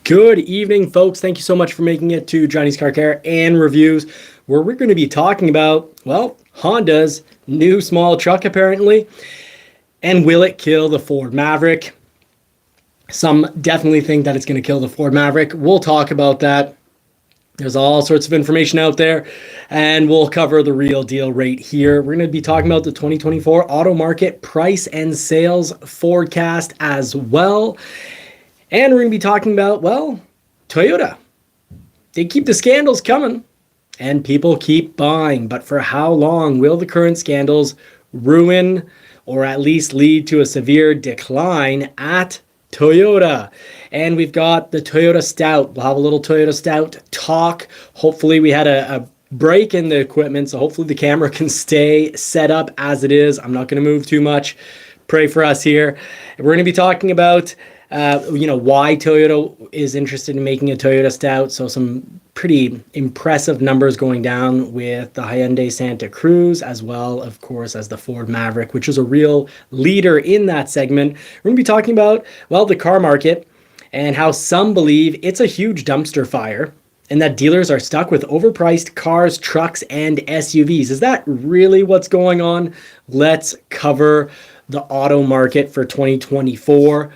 Good evening, folks. Thank you so much for making it to Johnny's Car Care and Reviews, where we're going to be talking about, well, Honda's new small truck, apparently. And will it kill the Ford Maverick? Some definitely think that it's going to kill the Ford Maverick. We'll talk about that. There's all sorts of information out there, and we'll cover the real deal right here. We're going to be talking about the 2024 auto market price and sales forecast as well. And we're going to be talking about, well, Toyota. They keep the scandals coming, and people keep buying. But for how long will the current scandals ruin or at least lead to a severe decline at Toyota? And we've got the Toyota Stout. We'll have a little Toyota Stout talk. Hopefully we had a break in the equipment, so hopefully the camera can stay set up as it is. I'm not going to move too much. Pray for us here. We're going to be talking about why Toyota is interested in making a Toyota Stout. So some pretty impressive numbers going down with the Hyundai Santa Cruz, as well, of course, as the Ford Maverick, which is a real leader in that segment. We're going to be talking about, well, the car market and how some believe it's a huge dumpster fire and that dealers are stuck with overpriced cars, trucks, and SUVs. Is that really what's going on? Let's cover the auto market for 2024.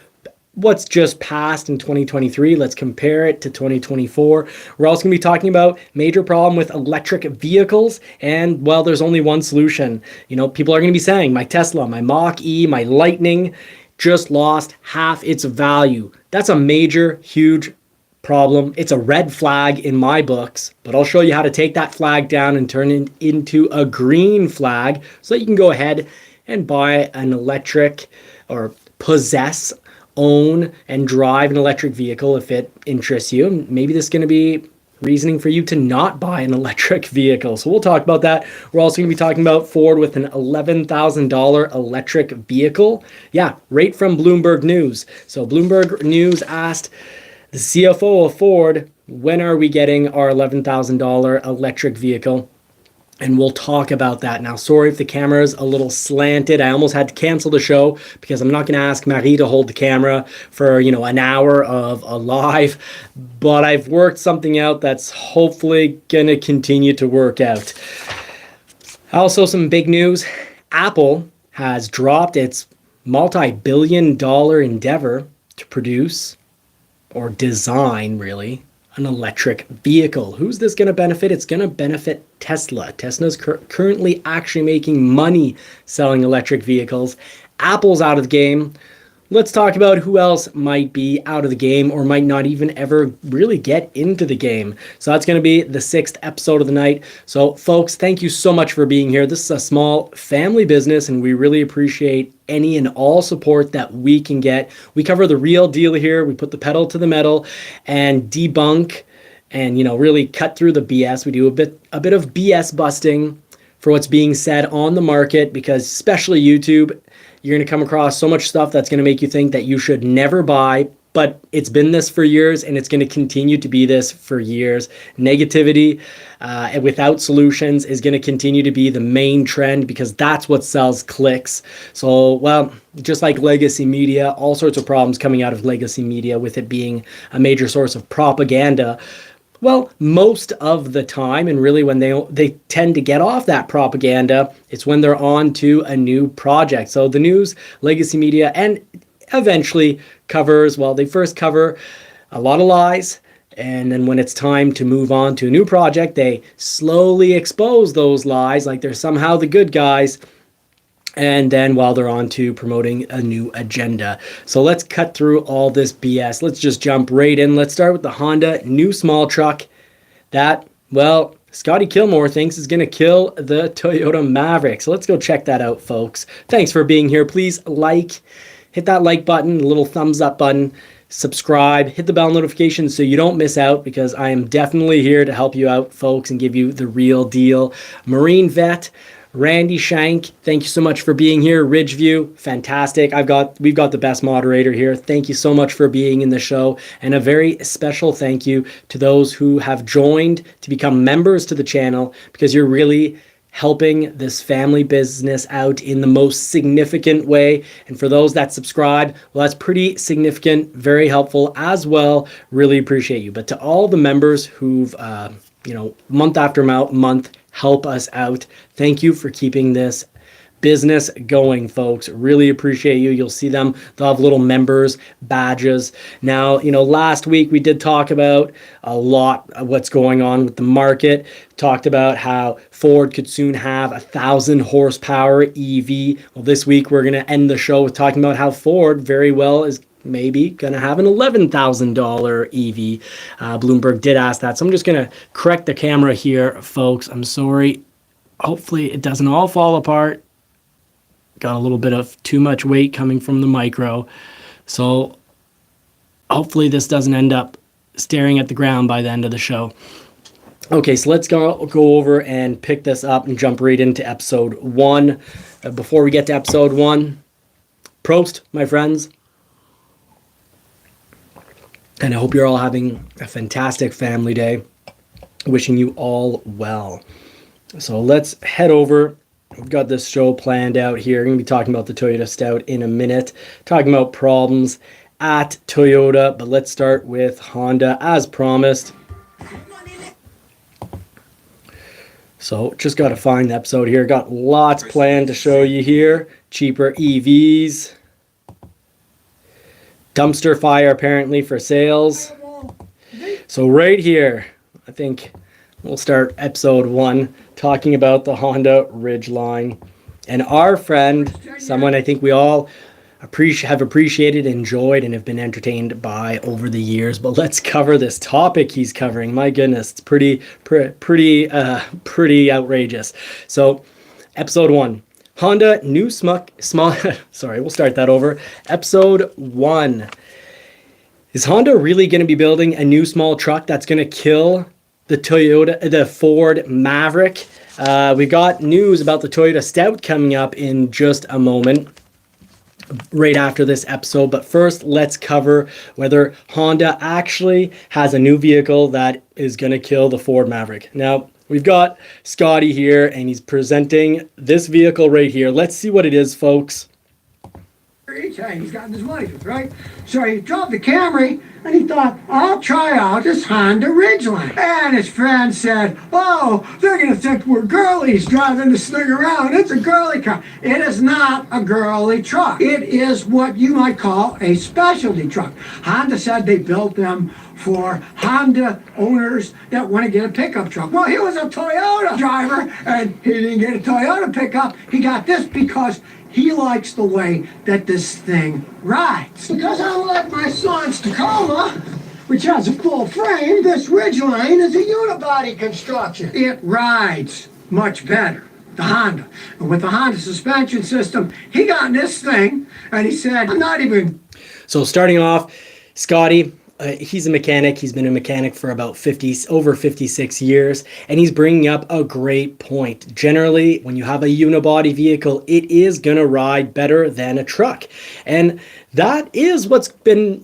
What's just passed in 2023. Let's compare it to 2024. We're also going to be talking about major problem with electric vehicles. And, well, there's only one solution. You know, people are going to be saying, my Tesla, my Mach-E, my Lightning just lost half its value. That's a major, huge problem. It's a red flag in my books, but I'll show you how to take that flag down and turn it into a green flag so that you can go ahead and buy an electric or possess, own, and drive an electric vehicle if it interests you. Maybe this is going to be reasoning for you to not buy an electric vehicle. So we'll talk about that. We're also going to be talking about Ford with an $11,000 electric vehicle. Yeah, right from Bloomberg News. So Bloomberg News asked the CFO of Ford, when are we getting our $11,000 electric vehicle? And we'll talk about that. Now, sorry if the camera's a little slanted. I almost had to cancel the show because I'm not going to ask Marie to hold the camera for, an hour of a live. But I've worked something out that's hopefully going to continue to work out. Also, some big news. Apple has dropped its multi-billion-dollar endeavor to produce, or design, really, an electric vehicle. Who's this going to benefit? It's going to benefit Tesla. Tesla's currently actually making money selling electric vehicles. Apple's out of the game. Let's talk about who else might be out of the game or might not even ever really get into the game. So that's going to be the 6th episode of the night. So folks, thank you so much for being here. This is a small family business and we really appreciate any and all support that we can get. We cover the real deal here. We put the pedal to the metal and debunk and, really cut through the BS. We do a bit of BS busting for what's being said on the market, because especially YouTube, you're going to come across so much stuff that's going to make you think that you should never buy, but it's been this for years and it's going to continue to be this for years. Negativity without solutions is going to continue to be the main trend because that's what sells clicks. So, well, just like legacy media, all sorts of problems coming out of legacy media with it being a major source of propaganda. Well, most of the time, and really when they tend to get off that propaganda, it's when they're on to a new project. So the news, legacy media, and eventually covers, well, they first cover a lot of lies, and then when it's time to move on to a new project, they slowly expose those lies like they're somehow the good guys. And then while they're on to promoting a new agenda. So let's cut through all this BS. Let's just jump right in. Let's start with the Honda new small truck that, well, Scotty Kilmore thinks is going to kill the Toyota Maverick. So let's go check that out, folks. Thanks for being here. Please hit that like button, the little thumbs up button, subscribe, hit the bell notification so you don't miss out, because I am definitely here to help you out, folks, and give you the real deal. Marine Vet, Randy Shank, thank you so much for being here. Ridgeview, fantastic. We've got the best moderator here. Thank you so much for being in the show. And a very special thank you to those who have joined to become members to the channel, because you're really helping this family business out in the most significant way. And for those that subscribe, well, that's pretty significant, very helpful as well. Really appreciate you. But to all the members who've, month after month help us out, thank you for keeping this business going, folks. Really appreciate you. You'll see them. They'll have little members badges. Now, last week we did talk about a lot of what's going on with the market. Talked about how Ford could soon have 1,000 horsepower EV. Well, this week we're going to end the show with talking about how Ford very well is maybe going to have an $11,000 EV. Bloomberg did ask that. So I'm just going to correct the camera here, folks. I'm sorry. Hopefully it doesn't all fall apart. Got a little bit of too much weight coming from the micro. So hopefully this doesn't end up staring at the ground by the end of the show. Okay, so let's go over and pick this up and jump right into episode 1. Before we get to episode 1, Prost, my friends. And I hope you're all having a fantastic family day. Wishing you all well. So let's head over. We've got this show planned out here. We're going to be talking about the Toyota Stout in a minute. Talking about problems at Toyota. But let's start with Honda as promised. So just got to find the episode here. Got lots planned to show you here. Cheaper EVs. Dumpster fire apparently for sales. So right here, I think we'll start episode 1 talking about the Honda Ridgeline. And our friend, someone I think we all have appreciated, enjoyed, and have been entertained by over the years. But let's cover this topic he's covering. My goodness, it's pretty outrageous. So episode 1. Honda new small sorry, we'll start that over. Episode 1. Is Honda really going to be building a new small truck that's going to kill the Ford Maverick? We got news about the Toyota Stout coming up in just a moment, right after this episode. But first, let's cover whether Honda actually has a new vehicle that is going to kill the Ford Maverick. Now, we've got Scotty here, and he's presenting this vehicle right here. Let's see what it is, folks. He's gotten his license, right? So he dropped the Camry, and he thought, I'll try out this Honda Ridgeline. And his friend said, oh, they're going to think we're girlies driving this thing around. It's a girly car. It is not a girly truck. It is what you might call a specialty truck. Honda said they built them for Honda owners that want to get a pickup truck. Well, he was a Toyota driver, and he didn't get a Toyota pickup. He got this because he likes the way that this thing rides. Because unlike my son's Tacoma, which has a full frame, this Ridgeline is a unibody construction. It rides much better, the Honda. And with the Honda suspension system, he got in this thing, and he said, I'm not even... So starting off, Scotty, he's a mechanic. He's been a mechanic for about over 56 years, and he's bringing up a great point. Generally, when you have a unibody vehicle, it is going to ride better than a truck. And that is what's been,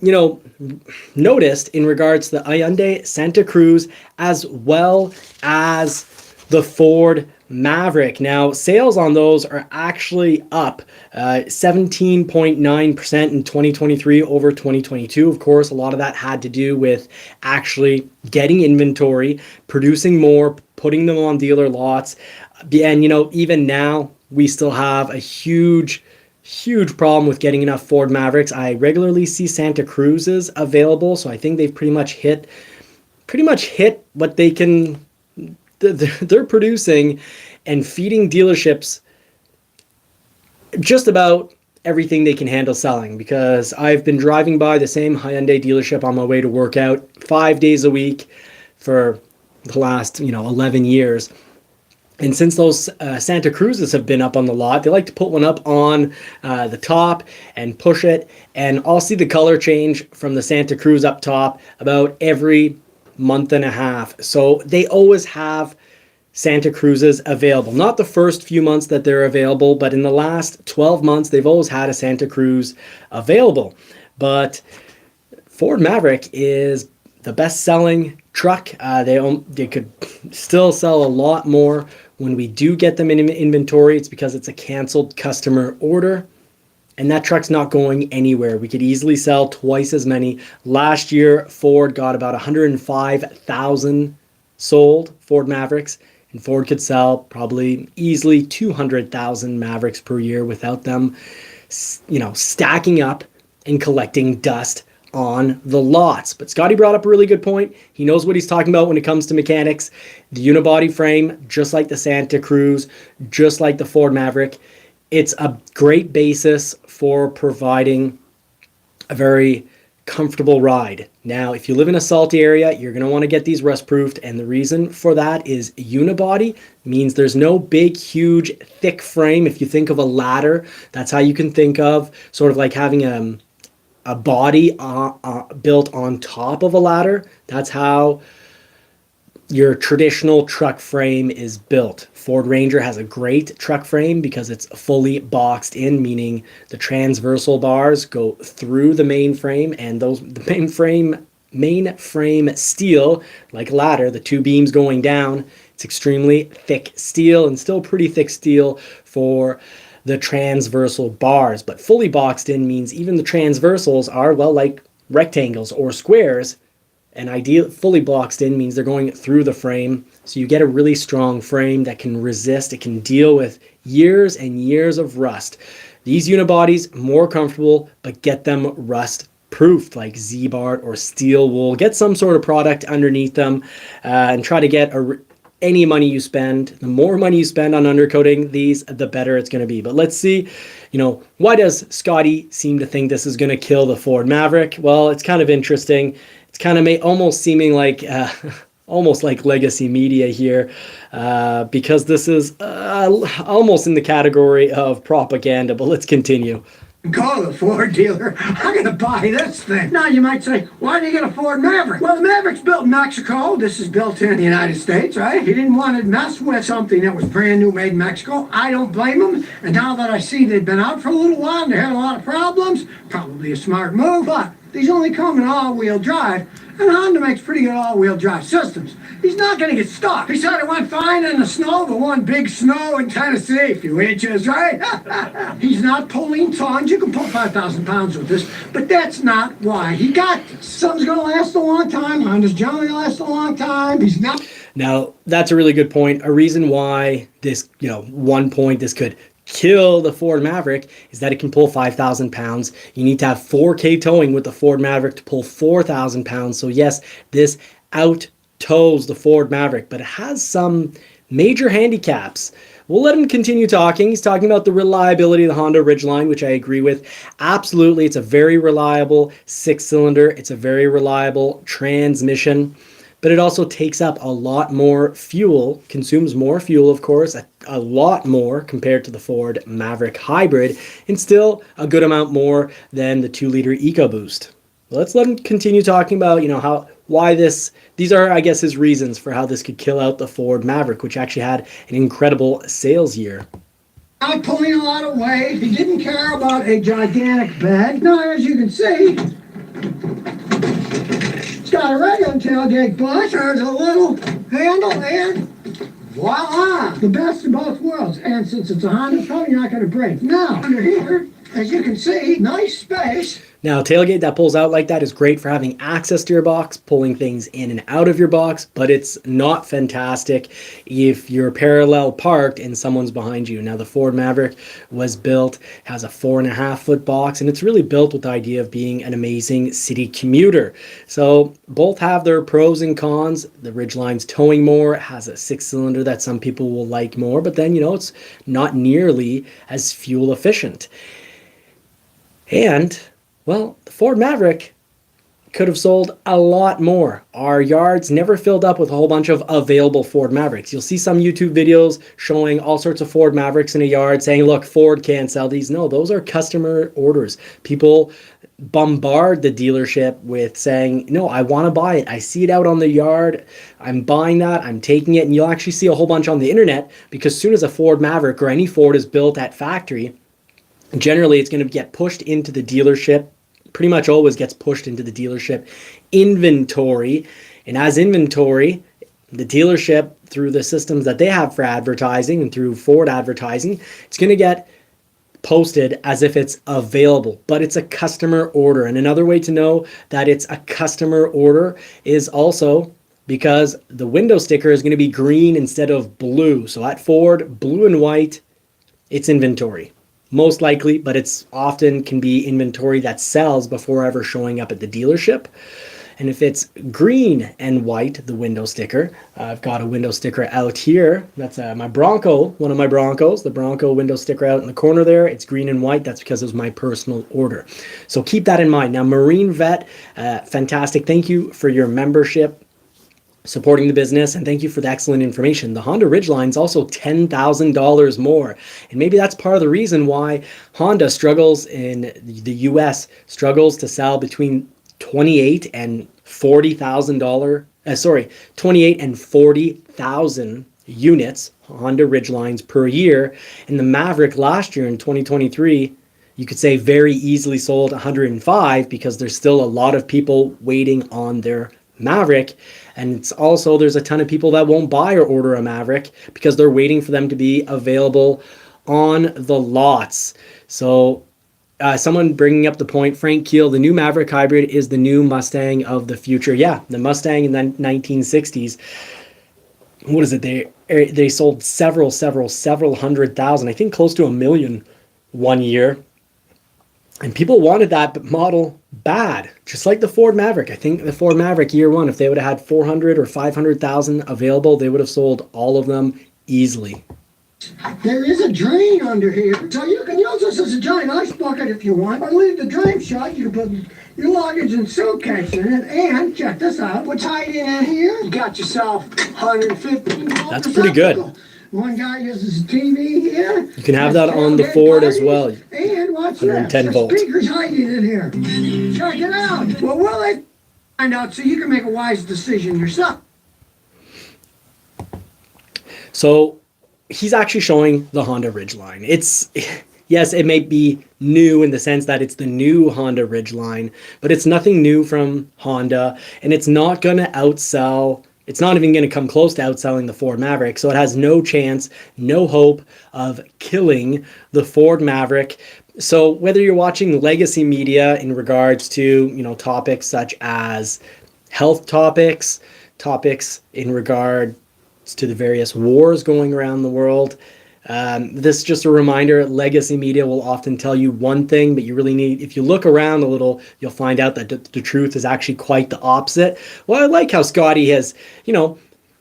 noticed in regards to the Hyundai Santa Cruz as well as the Ford Maverick. Now, sales on those are actually up 17.9% in 2023 over 2022. Of course, a lot of that had to do with actually getting inventory, producing more, putting them on dealer lots. And, even now, we still have a huge problem with getting enough Ford Mavericks. I regularly see Santa Cruzes available, so I think they've pretty much hit what they can... They're producing and feeding dealerships just about everything they can handle selling, because I've been driving by the same Hyundai dealership on my way to work out 5 days a week for the last 11 years. And since those Santa Cruzes have been up on the lot, they like to put one up on the top and push it, and I'll see the color change from the Santa Cruz up top about every month and a half. So they always have Santa Cruzes available. Not the first few months that they're available, but in the last 12 months, they've always had a Santa Cruz available. But Ford Maverick is the best-selling truck. They could still sell a lot more When we do get them in inventory, it's because it's a canceled customer order. And that truck's not going anywhere. We could easily sell twice as many. Last year, Ford got about 105,000 sold Ford Mavericks, and Ford could sell probably easily 200,000 Mavericks per year without them, stacking up and collecting dust on the lots. But Scotty brought up a really good point. He knows what he's talking about when it comes to mechanics. The unibody frame, just like the Santa Cruz, just like the Ford Maverick, it's a great basis for providing a very comfortable ride. Now, if you live in a salty area, you're going to want to get these rust proofed. And the reason for that is unibody means there's no big, huge, thick frame. If you think of a ladder, that's how you can think of sort of like having a body built on top of a ladder. That's how your traditional truck frame is built. Ford Ranger has a great truck frame because it's fully boxed in, meaning the transversal bars go through the main frame, and the main frame steel, like a ladder, the two beams going down, it's extremely thick steel, and still pretty thick steel for the transversal bars. But fully boxed in means even the transversals are, well, like rectangles or squares. And fully boxed in means they're going through the frame. So you get a really strong frame that can resist. It can deal with years and years of rust. These unibodies, more comfortable, but get them rust proofed like Z-Bart or steel wool. Get some sort of product underneath them and try to get any money you spend. The more money you spend on undercoating these, the better it's going to be. But let's see, why does Scotty seem to think this is going to kill the Ford Maverick? Well, it's kind of interesting. It's kind of almost seeming like almost like legacy media here, because this is almost in the category of propaganda. But let's continue. Call the Ford dealer. I'm going to buy this thing. Now you might say, why did you get a Ford Maverick? Well, the Maverick's built in Mexico. This is built in the United States, right? He didn't want to mess with something that was brand new made in Mexico. I don't blame him. And now that I see they've been out for a little while and they had a lot of problems, probably a smart move. But these only come in all-wheel drive. And Honda makes pretty good all-wheel drive systems. He's not going to get stuck. He said it went fine in the snow, the one big snow in Tennessee, a few inches, right? He's not pulling tons. You can pull 5,000 pounds with this, but that's not why he got this. Something's going to last a long time. Honda's generally going to last a long time. He's not. Now, that's a really good point. A reason why this, one point this could kill the Ford Maverick is that it can pull 5,000 pounds. You need to have 4K towing with the Ford Maverick to pull 4,000 pounds. So yes, this out-tows the Ford Maverick, but it has some major handicaps. We'll let him continue talking. He's talking about the reliability of the Honda Ridgeline, which I agree with. Absolutely, it's a very reliable six-cylinder. It's a very reliable transmission. But it also takes up a lot more fuel, consumes more fuel, of course, a lot more compared to the Ford Maverick Hybrid, and still a good amount more than the 2-liter EcoBoost. Let's let him continue talking about, these are, I guess, his reasons for how this could kill out the Ford Maverick, which actually had an incredible sales year. Not pulling a lot of weight. He didn't care about a gigantic bed. Now, as you can see, it's got a regular tailgate bush. There's a little handle, and voila! The best of both worlds. And since it's a Honda, probably not going to break. Now, under here, as you can see, nice space. Now, a tailgate that pulls out like that is great for having access to your box, pulling things in and out of your box, but it's not fantastic if you're parallel parked and someone's behind you. Now, the Ford Maverick was built, has a 4.5-foot box, and it's really built with the idea of being an amazing city commuter. So both have their pros and cons. The Ridgeline's towing more, it has a 6-cylinder that some people will like more, but then, it's not nearly as fuel efficient. And well, the Ford Maverick could have sold a lot more. Our yards never filled up with a whole bunch of available Ford Mavericks. You'll see some YouTube videos showing all sorts of Ford Mavericks in a yard saying, look, Ford can't sell these. No, those are customer orders. People bombard the dealership with saying, no, I want to buy it. I see it out on the yard. I'm buying that. I'm taking it. And you'll actually see a whole bunch on the internet, because as soon as a Ford Maverick or any Ford is built at factory, generally it's going to get pushed into the dealership. Pretty much always gets pushed into the dealership inventory. And as inventory, the dealership, through the systems that they have for advertising and through Ford advertising, it's going to get posted as if it's available, but it's a customer order. And another way to know that it's a customer order is also because the window sticker is going to be green instead of blue. So at Ford, blue and white, it's inventory. Most likely, but it's often can be inventory that sells before ever showing up at the dealership. And if it's green and white, the window sticker, I've got a window sticker out here. That's my Bronco, one of my Broncos, the Bronco window sticker out in the corner there. It's green and white. That's because it was my personal order. So keep that in mind. Now, Marine Vet, fantastic. Thank you for your membership, supporting the business, and thank you for the excellent information. The Honda Ridgeline is also $10,000 more, and maybe that's part of the reason why Honda struggles in the US, struggles to sell between $28,000 and $40,000. 28 and 40,000 units, Honda Ridgelines per year. And the Maverick last year in 2023, you could say very easily sold 105 because there's still a lot of people waiting on their Maverick. And it's also, there's a ton of people that won't buy or order a Maverick because they're waiting for them to be available on the lots. So someone bringing up the point, Frank Keel, the new Maverick Hybrid is the new Mustang of the future. Yeah, the Mustang in the 1960s. What is it? They sold several hundred thousand, I think close to 1 million one year. And people wanted that model bad, just like the Ford Maverick. I think the Ford Maverick year one, if they would have had 400 or 500,000 available, they would have sold all of them easily. There is a drain under here, so you can use this as a giant ice bucket if you want, or leave the drain shut. You can put your luggage and suitcase in it, and check this out. What's hiding in here? You got yourself 115 volt. That's pretty good. One guy uses a TV here. You can have that on the Ford as well. And watch 110 this. volt. The speaker's hiding in here. Check it out. Well, will it find out so you can make a wise decision yourself? So he's actually showing the Honda Ridgeline. It's, yes, it may be new in the sense that it's the new Honda Ridgeline, but it's nothing new from Honda, and it's not going to outsell. It's not even going to come close to outselling the Ford Maverick, so it has no chance, no hope of killing the Ford Maverick. So whether you're watching legacy media in regards to, topics such as health topics in regard to the various wars going around the world, this is just a reminder, legacy media will often tell you one thing, but you really need, if you look around a little, you'll find out that the truth is actually quite the opposite. Well, I like how Scotty has,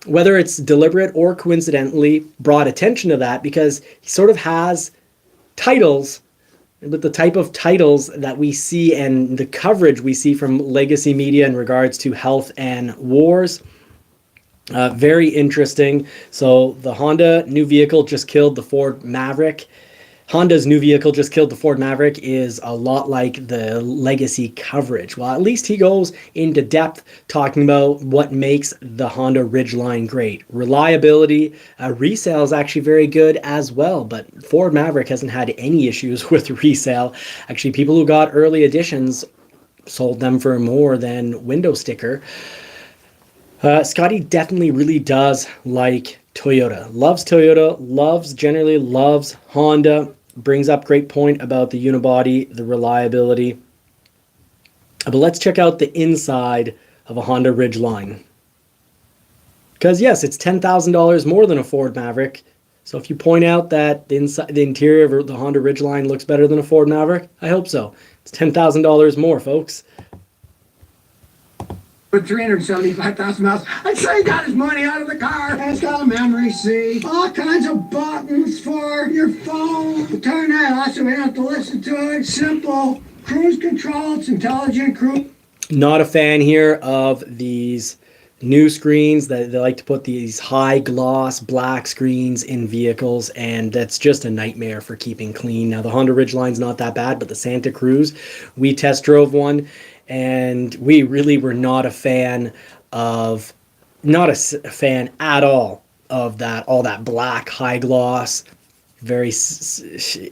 whether it's deliberate or coincidentally, brought attention to that, because he sort of has titles, but the type of titles that we see and the coverage we see from legacy media in regards to health and wars, very interesting. So the Honda new vehicle just killed the Ford Maverick. Honda's new vehicle just killed the Ford Maverick is a lot like the legacy coverage. Well, at least he goes into depth talking about what makes the Honda Ridgeline great. Reliability, resale is actually very good as well, but Ford Maverick hasn't had any issues with resale. Actually, people who got early editions sold them for more than window sticker. Scotty definitely really does like Toyota, generally loves Honda, brings up great point about the unibody, the reliability. But let's check out the inside of a Honda Ridgeline. Because yes, it's $10,000 more than a Ford Maverick. So if you point out that the interior of the Honda Ridgeline looks better than a Ford Maverick, I hope so. It's $10,000 more, folks. With 375,000 miles, I'd say he got his money out of the car. And it's got a memory seat, all kinds of buttons for your phone. Turn that off so we don't have to listen to it. Simple cruise control. It's intelligent cruise. Not a fan here of these new screens that they like to put these high gloss black screens in vehicles, and that's just a nightmare for keeping clean. Now the Honda Ridgeline's not that bad, but the Santa Cruz, we test drove one, and we really were not a fan at all of that, all that black high gloss. very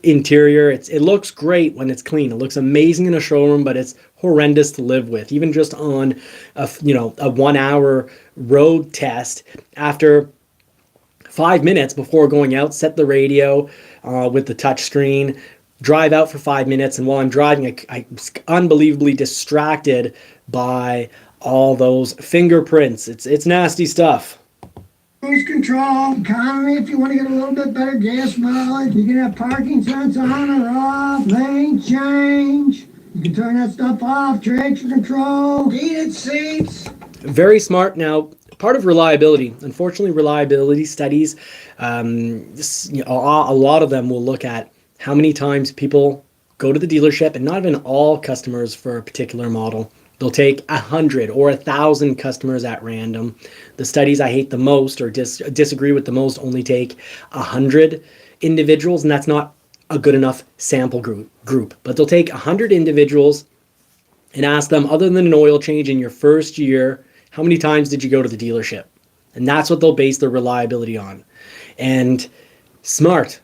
interior. It looks great when it's clean. It looks amazing in a showroom, but it's horrendous to live with. Even just on a 1 hour road test, after 5 minutes before going out, set the radio with the touch screen, drive out for 5 minutes, and while I'm driving, I was unbelievably distracted by all those fingerprints. It's nasty stuff. Cruise control, economy if you want to get a little bit better gas mileage. You can have parking signs on or off, lane change. You can turn that stuff off, traction control, heated seats. Very smart. Now, part of reliability, unfortunately, reliability studies, a lot of them will look at how many times people go to the dealership, and not even all customers for a particular model. They'll take 100 or 1,000 customers at random. The studies I hate the most or disagree with the most only take 100 individuals, and that's not a good enough sample group. But they'll take 100 individuals and ask them, other than an oil change in your first year, how many times did you go to the dealership? And that's what they'll base their reliability on. And smart.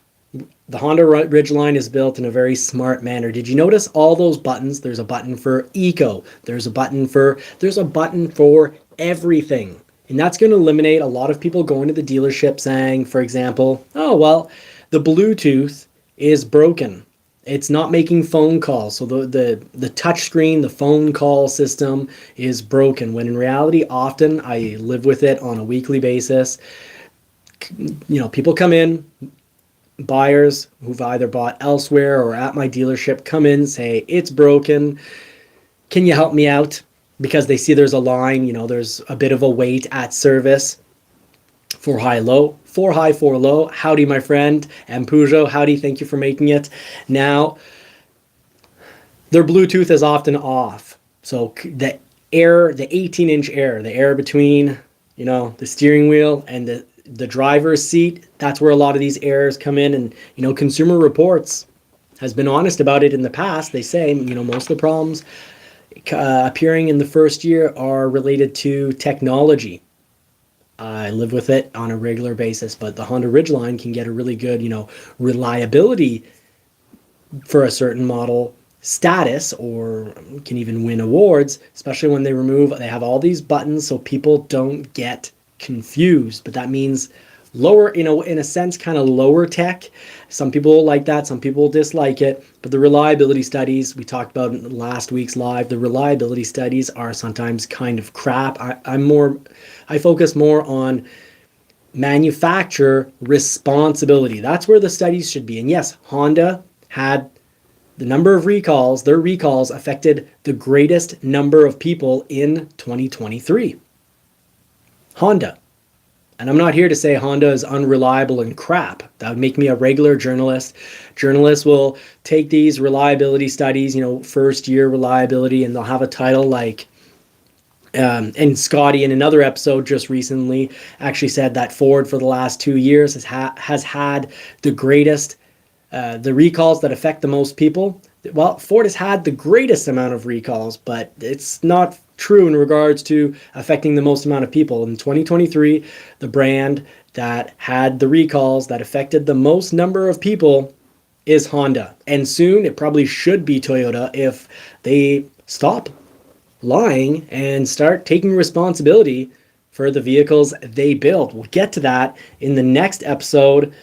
The Honda Ridgeline is built in a very smart manner. Did you notice all those buttons? There's a button for eco. There's a button for everything. And that's going to eliminate a lot of people going to the dealership saying, for example, oh, well, the Bluetooth is broken. It's not making phone calls. So the touch screen, the phone call system is broken, when in reality, often I live with it on a weekly basis. People come in, buyers who've either bought elsewhere or at my dealership come in, say, it's broken. Can you help me out? Because they see there's a line, there's a bit of a wait at service. For high, low, for high, for low. Howdy, my friend. And Peugeot, howdy, thank you for making it. Now, their Bluetooth is often off. So the 18-inch air, the air between, the steering wheel and the driver's seat, that's where a lot of these errors come in. And, Consumer Reports has been honest about it in the past. They say, most of the problems appearing in the first year are related to technology. I live with it on a regular basis, but the Honda Ridgeline can get a really good, reliability for a certain model status, or can even win awards, especially when they have all these buttons so people don't get confused. But that means lower, in a sense, kind of lower tech. Some people like that, some people dislike it, but the reliability studies we talked about in last week's live, the reliability studies are sometimes kind of crap. I focus more on manufacturer responsibility. That's where the studies should be. And yes, Honda had the number of recalls. Their recalls affected the greatest number of people in 2023. Honda. And I'm not here to say Honda is unreliable and crap. That would make me a regular journalist. Journalists will take these reliability studies, first year reliability, and they'll have a title like, and Scotty in another episode just recently actually said that Ford for the last 2 years has had the greatest, the recalls that affect the most people. Well, Ford has had the greatest amount of recalls, but it's not true in regards to affecting the most amount of people. In 2023, the brand that had the recalls that affected the most number of people is Honda. And soon it probably should be Toyota if they stop lying and start taking responsibility for the vehicles they build. We'll get to that in the next episode.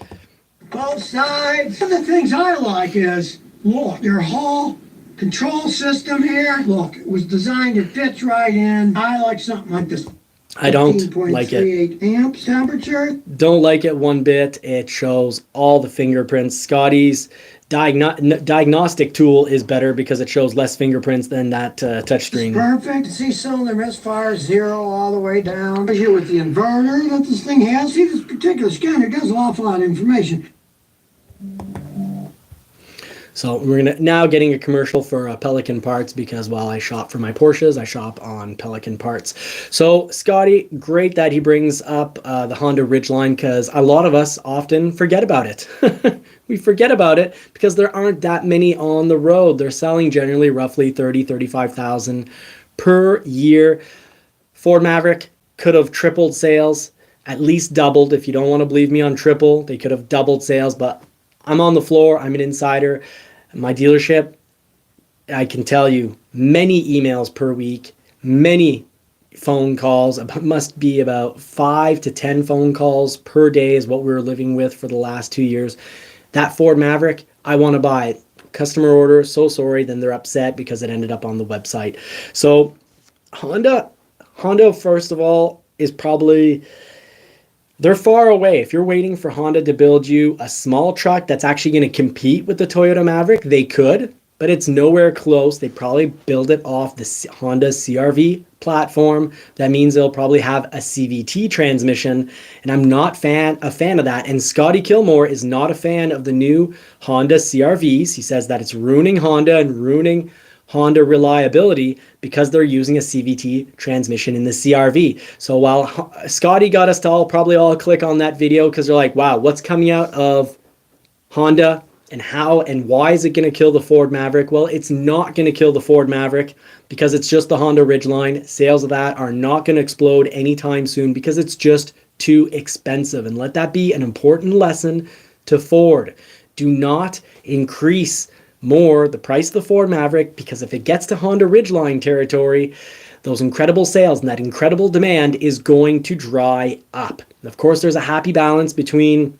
Both sides. One of the things I like is, look, their whole control system here, look, it was designed, it fits right in. I like something like this. I don't like it. 15.38 amps temperature. Don't like it one bit. It shows all the fingerprints. Scotty's diagnostic tool is better because it shows less fingerprints than that touchscreen. Perfect. See cylinder misfire 0 all the way down. Here with the inverter that this thing has. See, this particular scanner does an awful lot of information. So we're now getting a commercial for Pelican parts, because while I shop for my Porsches, I shop on Pelican parts. So Scotty, great that he brings up the Honda Ridgeline, because a lot of us often forget about it. We forget about it because there aren't that many on the road. They're selling generally roughly 30, 35,000 per year. Ford Maverick could have tripled sales, at least doubled. If you don't want to believe me on triple, they could have doubled sales, but I'm on the floor. I'm an insider. My dealership, I can tell you, many emails per week, many phone calls. Must be about 5 to 10 phone calls per day is what we were living with for the last 2 years. That Ford Maverick, I want to buy it. Customer order, so sorry. Then they're upset because it ended up on the website. So Honda, first of all, is probably, they're far away. If you're waiting for Honda to build you a small truck that's actually going to compete with the Toyota Maverick, they could, but it's nowhere close. They probably build it off the Honda CRV platform. That means they'll probably have a CVT transmission, and I'm not a fan of that. And Scotty Kilmore is not a fan of the new Honda CRVs. He says that it's ruining Honda and ruining Honda reliability because they're using a CVT transmission in the CRV. So while Scotty got us to probably all click on that video because they're like, wow, what's coming out of Honda and how and why is it going to kill the Ford Maverick? Well, it's not going to kill the Ford Maverick because it's just the Honda Ridgeline. Sales of that are not going to explode anytime soon because it's just too expensive. And let that be an important lesson to Ford. Do not increase more the price of the Ford Maverick, because if it gets to Honda Ridgeline territory, those incredible sales and that incredible demand is going to dry up. Of course, there's a happy balance between,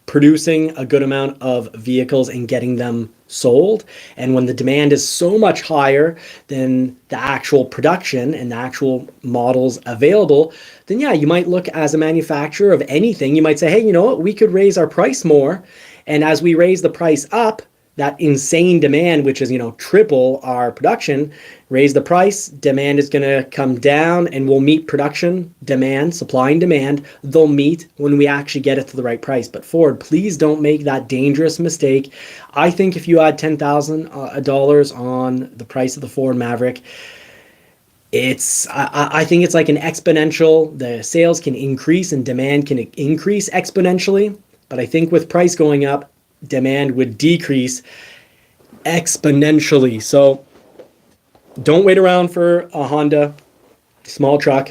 producing a good amount of vehicles and getting them sold. And when the demand is so much higher than the actual production and the actual models available, then yeah, you might look as a manufacturer of anything, you might say, hey, you know what, we could raise our price more. And as we raise the price up, that insane demand, which is, triple our production, raise the price, demand is going to come down and we'll meet production demand, supply and demand. They'll meet when we actually get it to the right price. But Ford, please don't make that dangerous mistake. I think if you add $10,000 on the price of the Ford Maverick, I think it's like an exponential. The sales can increase and demand can increase exponentially. But I think with price going up, demand would decrease exponentially. So don't wait around for a Honda small truck.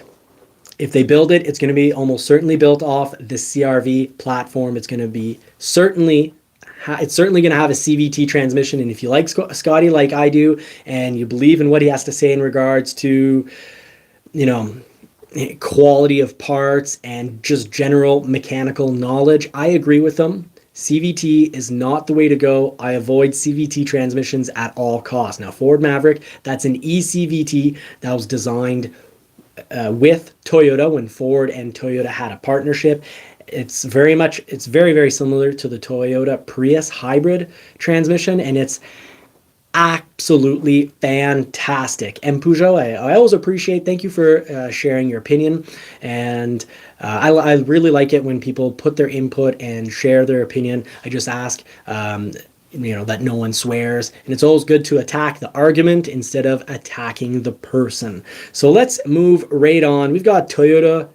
If they build it, it's going to be almost certainly built off the CRV platform. It's going to be it's certainly going to have a CVT transmission. And if you like Scotty like I do, and you believe in what he has to say in regards to, quality of parts and just general mechanical knowledge, I agree with them. CVT is not the way to go. I avoid CVT transmissions at all costs. Now, Ford Maverick, that's an eCVT that was designed with Toyota when Ford and Toyota had a partnership. It's very, very similar to the Toyota Prius hybrid transmission, and it's absolutely fantastic. And Peugeot, I always appreciate, thank you for sharing your opinion. And I really like it when people put their input and share their opinion. I just ask, that no one swears. And it's always good to attack the argument instead of attacking the person. So let's move right on. We've got Toyota.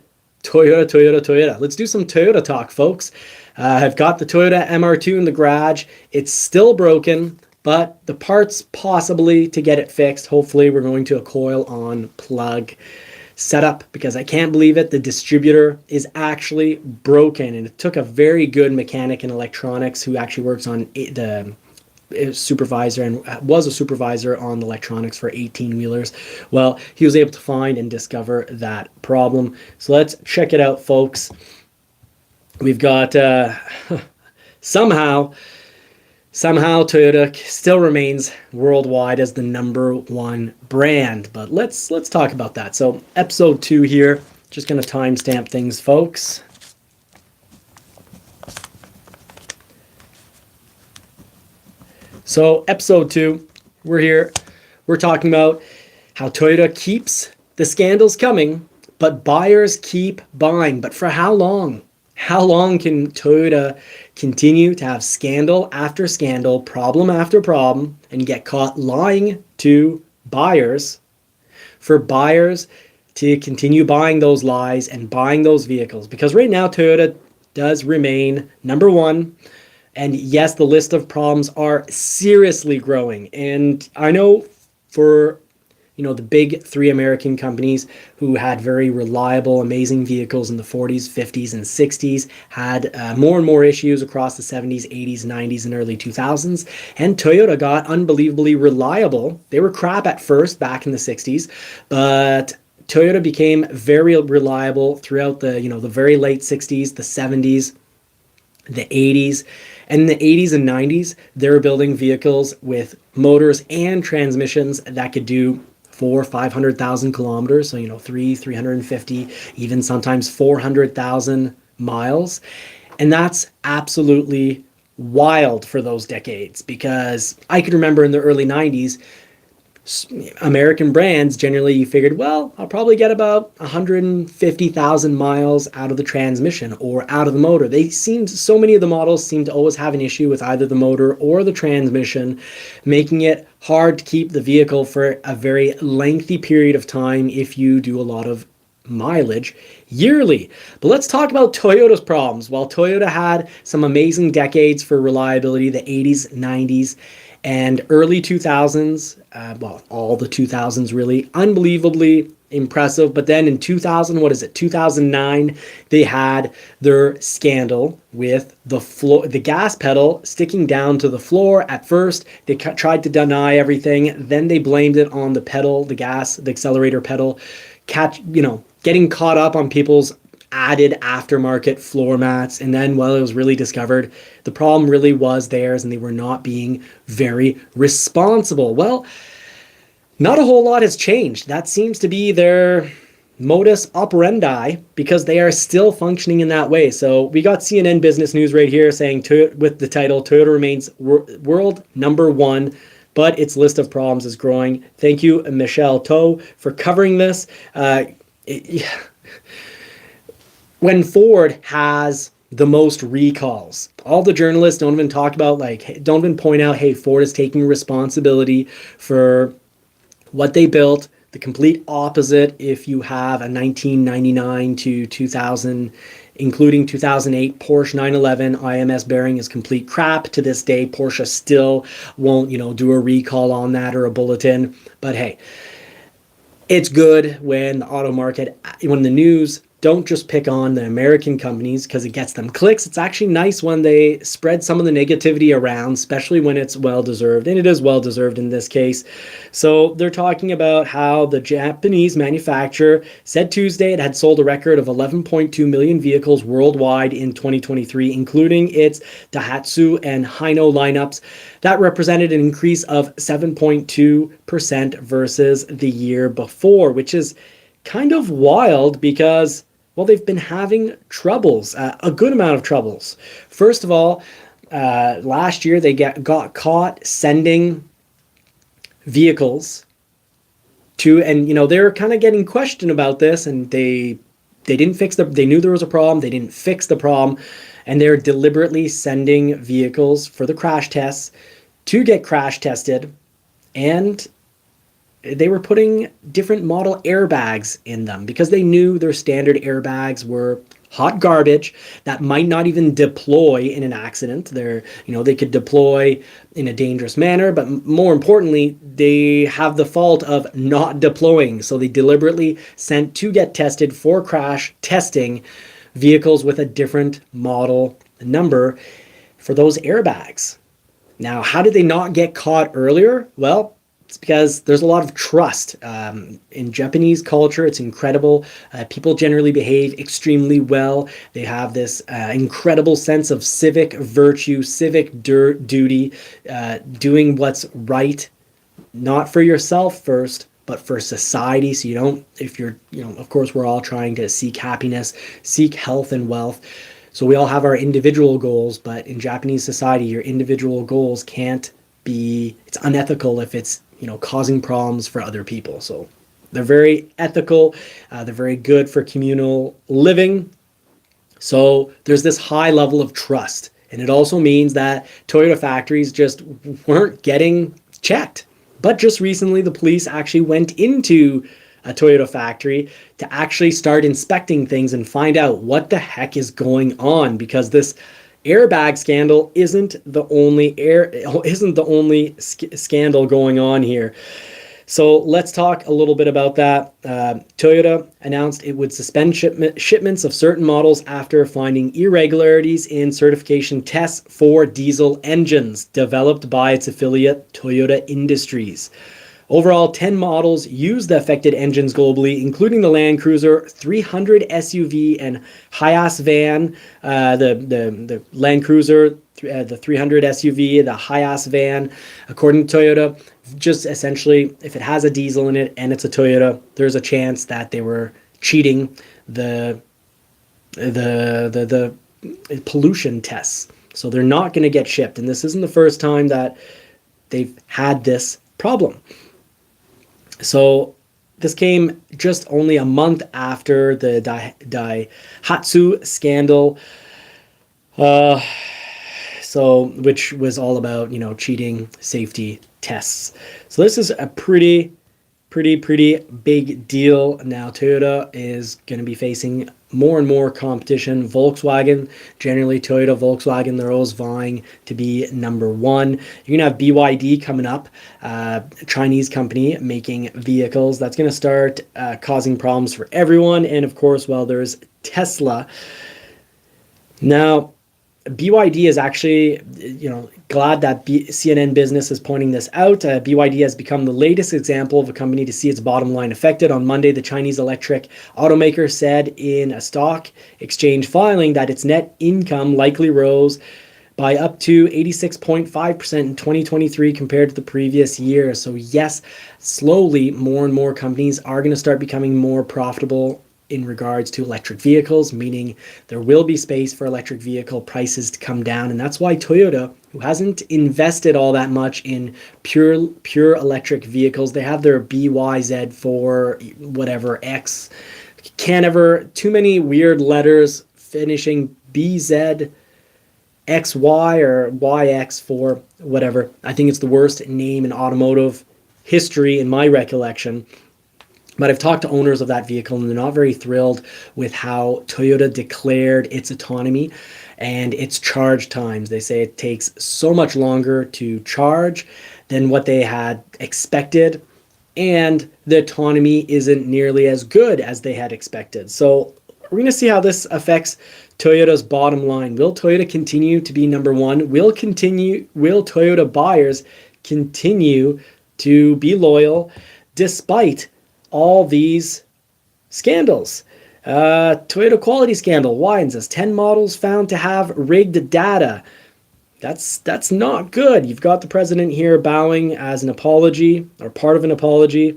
Let's do some Toyota talk, folks. I've got the Toyota MR2 in the garage. It's still broken, but the parts possibly to get it fixed. Hopefully we're going to a coil-on plug setup, because I can't believe it. The distributor is actually broken, and it took a very good mechanic in electronics who actually works on the supervisor and was a supervisor on the electronics for 18-wheelers. Well, he was able to find and discover that problem. So let's check it out, folks. We've got somehow Toyota still remains worldwide as the #1 brand, but let's talk about that. So episode 2 here, just going to timestamp things, folks. So episode 2, we're talking about how Toyota keeps the scandals coming, but buyers keep buying. But for how long? How long can Toyota continue to have scandal after scandal, problem after problem, and get caught lying to buyers for buyers to continue buying those lies and buying those vehicles? Because right now Toyota does remain #1. And yes, the list of problems are seriously growing. And I know for the big three American companies who had very reliable, amazing vehicles in the 40s, 50s, and 60s had more and more issues across the 70s, 80s, 90s, and early 2000s. And Toyota got unbelievably reliable. They were crap at first back in the 60s, but Toyota became very reliable throughout the very late 60s, the 70s, the 80s. And in the 80s and 90s, they were building vehicles with motors and transmissions that could do 500,000 kilometers. So, 350, even sometimes 400,000 miles. And that's absolutely wild for those decades, because I could remember in the early 90s, American brands, generally you figured, well, I'll probably get about 150,000 miles out of the transmission or out of the motor. So many of the models seem to always have an issue with either the motor or the transmission, making it hard to keep the vehicle for a very lengthy period of time if you do a lot of mileage yearly. But let's talk about Toyota's problems. While Toyota had some amazing decades for reliability, the 80s, 90s, and early 2000s, all the 2000s really, unbelievably impressive. But then in 2009, they had their scandal with the gas pedal sticking down to the floor. At first, they tried to deny everything. Then they blamed it on the pedal, the accelerator pedal, getting caught up on people's added aftermarket floor mats. And then, it was really discovered the problem really was theirs and they were not being very responsible. Well, not a whole lot has changed. That seems to be their modus operandi, because they are still functioning in that way. So we got CNN Business News right here saying, with the title, Toyota remains world number one, but its list of problems is growing. Thank you, Michelle Toe, for covering this. When Ford has the most recalls, all the journalists don't even point out, hey, Ford is taking responsibility for what they built. The complete opposite if you have a 1999 to 2000, including 2008 Porsche 911 IMS bearing is complete crap. To this day, Porsche still won't, do a recall on that or a bulletin. But hey, it's good when the auto market, when the news don't just pick on the American companies because it gets them clicks. It's actually nice when they spread some of the negativity around, especially when it's well-deserved, and it is well-deserved in this case. So they're talking about how the Japanese manufacturer said Tuesday it had sold a record of 11.2 million vehicles worldwide in 2023, including its Daihatsu and Hino lineups. That represented an increase of 7.2% versus the year before, which is kind of wild because, they've been having troubles, a good amount of troubles. First of all, last year they got caught sending vehicles to, and they were kind of getting questioned about this, and they didn't fix they knew there was a problem, they didn't fix the problem, and they're deliberately sending vehicles for the crash tests to get crash tested, and they were putting different model airbags in them because they knew their standard airbags were hot garbage that might not even deploy in an accident. They could deploy in a dangerous manner, but more importantly, they have the fault of not deploying. So they deliberately sent to get tested for crash testing vehicles with a different model number for those airbags. Now, how did they not get caught earlier? Well, it's because there's a lot of trust. In Japanese culture, it's incredible. People generally behave extremely well. They have this incredible sense of civic virtue, civic duty, doing what's right, not for yourself first, but for society. So of course, we're all trying to seek happiness, seek health and wealth. So we all have our individual goals, but in Japanese society, your individual goals it's unethical if it's causing problems for other people. So they're very ethical. They're very good for communal living. So there's this high level of trust. And it also means that Toyota factories just weren't getting checked. But just recently, the police actually went into a Toyota factory to actually start inspecting things and find out what the heck is going on, because this airbag scandal isn't the only scandal going on here. So let's talk a little bit about that. Toyota announced it would suspend shipments of certain models after finding irregularities in certification tests for diesel engines developed by its affiliate Toyota Industries. Overall, 10 models use the affected engines globally, including the Land Cruiser 300 SUV and Hiace van, the Land Cruiser, the 300 SUV, the Hiace van. According to Toyota, just essentially, if it has a diesel in it and it's a Toyota, there's a chance that they were cheating the pollution tests. So they're not going to get shipped. And this isn't the first time that they've had this problem. So this came just only a month after the Daihatsu scandal, which was all about, cheating safety tests. So this is a pretty big deal. Now Toyota is going to be facing more and more competition. Volkswagen, generally Toyota, Volkswagen, they're always vying to be number one. You're going to have BYD coming up, a Chinese company making vehicles. That's going to start causing problems for everyone. And of course, there's Tesla. Now, BYD is actually, glad that CNN Business is pointing this out. BYD has become the latest example of a company to see its bottom line affected. On Monday, the Chinese electric automaker said in a stock exchange filing that its net income likely rose by up to 86.5% in 2023 compared to the previous year. So yes, slowly, more and more companies are going to start becoming more profitable in regards to electric vehicles, meaning there will be space for electric vehicle prices to come down. And that's why Toyota, who hasn't invested all that much in pure electric vehicles, they have their BYZ4 whatever X, can't ever, too many weird letters finishing BZ XY or YX for whatever. I think it's the worst name in automotive history in my recollection. But I've talked to owners of that vehicle, and they're not very thrilled with how Toyota declared its autonomy and its charge times. They say it takes so much longer to charge than what they had expected, and the autonomy isn't nearly as good as they had expected. So we're going to see how this affects Toyota's bottom line. Will Toyota continue to be number one? Will Toyota buyers continue to be loyal despite all these scandals? Toyota quality scandal winds as 10 models found to have rigged data. That's not good. You've got the president here bowing as an apology, or part of an apology.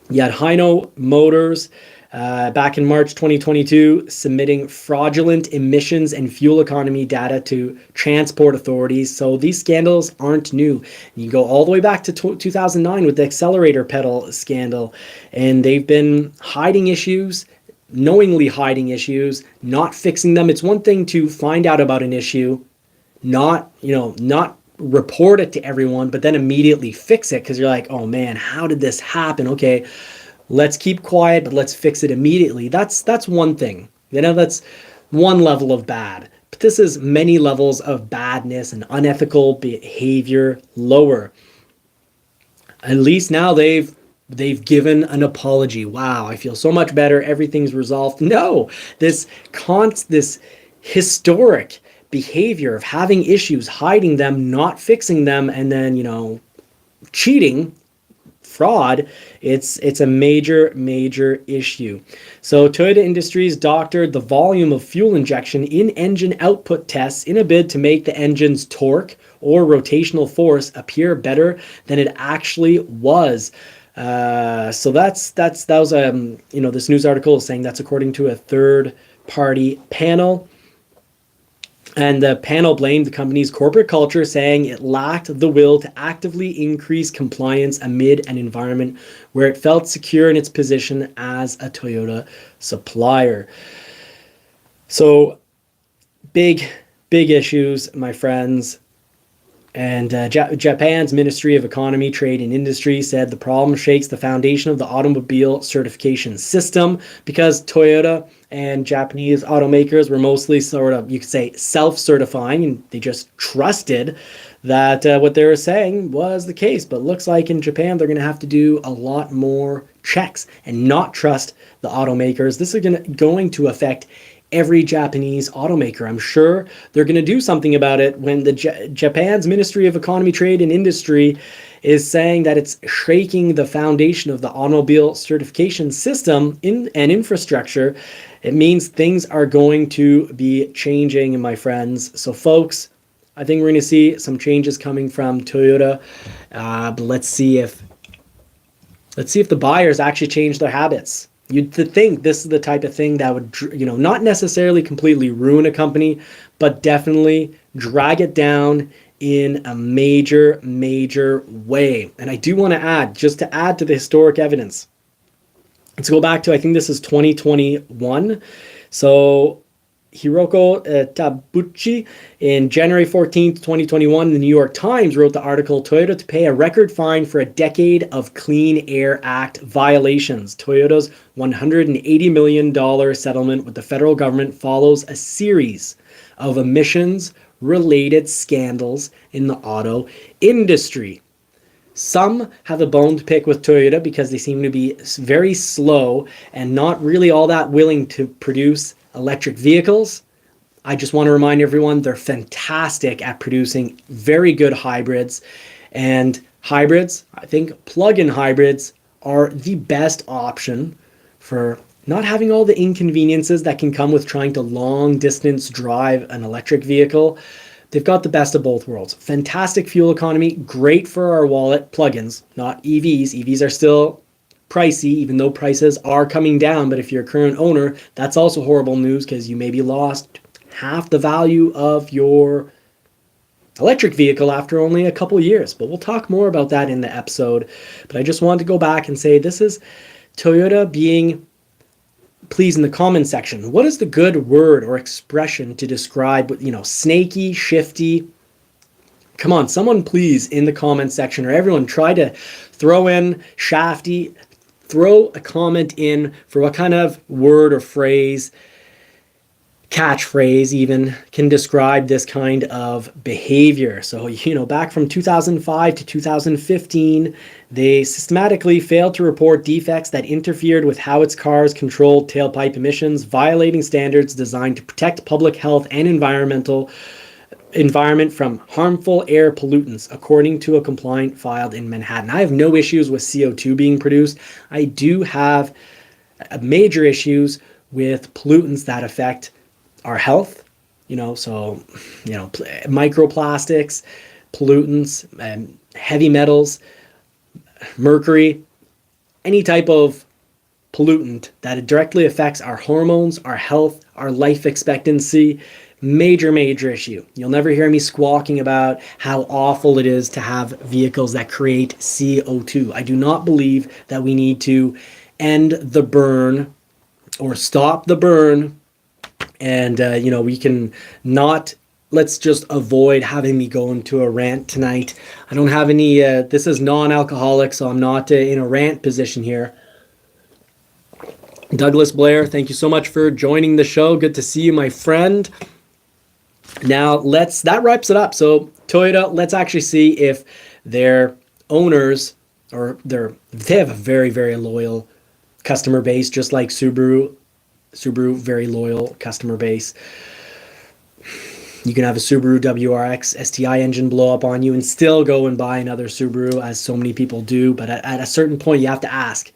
You had Hino Motors back in March 2022 submitting fraudulent emissions and fuel economy data to transport authorities. So these scandals aren't new. You go all the way back to 2009 with the accelerator pedal scandal, and they've been hiding issues, knowingly hiding issues, not fixing them. It's one thing to find out about an issue, not report it to everyone, but then immediately fix it because you're like, oh man, how did this happen? Okay, let's keep quiet, but let's fix it immediately. That's one thing. That's one level of bad. But this is many levels of badness and unethical behavior lower. At least now they've given an apology. Wow, I feel so much better. Everything's resolved. No, this historic behavior of having issues, hiding them, not fixing them, and then, cheating, fraud, it's a major issue. So Toyota Industries doctored the volume of fuel injection in engine output tests in a bid to make the engine's torque or rotational force appear better than it actually was. So that was this news article is saying that's according to a third-party panel. And the panel blamed the company's corporate culture, saying it lacked the will to actively increase compliance amid an environment where it felt secure in its position as a Toyota supplier. So big issues, my friends. And Japan's Ministry of Economy, Trade and Industry said the problem shakes the foundation of the automobile certification system because Toyota and Japanese automakers were mostly sort of, you could say, self-certifying, and they just trusted that what they were saying was the case. But looks like in Japan, they're going to have to do a lot more checks and not trust the automakers. This is going to affect every Japanese automaker. I'm sure they're going to do something about it when the Japan's Ministry of Economy, Trade and Industry is saying that it's shaking the foundation of the automobile certification system and infrastructure. It means things are going to be changing, my friends. So folks, I think we're going to see some changes coming from Toyota. But let's see if the buyers actually change their habits. You'd think this is the type of thing that would, not necessarily completely ruin a company, but definitely drag it down in a major, major way. And I do want to add, just to add to the historic evidence, let's go back to, I think this is 2021. So Hiroko Tabuchi, in January 14th, 2021, the New York Times wrote the article, Toyota to pay a record fine for a decade of Clean Air Act violations. Toyota's $180 million settlement with the federal government follows a series of emissions-related scandals in the auto industry. Some have a bone to pick with Toyota because they seem to be very slow and not really all that willing to produce electric vehicles. I just want to remind everyone they're fantastic at producing very good hybrids. And hybrids, I think plug-in hybrids are the best option for not having all the inconveniences that can come with trying to long distance drive an electric vehicle. They've got the best of both worlds. Fantastic fuel economy, great for our wallet, plugins, not EVs. EVs are still pricey, even though prices are coming down. But if you're a current owner, that's also horrible news because you maybe lost half the value of your electric vehicle after only a couple years. But we'll talk more about that in the episode. But I just wanted to go back and say this is Toyota being, please in the comment section, what is the good word or expression to describe, snaky, shifty? Come on, someone please in the comment section, or everyone try to throw in shafty, throw a comment in for what kind of word or phrase, catchphrase even, can describe this kind of behavior. So, back from 2005 to 2015, they systematically failed to report defects that interfered with how its cars controlled tailpipe emissions, violating standards designed to protect public health and environment from harmful air pollutants, according to a complaint filed in Manhattan. I have no issues with CO2 being produced. I do have major issues with pollutants that affect our health, microplastics, pollutants, heavy metals, mercury, any type of pollutant that directly affects our hormones, our health, our life expectancy. Major, major issue. You'll never hear me squawking about how awful it is to have vehicles that create CO2. I do not believe that we need to end the burn or stop the burn. And, we can not, let's just avoid having me go into a rant tonight. I don't have any, this is non-alcoholic, so I'm not in a rant position here. Douglas Blair, thank you so much for joining the show. Good to see you, my friend. Now, that wraps it up. So Toyota, let's actually see if their owners, or they have a very, very loyal customer base, just like Subaru, very loyal customer base. You can have a Subaru WRX STI engine blow up on you and still go and buy another Subaru, as so many people do. But at a certain point, you have to ask,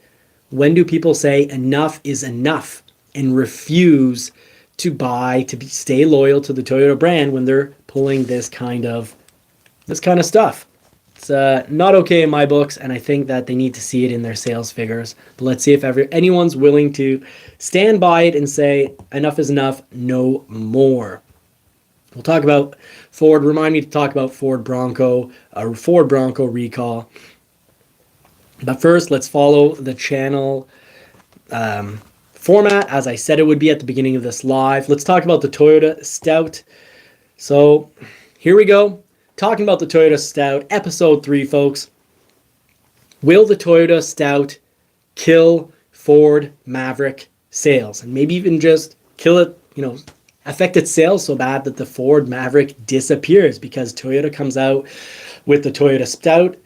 when do people say enough is enough and refuse to stay loyal to the Toyota brand when they're pulling this kind of stuff? It's not okay in my books, and I think that they need to see it in their sales figures. But let's see if anyone's willing to stand by it and say enough is enough, no more. We'll talk about Ford. Remind me to talk about Ford Bronco recall. But first, let's follow the channel format as I said it would be at the beginning of this live. Let's talk about the Toyota Stout. So here we go. Talking about the Toyota Stout, episode 3, folks. Will the Toyota Stout kill Ford Maverick sales, and maybe even just kill it, affect its sales so bad that the Ford Maverick disappears, because Toyota comes out with the Toyota Stout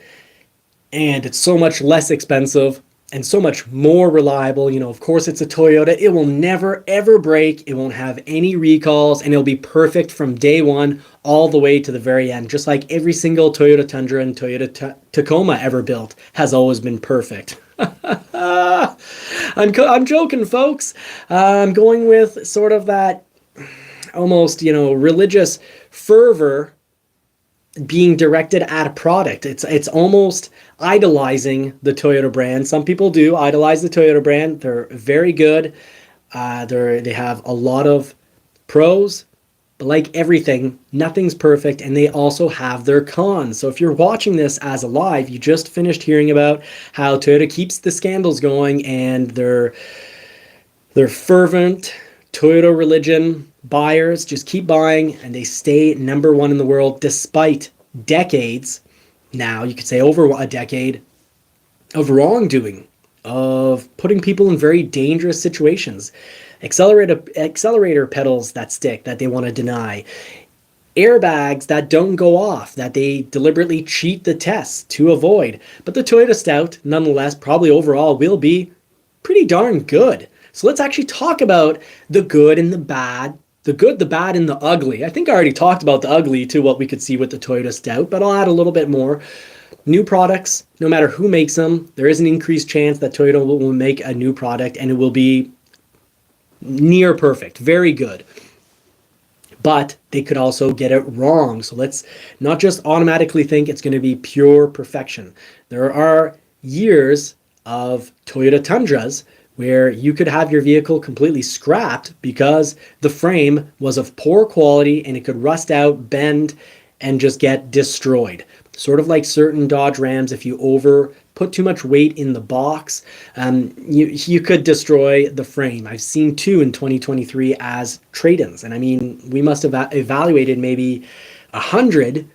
and it's so much less expensive and so much more reliable. Of course, it's a Toyota. It will never, ever break. It won't have any recalls, and it'll be perfect from day one all the way to the very end. Just like every single Toyota Tundra and Toyota Tacoma ever built has always been perfect. I'm joking, folks. I'm going with sort of that almost, religious fervor being directed at a product. It's almost idolizing the Toyota brand. Some people do idolize the Toyota brand. They're very good. They have a lot of pros, but like everything, nothing's perfect, and they also have their cons. So if you're watching this as a live, you just finished hearing about how Toyota keeps the scandals going, and their fervent Toyota religion buyers just keep buying, and they stay number one in the world despite decades, now you could say over a decade, of wrongdoing, of putting people in very dangerous situations, accelerator pedals that stick that they want to deny, airbags that don't go off that they deliberately cheat the tests to avoid. But the Toyota Stout, nonetheless, probably overall will be pretty darn good. So let's actually talk about the good and the bad. The good, the bad, and the ugly. I think I already talked about the ugly to what we could see with the Toyota Stout, but I'll add a little bit more. New products, no matter who makes them, there is an increased chance that Toyota will make a new product and it will be near perfect, very good. But they could also get it wrong. So let's not just automatically think it's going to be pure perfection. There are years of Toyota Tundras where you could have your vehicle completely scrapped because the frame was of poor quality and it could rust out, bend, and just get destroyed. Sort of like certain Dodge Rams, if you put too much weight in the box, you could destroy the frame. I've seen 2 in 2023 as trade-ins. And I mean, we must have evaluated maybe 100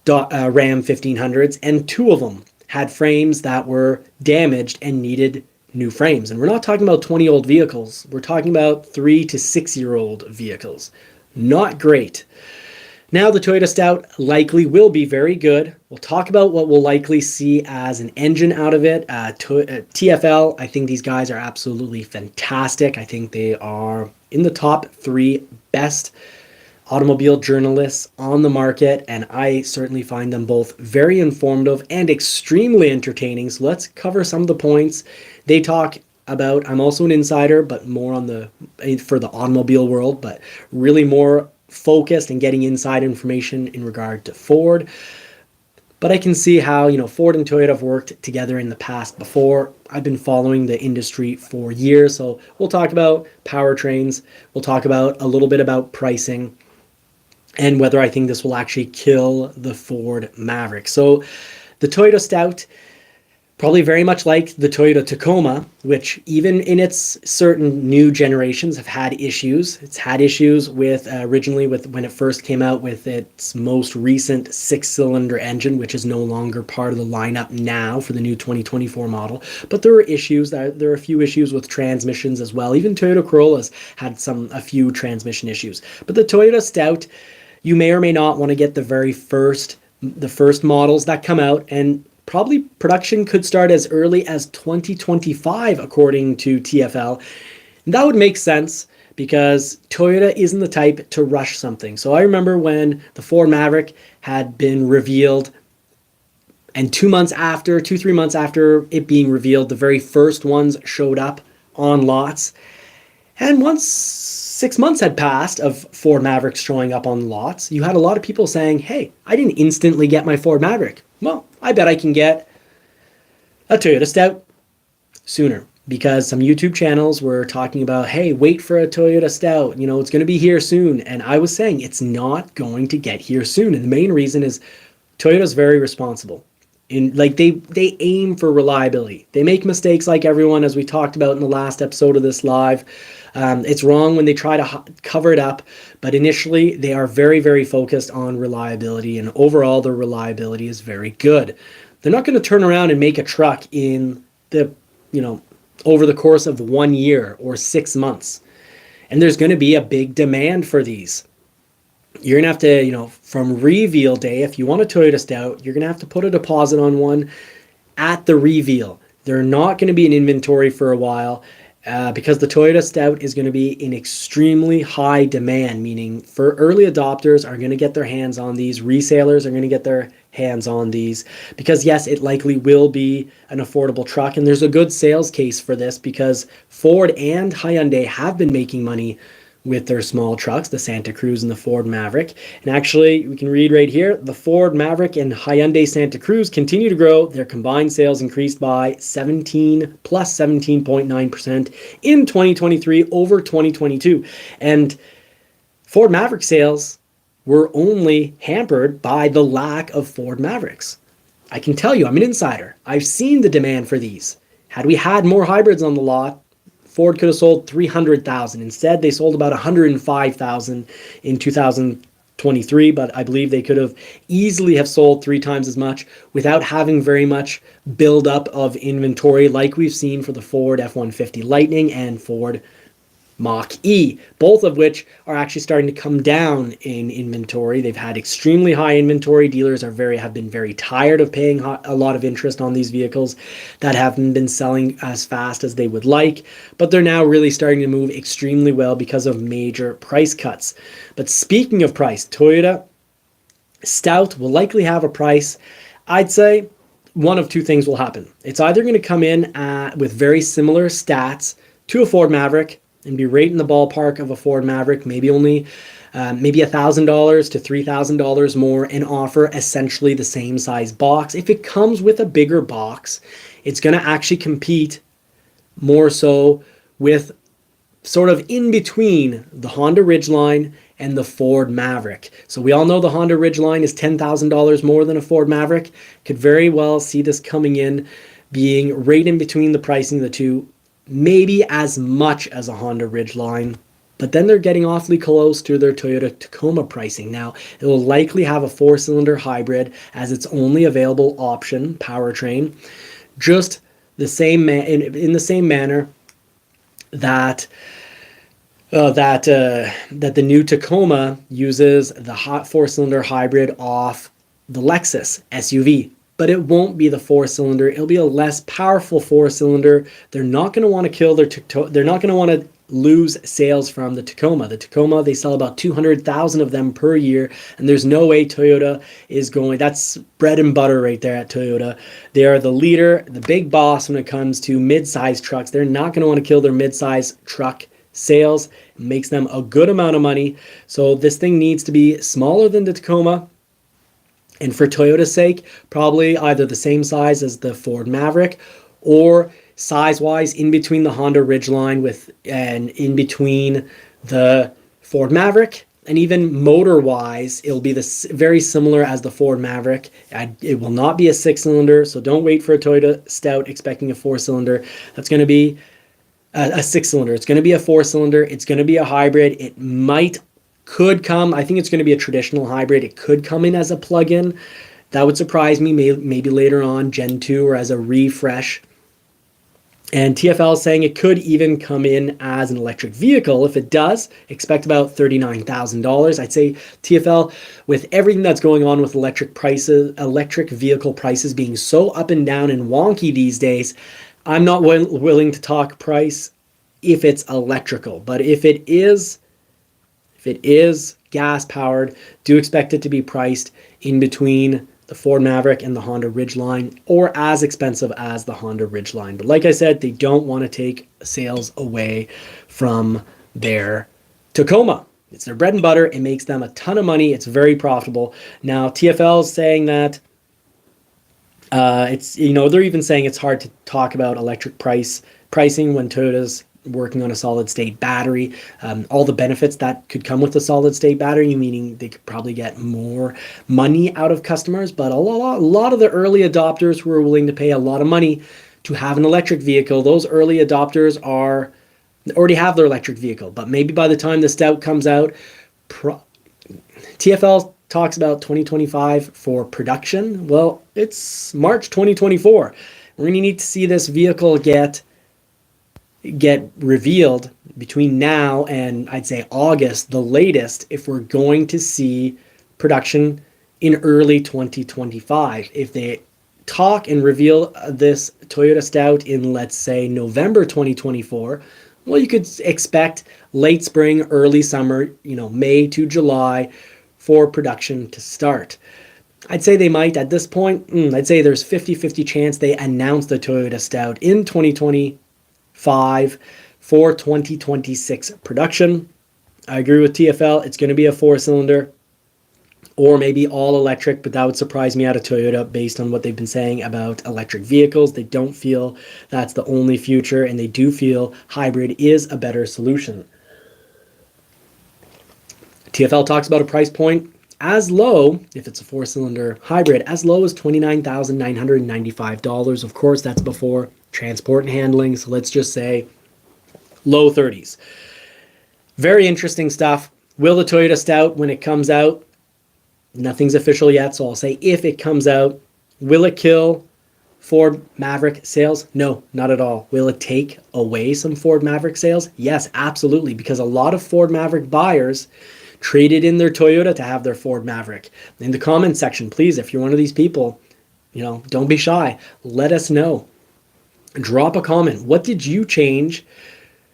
Ram 1500s, and 2 of them had frames that were damaged and needed new frames. And we're not talking about 20-year-old vehicles. We're talking about 3 to 6-year-old vehicles. Not great. Now the Toyota Stout likely will be very good. We'll talk about what we'll likely see as an engine out of it. TFL, I think these guys are absolutely fantastic. I think they are in the top 3 best automobile journalists on the market, and I certainly find them both very informative and extremely entertaining. So let's cover some of the points they talk about. I'm also an insider, but more for the automobile world, but really more focused and getting inside information in regard to Ford. But I can see how, Ford and Toyota have worked together in the past before. I've been following the industry for years, so we'll talk about powertrains. We'll talk about a little bit about pricing and whether I think this will actually kill the Ford Maverick. So the Toyota Stout, probably very much like the Toyota Tacoma, which even in its certain new generations have had issues. It's had issues with originally with when it first came out with its most recent 6-cylinder engine, which is no longer part of the lineup now for the new 2024 model. But there are issues. There are a few issues with transmissions as well. Even Toyota Corollas had a few transmission issues. But the Toyota Stout, you may or may not want to get the first models that come out, and probably production could start as early as 2025, according to TFL. And that would make sense because Toyota isn't the type to rush something. So I remember when the Ford Maverick had been revealed, and 3 months after it being revealed, the very first ones showed up on lots. And once 6 months had passed of Ford Mavericks showing up on lots, you had a lot of people saying, hey, I didn't instantly get my Ford Maverick. Well, I bet I can get a Toyota Stout sooner, because some YouTube channels were talking about, hey, wait for a Toyota Stout. It's going to be here soon. And I was saying it's not going to get here soon. And the main reason is Toyota's very responsible. They aim for reliability. They make mistakes like everyone, as we talked about in the last episode of this live. It's wrong when they try to cover it up, but initially they are very, very focused on reliability, and overall their reliability is very good. They're not going to turn around and make a truck in the over the course of 1 year or 6 months. And there's going to be a big demand for these. You're going to have to, from reveal day, if you want a Toyota Stout, you're going to have to put a deposit on one at the reveal. They're not going to be in inventory for a while because the Toyota Stout is going to be in extremely high demand, meaning for early adopters are going to get their hands on these, resellers are going to get their hands on these, because yes, it likely will be an affordable truck, and there's a good sales case for this because Ford and Hyundai have been making money with their small trucks, the Santa Cruz and the Ford Maverick. And actually, we can read right here, the Ford Maverick and Hyundai Santa Cruz continue to grow. Their combined sales increased by 17.9% in 2023 over 2022. And Ford Maverick sales were only hampered by the lack of Ford Mavericks. I can tell you, I'm an insider. I've seen the demand for these. Had we had more hybrids on the lot, Ford could have sold 300,000. Instead, they sold about 105,000 in 2023, but I believe they could have easily have sold 3 times as much without having very much buildup of inventory like we've seen for the Ford F-150 Lightning and Ford Mach-E, both of which are actually starting to come down in inventory. They've had extremely high inventory. Dealers have been very tired of paying a lot of interest on these vehicles that haven't been selling as fast as they would like, but they're now really starting to move extremely well because of major price cuts. But speaking of price, Toyota Stout will likely have a price. I'd say one of two things will happen. It's either going to come in with very similar stats to a Ford Maverick and be right in the ballpark of a Ford Maverick, maybe only maybe $1,000 to $3,000 more, and offer essentially the same size box. If it comes with a bigger box, it's going to actually compete more so with sort of in between the Honda Ridgeline and the Ford Maverick. So we all know the Honda Ridgeline is $10,000 more than a Ford Maverick. Could very well see this coming in being right in between the pricing of the two, maybe as much as a Honda Ridgeline, but then they're getting awfully close to their Toyota Tacoma pricing. Now, it will likely have a 4-cylinder hybrid as its only available option powertrain, just the same in the same manner that the new Tacoma uses the hot 4-cylinder hybrid off the Lexus SUV. But it won't be the 4-cylinder. It'll be a less powerful 4-cylinder. They're not going to want to kill they're not going to want to lose sales from the Tacoma. The Tacoma, they sell about 200,000 of them per year, and there's no way Toyota is going. That's bread and butter right there at Toyota. They are the leader, the big boss when it comes to mid-size trucks. They're not going to want to kill their mid-size truck sales. It makes them a good amount of money. So this thing needs to be smaller than the Tacoma. And for Toyota's sake, probably either the same size as the Ford Maverick or size-wise in between the Honda Ridgeline and in between the Ford Maverick. And even motor-wise, it'll be very similar as the Ford Maverick. It will not be a 6-cylinder, so don't wait for a Toyota Stout expecting a 4-cylinder. That's going to be a 6-cylinder. It's going to be a 4-cylinder. It's going to be a hybrid. Could come, I think it's going to be a traditional hybrid. It could come in as a plug-in. That would surprise me, maybe later on, Gen 2 or as a refresh. And TFL is saying it could even come in as an electric vehicle. If it does, expect about $39,000. I'd say TFL, with everything that's going on with electric vehicle prices being so up and down and wonky these days, I'm not willing to talk price if it's electrical. But if it is gas-powered, do expect it to be priced in between the Ford Maverick and the Honda Ridgeline, or as expensive as the Honda Ridgeline. But like I said, they don't want to take sales away from their Tacoma. It's their bread and butter. It makes them a ton of money. It's very profitable. Now, TFL is saying that they're even saying it's hard to talk about electric pricing when Toyota's working on a solid state battery. All the benefits that could come with a solid state battery, meaning they could probably get more money out of customers, but a lot of the early adopters who are willing to pay a lot of money to have an electric vehicle, those early adopters already have their electric vehicle, but maybe by the time the Stout comes out, TFL talks about 2025 for production. Well, it's March 2024. We're going to need to see this vehicle get get revealed between now and I'd say August, the latest, if we're going to see production in early 2025. If they talk and reveal this Toyota Stout in, let's say, November 2024, well, you could expect late spring, early summer, May to July for production to start. I'd say they might at this point. I'd say there's 50-50 chance they announce the Toyota Stout in 2025 for 2026 production. I agree with TFL. It's going to be a 4-cylinder or maybe all electric, but that would surprise me out of Toyota based on what they've been saying about electric vehicles. They don't feel that's the only future, and they do feel hybrid is a better solution. TFL talks about a price point as low, if it's a 4-cylinder hybrid, as low as $29,995. Of course, that's before transport and handling, so let's just say low 30s. Very interesting stuff. Will the Toyota Stout, when it comes out, nothing's official yet, so I'll say if it comes out, will it kill Ford Maverick sales? No, not at all. Will it take away some Ford Maverick sales? Yes, absolutely, because a lot of Ford Maverick buyers traded in their Toyota to have their Ford Maverick. In the comment section, please, if you're one of these people, don't be shy. Let us know. Drop a comment. What did you change?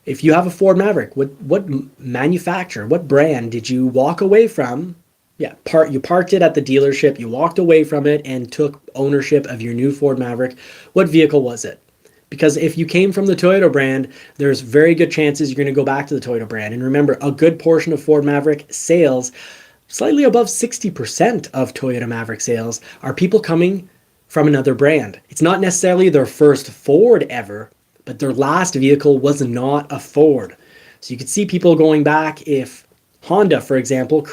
If you have a Ford Maverick, what manufacturer, what brand did you walk away from? Yeah, you parked it at the dealership, you walked away from it and took ownership of your new Ford Maverick. What vehicle was it? Because if you came from the Toyota brand, there's very good chances you're going to go back to the Toyota brand. And remember, a good portion of Ford Maverick sales, slightly above 60% of Toyota Maverick sales, are people coming from another brand. It's not necessarily their first Ford ever, but their last vehicle was not a Ford. So you could see people going back if Honda, for example,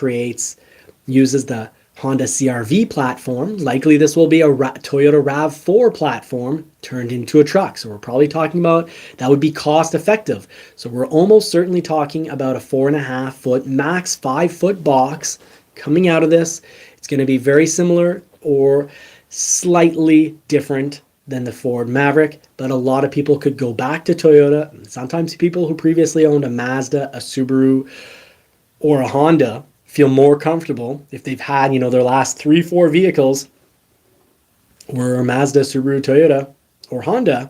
uses the Honda CR-V platform. Likely this will be a Toyota RAV4 platform turned into a truck. So we're probably talking about that would be cost effective. So we're almost certainly talking about a 4.5 foot, max 5 foot box coming out of this. It's going to be very similar or slightly different than the Ford Maverick, but a lot of people could go back to Toyota. Sometimes people who previously owned a Mazda, a Subaru, or a Honda feel more comfortable if they've had, their last 3-4 vehicles were Mazda, Subaru, Toyota, or Honda.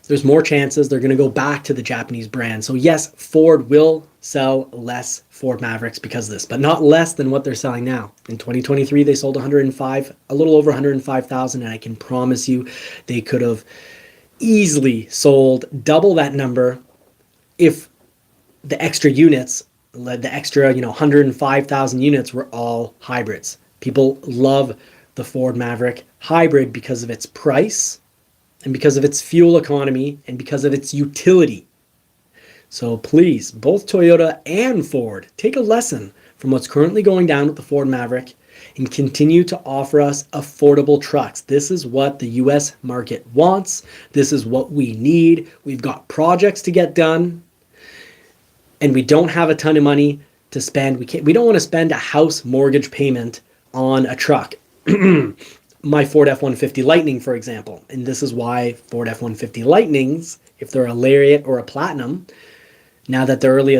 There's more chances they're going to go back to the Japanese brand. So yes, Ford will sell less Ford Mavericks because of this, but not less than what they're selling now. In 2023, they sold a little over 105,000, and I can promise you they could have easily sold double that number if the extra units, the extra 105,000 units were all hybrids. People love the Ford Maverick hybrid because of its price and because of its fuel economy and because of its utility. So please, both Toyota and Ford, take a lesson from what's currently going down with the Ford Maverick and continue to offer us affordable trucks. This is what the US market wants. This is what we need. We've got projects to get done, and we don't have a ton of money to spend. We don't want to spend a house mortgage payment on a truck. My Ford F-150 Lightning, for example, and this is why Ford F-150 Lightnings, if they're a Lariat or a Platinum, now that the early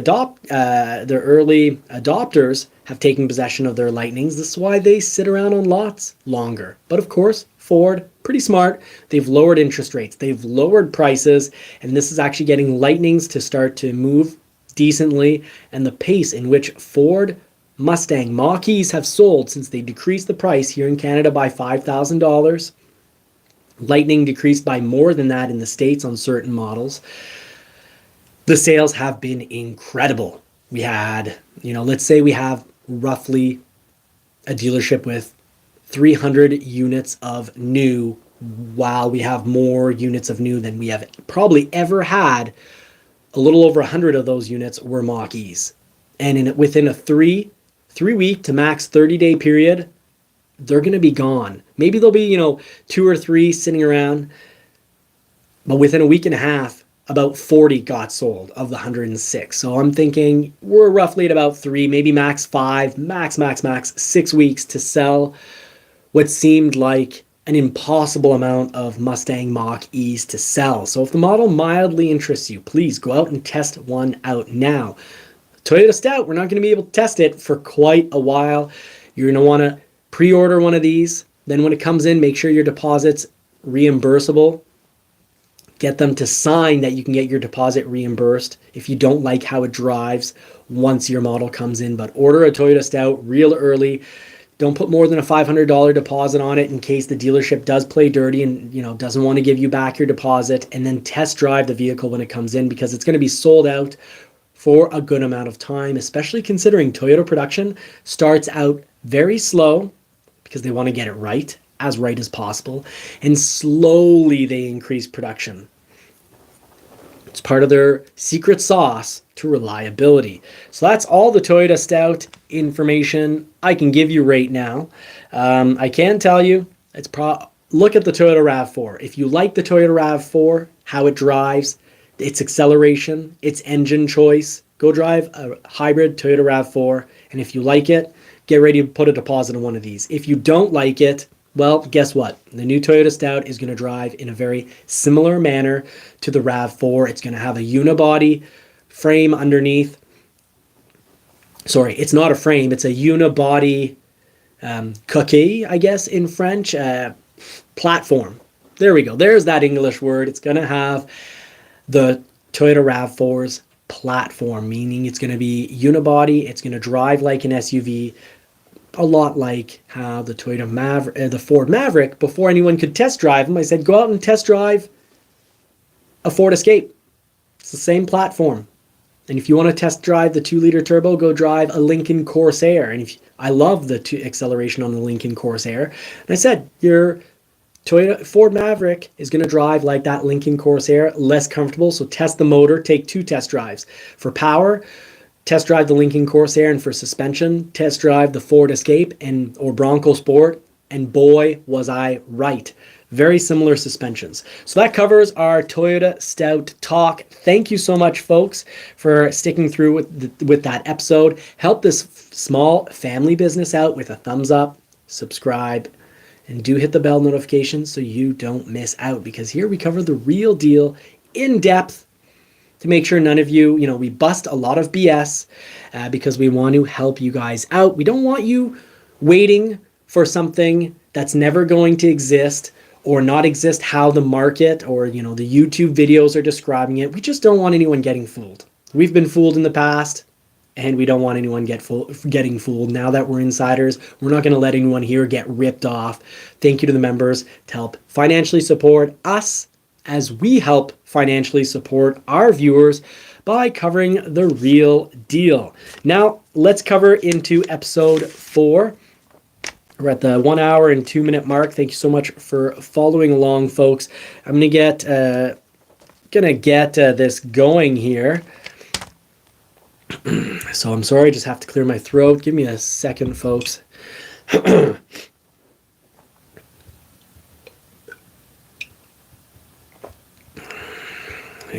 adopters have taken possession of their Lightnings, this is why they sit around on lots longer. But of course, Ford, pretty smart. They've lowered interest rates. They've lowered prices, and this is actually getting Lightnings to start to move decently, and the pace in which Ford Mustang Mach-E's have sold since they decreased the price here in Canada by $5,000. Lightning decreased by more than that in the States on certain models. The sales have been incredible. We had, let's say we have roughly a dealership with 300 units of new, while we have more units of new than we have probably ever had. A little over 100 of those units were Mach-E's. And within a three-week to max 30-day period, they're going to be gone. Maybe there'll be, 2 or 3 sitting around. But within a week and a half, about 40 got sold of the 106. So I'm thinking we're roughly at about 3, maybe max 5, max 6 weeks to sell what seemed like an impossible amount of Mustang Mach-E's to sell. So if the model mildly interests you, please go out and test one out now. Toyota Stout, we're not going to be able to test it for quite a while. You're going to want to pre-order one of these. Then when it comes in, make sure your deposit's reimbursable. Get them to sign that you can get your deposit reimbursed if you don't like how it drives once your model comes in. But order a Toyota Stout real early. Don't put more than a $500 deposit on it in case the dealership does play dirty and doesn't want to give you back your deposit. And then test drive the vehicle when it comes in, because it's going to be sold out for a good amount of time, especially considering Toyota production starts out very slow because they want to get it right as possible, and slowly they increase production. It's part of their secret sauce to reliability. So that's all the Toyota Stout information I can give you right now. I can tell you, look at the Toyota RAV4. If you like the Toyota RAV4, how it drives, its acceleration, its engine choice, go drive a hybrid Toyota RAV4. And if you like it, get ready to put a deposit on one of these. If you don't like it, well, guess what? The new Toyota Stout is going to drive in a very similar manner to the RAV4. It's going to have a unibody frame underneath. Sorry, it's not a frame. It's a unibody coquille, I guess, in French. Platform. There we go. There's that English word. It's going to have the Toyota RAV4's platform, meaning it's going to be unibody. It's going to drive like an SUV, a lot like how the Toyota Maverick, the Ford Maverick, before anyone could test drive them, I said, go out and test drive a Ford Escape. It's the same platform. And if you want to test drive the 2-liter turbo, go drive a Lincoln Corsair. And I love the acceleration on the Lincoln Corsair. And I said, your Toyota Ford Maverick is going to drive like that Lincoln Corsair, less comfortable. So test the motor, take 2 test drives. For power, test drive the Lincoln Corsair, and for suspension, test drive the Ford Escape or Bronco Sport, and boy, was I right. Very similar suspensions. So that covers our Toyota Stout talk. Thank you so much, folks, for sticking through with that episode. Help this small family business out with a thumbs up, subscribe, and do hit the bell notification so you don't miss out, because here we cover the real deal in depth to make sure none of you, we bust a lot of BS because we want to help you guys out. We don't want you waiting for something that's never going to exist or not exist how the market or, the YouTube videos are describing it. We just don't want anyone getting fooled. We've been fooled in the past, and we don't want anyone getting fooled. Now that we're insiders, we're not going to let anyone here get ripped off. Thank you to the members to help financially support us as we help financially support our viewers by covering the real deal. Now, let's cover into episode 4. We're at the 1 hour and 2 minute mark. Thank you so much for following along, folks. I'm going to get this going here. So I'm sorry, I just have to clear my throat. Give me a second, folks. I'm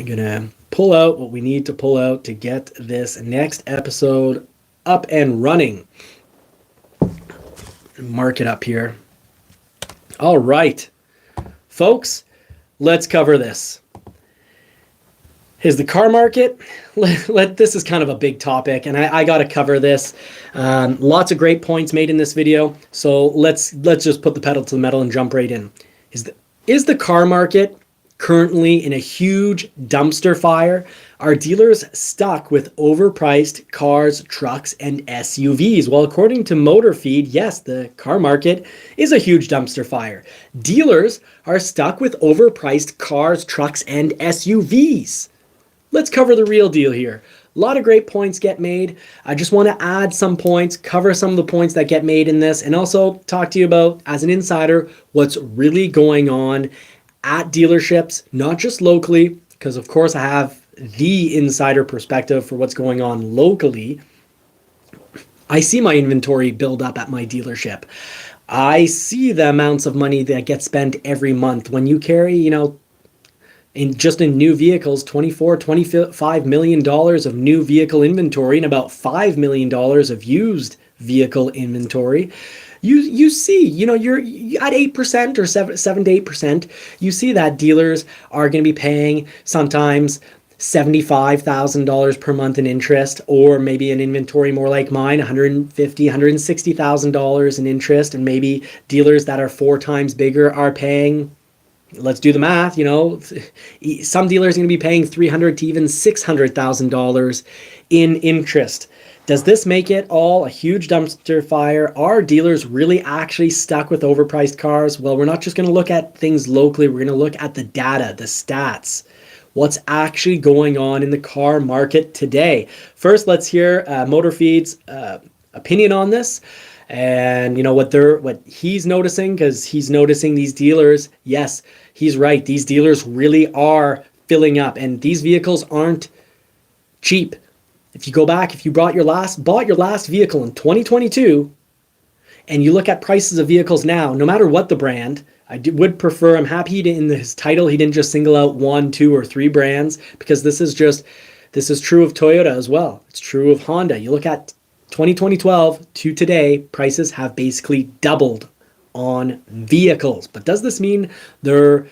going to pull out what we need to pull out to get this next episode up and running. Mark it up here. All right, folks, let's cover this. Is the car market? This is kind of a big topic, and I got to cover this. Lots of great points made in this video, so let's just put the pedal to the metal and jump right in. Is the car market currently in a huge dumpster fire? Are dealers stuck with overpriced cars, trucks, and SUVs? Well, according to MotorFeed, yes, the car market is a huge dumpster fire. Dealers are stuck with overpriced cars, trucks, and SUVs. Let's cover the real deal here. A lot of great points get made. I just want to add some points, cover some of the points that get made in this, and also talk to you about, as an insider, what's really going on at dealerships, not just locally, because of course I have the insider perspective for what's going on locally. I see my inventory build up at my dealership. I see the amounts of money that get spent every month. When you carry, in new vehicles, $25 million of new vehicle inventory and about $5 million of used vehicle inventory, you see, you're at 8% or 7 to 8%. You see that dealers are going to be paying sometimes $75,000 per month in interest, or maybe an inventory more like mine, $150,000, $160,000 in interest, and maybe dealers that are 4 times bigger are paying. Let's do the math. Some dealers are going to be paying $300,000 to even $600,000 in interest. Does this make it all a huge dumpster fire? Are dealers really actually stuck with overpriced cars? Well, we're not just going to look at things locally. We're going to look at the data, the stats, what's actually going on in the car market today. First, let's hear Motor Feed's opinion on this, and what he's noticing, because he's noticing these dealers. Yes, he's right. These dealers really are filling up, and these vehicles aren't cheap. If you go back, if you bought your last vehicle in 2022, and you look at prices of vehicles now, no matter what the brand, would prefer, I'm happy in his title he didn't just single out 1, 2, or 3 brands, because this is true of Toyota as well. It's true of Honda. You look at 2012 to today, prices have basically doubled on vehicles. But does this mean they're,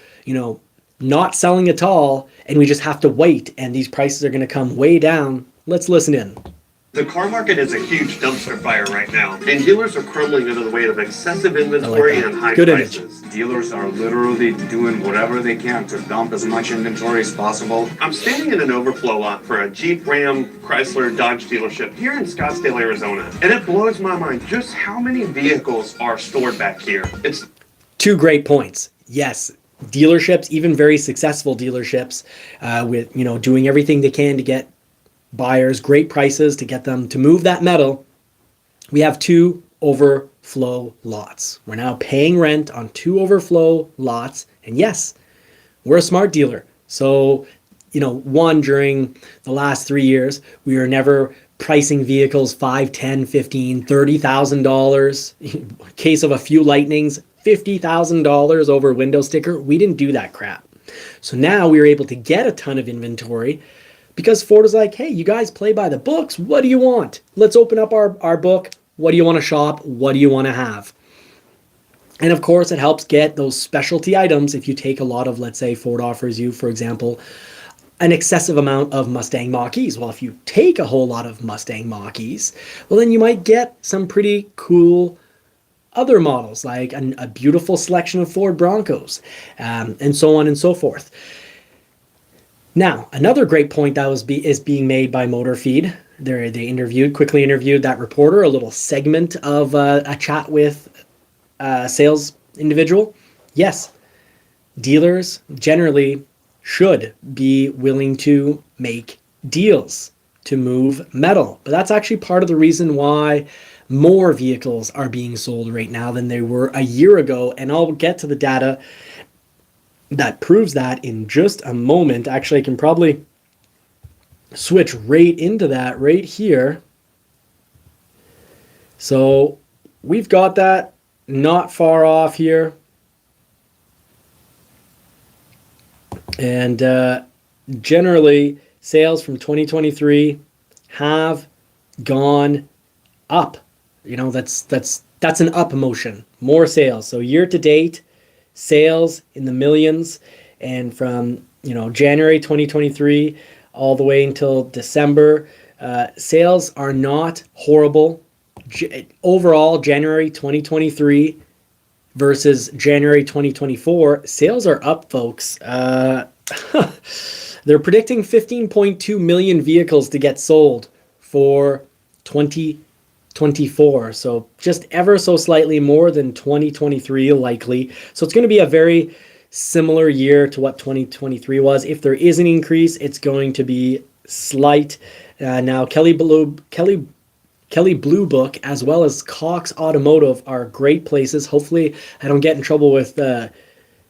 not selling at all, and we just have to wait and these prices are going to come way down? Let's listen in. The car market is a huge dumpster fire right now, and dealers are crumbling under the weight of excessive inventory and high prices. Dealers are literally doing whatever they can to dump as much inventory as possible. I'm standing in an overflow lot for a Jeep, Ram, Chrysler, Dodge dealership here in Scottsdale, Arizona, and it blows my mind just how many vehicles are stored back here. It's 2 great points. Yes, dealerships, even very successful dealerships, with doing everything they can to get buyers great prices to get them to move that metal. We have 2 overflow lots. We're now paying rent on 2 overflow lots. And yes, we're a smart dealer. So, during the last 3 years, we were never pricing vehicles $5,000, $10,000, $15,000, $30,000. Case of a few Lightnings, $50,000 over a window sticker. We didn't do that crap. So now we were able to get a ton of inventory, because Ford is like, hey, you guys play by the books. What do you want? Let's open up our book. What do you want to shop? What do you want to have? And of course, it helps get those specialty items. If you take a lot of, let's say, Ford offers you, for example, an excessive amount of Mustang Mach-E's. Well, if you take a whole lot of Mustang Mach-E's, well, then you might get some pretty cool other models, like a beautiful selection of Ford Broncos, and so on and so forth. Now, another great point that is being made by Motor Feed. They quickly interviewed that reporter, a little segment of a chat with a sales individual. Yes, dealers generally should be willing to make deals to move metal. But that's actually part of the reason why more vehicles are being sold right now than they were a year ago. And I'll get to the data that proves that in just a moment. Actually, I can probably switch right into that right here. So we've got that not far off here. And generally, sales from 2023 have gone up. That's an up motion, more sales. So year to date, sales in the millions, and from January 2023 all the way until December, sales are not horrible. Overall, January 2023 versus January 2024, sales are up, folks. They're predicting 15.2 million vehicles to get sold for 2024. So just ever so slightly more than 2023 likely. So it's going to be a very similar year to what 2023 was. If there is an increase, it's going to be slight. Now, Kelley Blue Book as well as Cox Automotive are great places. Hopefully I don't get in trouble with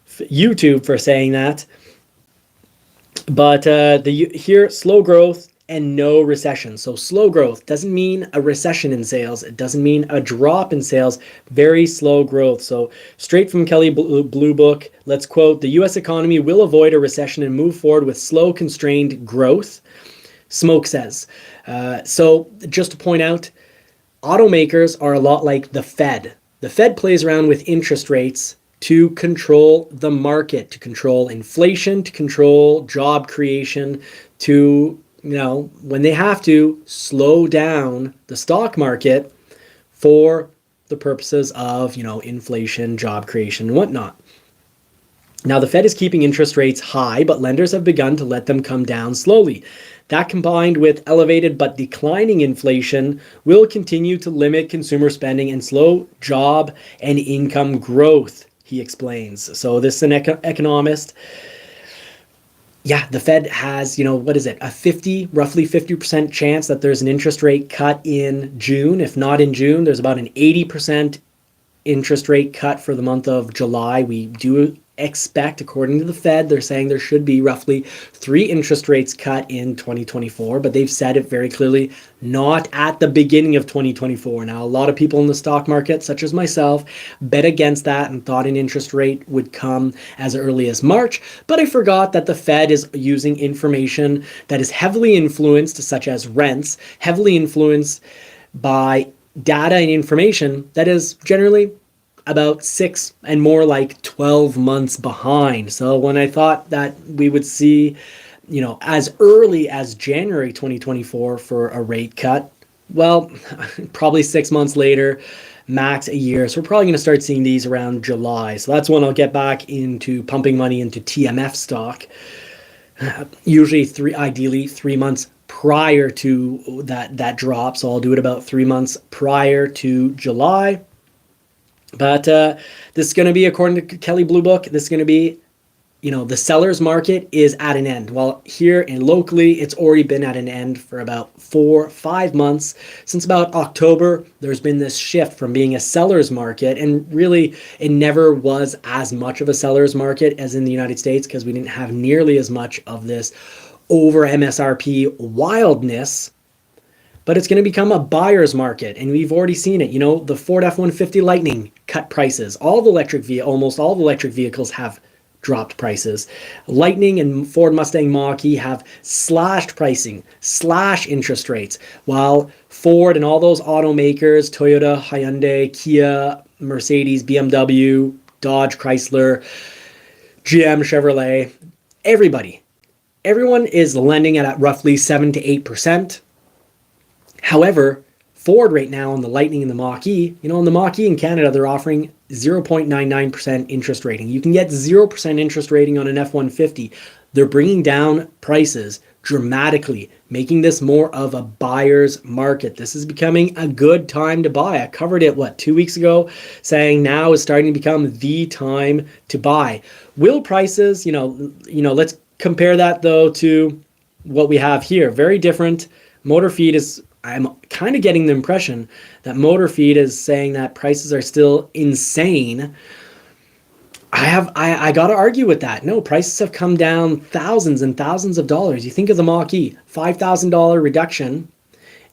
YouTube for saying that. But here, slow growth and no recession. So slow growth doesn't mean a recession in sales. It doesn't mean a drop in sales. Very slow growth. So straight from Kelley Blue Book, let's quote, "The U.S. economy will avoid a recession and move forward with slow, constrained growth," Smoke says. So just to point out, automakers are a lot like the Fed. the Fed plays around with interest rates to control the market, to control inflation, to control job creation, to, when they have to, slow down the stock market for the purposes of, inflation, job creation, and whatnot. Now, the Fed is keeping interest rates high, but lenders have begun to let them come down slowly. That, combined with elevated but declining inflation, will continue to limit consumer spending and slow job and income growth, he explains. So this is an economist. Yeah, the Fed has, what is it, roughly 50% chance that there's an interest rate cut in June. If not in June, there's about an 80% interest rate cut for the month of July. We do expect, according to the Fed, they're saying there should be roughly 3 interest rates cut in 2024, but they've said it very clearly, not at the beginning of 2024. Now, a lot of people in the stock market, such as myself, bet against that and thought an interest rate would come as early as March, but I forgot that the Fed is using information that is heavily influenced, such as rents, heavily influenced by data and information that is generally about 6 and more like 12 months behind. So when I thought that we would see, as early as January 2024 for a rate cut, well, probably 6 months later, max a year. So we're probably going to start seeing these around July. So that's when I'll get back into pumping money into TMF stock. Usually ideally 3 months prior to that drop. So I'll do it about 3 months prior to July. But this is going to be, according to Kelly Blue Book, this is going to be, the seller's market is at an end. Well, here and locally, it's already been at an end for about 4-5 months. Since about October, there's been this shift from being a seller's market, and really it never was as much of a seller's market as in the United States, because we didn't have nearly as much of this over MSRP wildness. But it's going to become a buyer's market, and we've already seen it. The Ford F-150 Lightning cut prices. Almost all the electric vehicles have dropped prices. Lightning and Ford Mustang Mach-E have slashed pricing, slash interest rates, while Ford and all those automakers, Toyota, Hyundai, Kia, Mercedes, BMW, Dodge, Chrysler, GM, Chevrolet, everyone is lending at roughly 7 to 8%. However, Ford right now on the Lightning and the Mach-E, on the Mach-E in Canada, they're offering 0.99% interest rating. You can get 0% interest rating on an F-150. They're bringing down prices dramatically, making this more of a buyer's market. This is becoming a good time to buy. I covered it, 2 weeks ago, saying now is starting to become the time to buy. Will prices, let's compare that though to what we have here. Very different. Motor Feed I'm kind of getting the impression that Motor Feed is saying that prices are still insane. I got to argue with that. No, prices have come down thousands and thousands of dollars. You think of the Mach-E, $5,000 reduction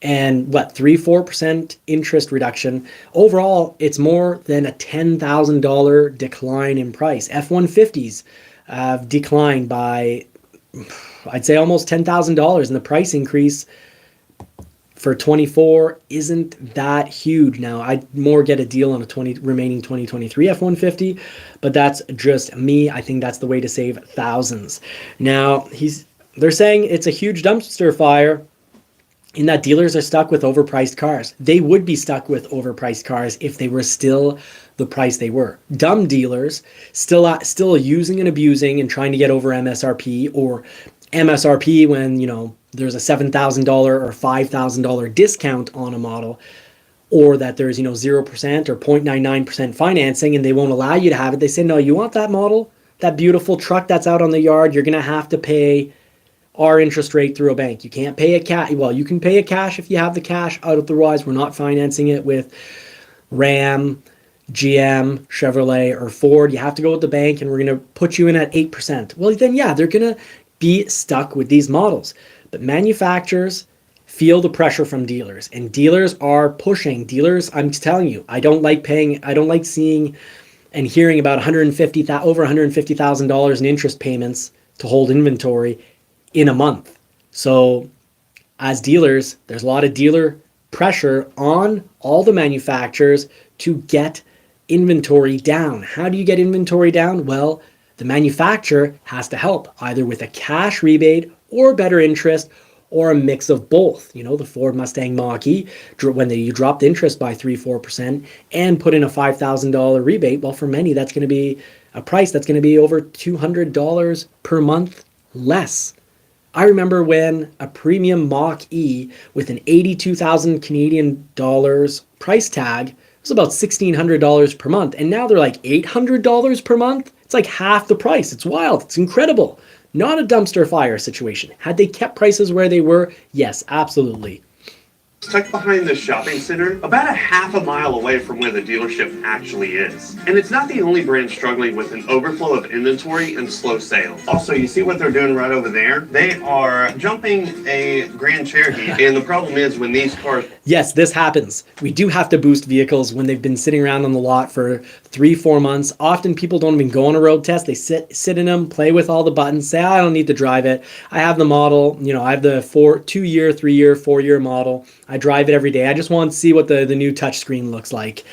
and 3-4% interest reduction. Overall, it's more than a $10,000 decline in price. F-150s have declined by, I'd say, almost $10,000, and the price increase for 24 isn't that huge. Now, I'd more get a deal on a remaining 2023 F-150, but that's just me. I think that's the way to save thousands. Now, they're saying it's a huge dumpster fire in that dealers are stuck with overpriced cars. They would be stuck with overpriced cars if they were still the price they were. Dumb dealers still using and abusing and trying to get over MSRP, or MSRP when, there's a $7,000 or $5,000 discount on a model, or that there's, 0% or 0.99% financing and they won't allow you to have it. They say, no, you want that model, that beautiful truck that's out on the yard, you're going to have to pay our interest rate through a bank. You can't pay a cash. Well, you can pay a cash if you have the cash. Otherwise, we're not financing it with Ram, GM, Chevrolet, or Ford. You have to go with the bank, and we're going to put you in at 8%. Well, then, yeah, they're going to be stuck with these models. But manufacturers feel the pressure from dealers, and dealers are pushing. Dealers, I'm telling you, I don't like seeing and hearing about over $150,000 in interest payments to hold inventory in a month. So as dealers, there's a lot of dealer pressure on all the manufacturers to get inventory down. How do you get inventory down? Well, the manufacturer has to help, either with a cash rebate or better interest, or a mix of both. You know, the Ford Mustang Mach-E, when you dropped interest by 3-4% and put in a $5,000 rebate, well, for many, that's going to be a price that's going to be over $200 per month less. I remember when a premium Mach-E with an 82,000 Canadian dollars price tag was about $1,600 per month. And now they're like $800 per month. It's like half the price. It's wild. It's incredible. Not a dumpster fire situation. Had they kept prices where they were? Yes, absolutely. Tucked behind the shopping center, about a half a mile away from where the dealership actually is. And it's not the only brand struggling with an overflow of inventory and slow sales. Also, you see what they're doing right over there? They are jumping a Grand Cherokee, and the problem is when these cars... Yes, this happens. We do have to boost vehicles when they've been sitting around on the lot for 3-4 months. Often people don't even go on a road test. They sit in them, play with all the buttons, say, I don't need to drive it. I have the model, you know, I have the 2-year, 3-year, 4-year model. I drive it every day. I just want to see what the new touchscreen looks like.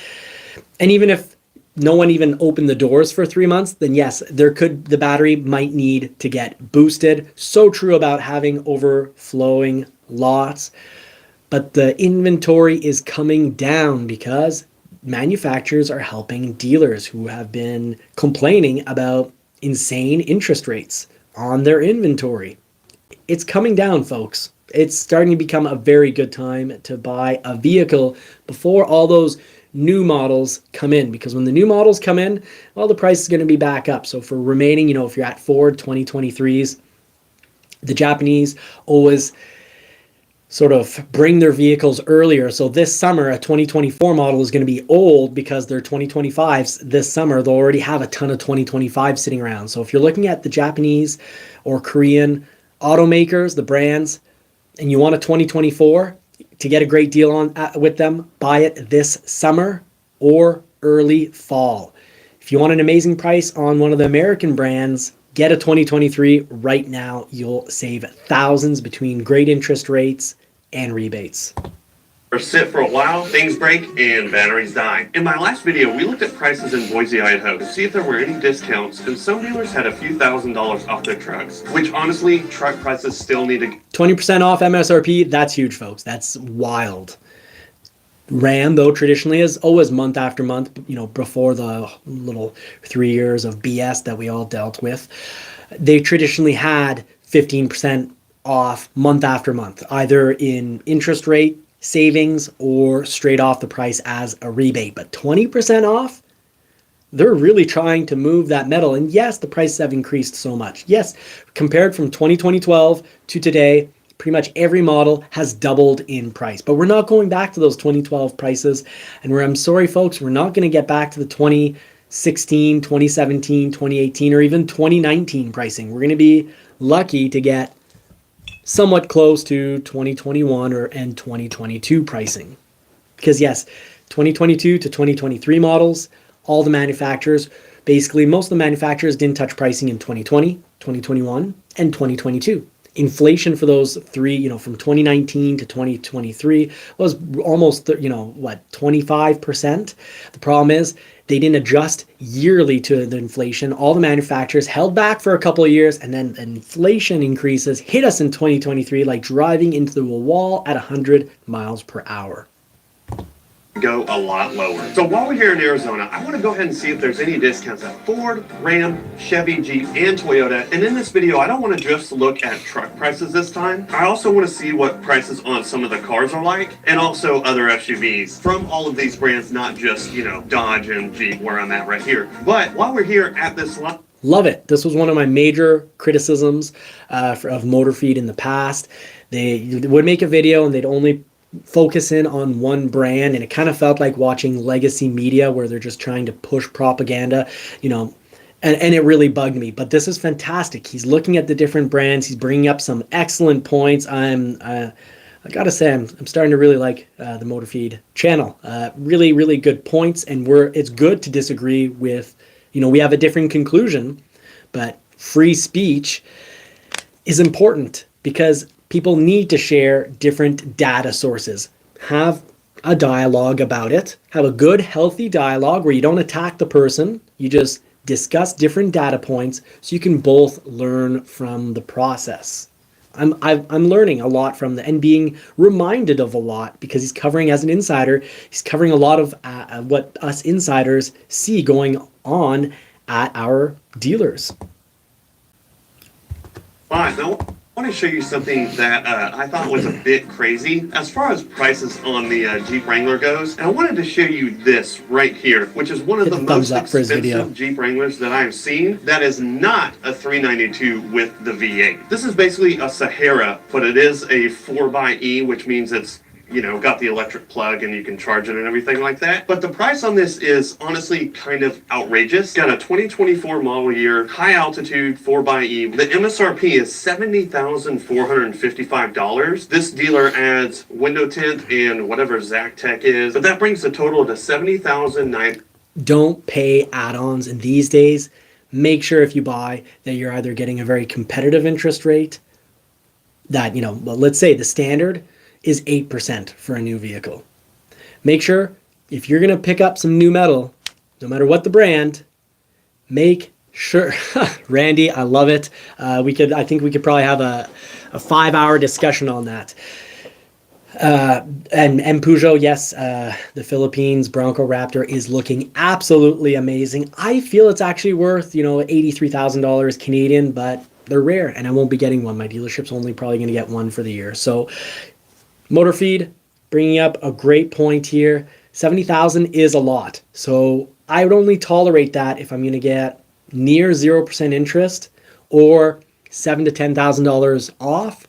And even if no one even opened the doors for 3 months, then yes, the battery might need to get boosted. So true about having overflowing lots. But the inventory is coming down because manufacturers are helping dealers who have been complaining about insane interest rates on their inventory. It's coming down, folks. It's starting to become a very good time to buy a vehicle before all those new models come in, because when the new models come in, well, the price is going to be back up. So for remaining, you know, if you're at Ford 2023s, the Japanese always sort of bring their vehicles earlier. So this summer, a 2024 model is going to be old because they're 2025s. This summer, they'll already have a ton of 2025 sitting around. So if you're looking at the Japanese or Korean automakers, the brands, and you want a 2024 to get a great deal on with them, buy it this summer or early fall. If you want an amazing price on one of the American brands, get a 2023 right now. You'll save thousands between great interest rates and rebates. Or sit for a while, things break, and batteries die. In my last video, we looked at prices in Boise, Idaho to see if there were any discounts, and some dealers had a few $1,000s off their trucks, which honestly, truck prices still need to... 20% off MSRP, that's huge, folks. That's wild. Ram, though, traditionally is always month after month, you know, before the little 3 years of BS that we all dealt with. They traditionally had 15% off month after month, either in interest rate savings or straight off the price as a rebate. But 20% off, they're really trying to move that metal. And yes, the prices have increased so much. Yes, compared from 2012 to today, pretty much every model has doubled in price. But we're not going back to those 2012 prices. And I'm sorry, folks, we're not going to get back to the 2016, 2017, 2018, or even 2019 pricing. We're going to be lucky to get somewhat close to 2021 and 2022 pricing. Because yes, 2022 to 2023 models, all the manufacturers, basically most of the manufacturers didn't touch pricing in 2020, 2021, and 2022. Inflation for those three, you know, from 2019 to 2023 was almost, 25%. The problem is they didn't adjust yearly to the inflation. All the manufacturers held back for a couple of years, and then inflation increases hit us in 2023 like driving into a wall at 100 miles per hour. Go a lot lower. So while we're here in Arizona, I want to go ahead and see if there's any discounts at Ford, Ram, Chevy, Jeep, and Toyota. And in this video, I don't want to just look at truck prices this time. I also want to see what prices on some of the cars are like, and also other SUVs from all of these brands, not just, you know, Dodge and Jeep where I'm at right here. But while we're here at this lot, love it. This was one of my major criticisms of Motor Feed in the past. They would make a video and they'd only focus in on one brand, and it kind of felt like watching legacy media where they're just trying to push propaganda, you know, and it really bugged me. But this is fantastic. He's looking at the different brands. He's bringing up some excellent points. I gotta say, I'm starting to really like the Motor Feed channel. Really, really good points, and it's good to disagree with, you know, we have a different conclusion, but free speech is important because people need to share different data sources. Have a dialogue about it. Have a good, healthy dialogue where you don't attack the person. You just discuss different data points so you can both learn from the process. I'm learning a lot from and being reminded of a lot because he's covering, as an insider, he's covering a lot of what us insiders see going on at our dealers. Fine. Now, I want to show you something that I thought was a bit crazy as far as prices on the Jeep Wrangler goes. And I wanted to show you this right here, which is one of the most expensive Jeep Wranglers that I've seen that is not a 392 with the V8. This is basically a Sahara, but it is a 4xe, which means it's, you know, got the electric plug and you can charge it and everything like that. But the price on this is honestly kind of outrageous. Got a 2024 model year, high altitude 4xe. The MSRP is $70,455. This dealer adds window tint and whatever ZacTech is, but that brings the total to $70,900. Don't pay add-ons in these days. Make sure if you buy that you're either getting a very competitive interest rate that, you know, well, let's say the standard is 8% for a new vehicle. Make sure if you're going to pick up some new metal, no matter what the brand, make sure, Randy, I love it. I think we could probably have a 5-hour discussion on that. And Peugeot, yes, the Philippines Bronco Raptor is looking absolutely amazing. I feel it's actually worth, you know, $83,000 Canadian, but they're rare and I won't be getting one. My dealership's only probably going to get one for the year. So Motor Feed bringing up a great point here. 70,000 is a lot. So I would only tolerate that if I'm going to get near 0% interest or $7,000 to $10,000 off,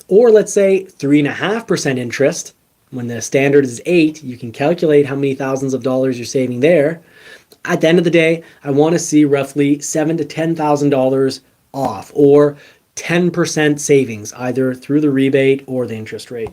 or let's say 3.5% interest. When the standard is 8, you can calculate how many thousands of dollars you're saving there. At the end of the day, I want to see roughly $7,000 to $10,000 off, or 10% savings, either through the rebate or the interest rate.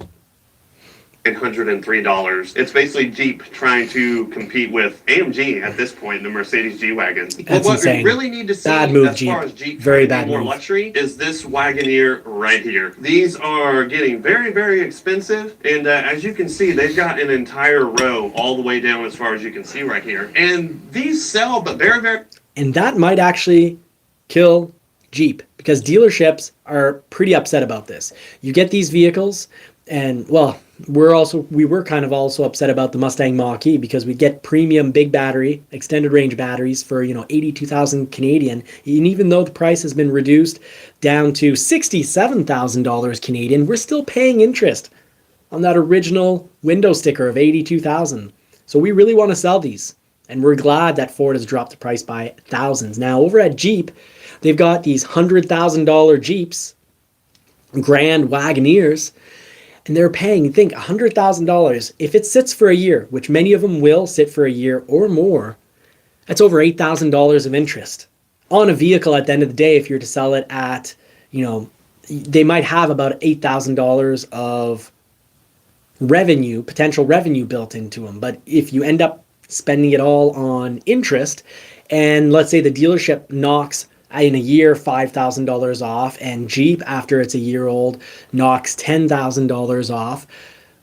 $103. It's basically Jeep trying to compete with AMG at this point, the Mercedes G-Wagon. But what insane. we really need to see Bad move, as far as Jeep very trying to bad be more move. luxury is this Wagoneer right here. These are getting very, very expensive. And as you can see, they've got an entire row all the way down as far as you can see right here. And these sell, but very, very... And that might actually kill Jeep because dealerships are pretty upset about this. You get these vehicles and, well, we were kind of also upset about the Mustang Mach-E because we get premium big battery, extended range batteries for, you know, 82,000 Canadian. And even though the price has been reduced down to $67,000 Canadian, we're still paying interest on that original window sticker of 82,000. So we really want to sell these. And we're glad that Ford has dropped the price by thousands. Now over at Jeep, they've got these $100,000 Jeeps, Grand Wagoneers, and they're paying, think, $100,000. If it sits for a year, which many of them will sit for a year or more, that's over $8,000 of interest on a vehicle at the end of the day. If you're to sell it at, you know, they might have about $8,000 of revenue, potential revenue built into them. But if you end up spending it all on interest, and let's say the dealership knocks in a year $5,000 off, and Jeep, after it's a year old, knocks $10,000 off.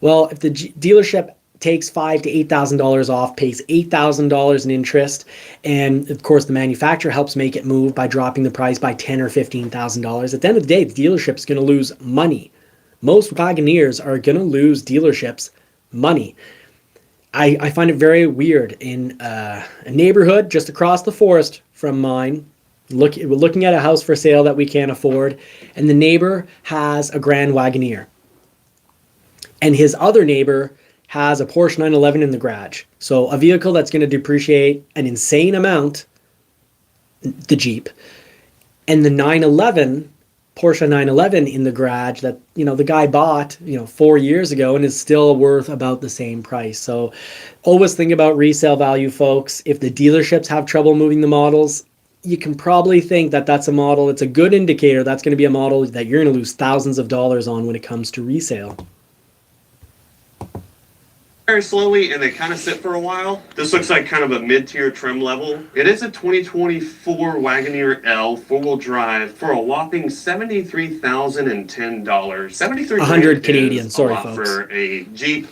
Well, if the dealership takes $5,000 to $8,000 off, pays $8,000 in interest, and of course the manufacturer helps make it move by dropping the price by $10,000 or $15,000. At the end of the day, the dealership's going to lose money. Most Wagoneers are going to lose dealerships money. I find it very weird in a neighborhood just across the forest from mine. We're looking at a house for sale that we can't afford, and the neighbor has a Grand Wagoneer. And his other neighbor has a Porsche 911 in the garage. So a vehicle that's going to depreciate an insane amount, the Jeep, and the Porsche 911 in the garage that, you know, the guy bought, you know, 4 years ago and is still worth about the same price. So always think about resale value, folks. If the dealerships have trouble moving the models, you can probably think that that's a model. It's a good indicator that's going to be a model that you're going to lose thousands of dollars on when it comes to resale. very slowly and they kind of sit for a while. This looks like kind of a mid-tier trim level. It is a 2024 Wagoneer L four-wheel drive for a whopping $73,010. 100 Canadian, is sorry a lot folks. for a Jeep,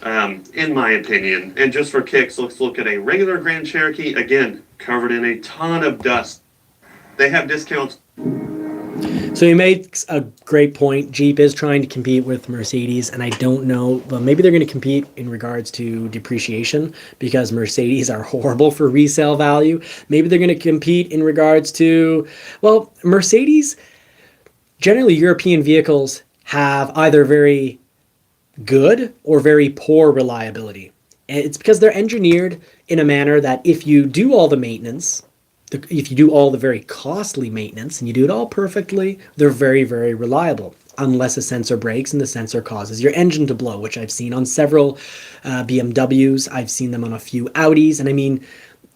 in my opinion. And just for kicks, let's look at a regular Grand Cherokee, again, covered in a ton of dust. They have discounts. So he makes a great point. Jeep is trying to compete with Mercedes, and I don't know, well, maybe they're going to compete in regards to depreciation because Mercedes are horrible for resale value. Maybe they're going to compete in regards to, well, Mercedes, generally European vehicles have either very good or very poor reliability. And it's because they're engineered in a manner that if you do all the maintenance, if you do all the very costly maintenance and you do it all perfectly, they're very, very reliable. Unless a sensor breaks and the sensor causes your engine to blow, which I've seen on several BMWs. I've seen them on a few Audis. And I mean,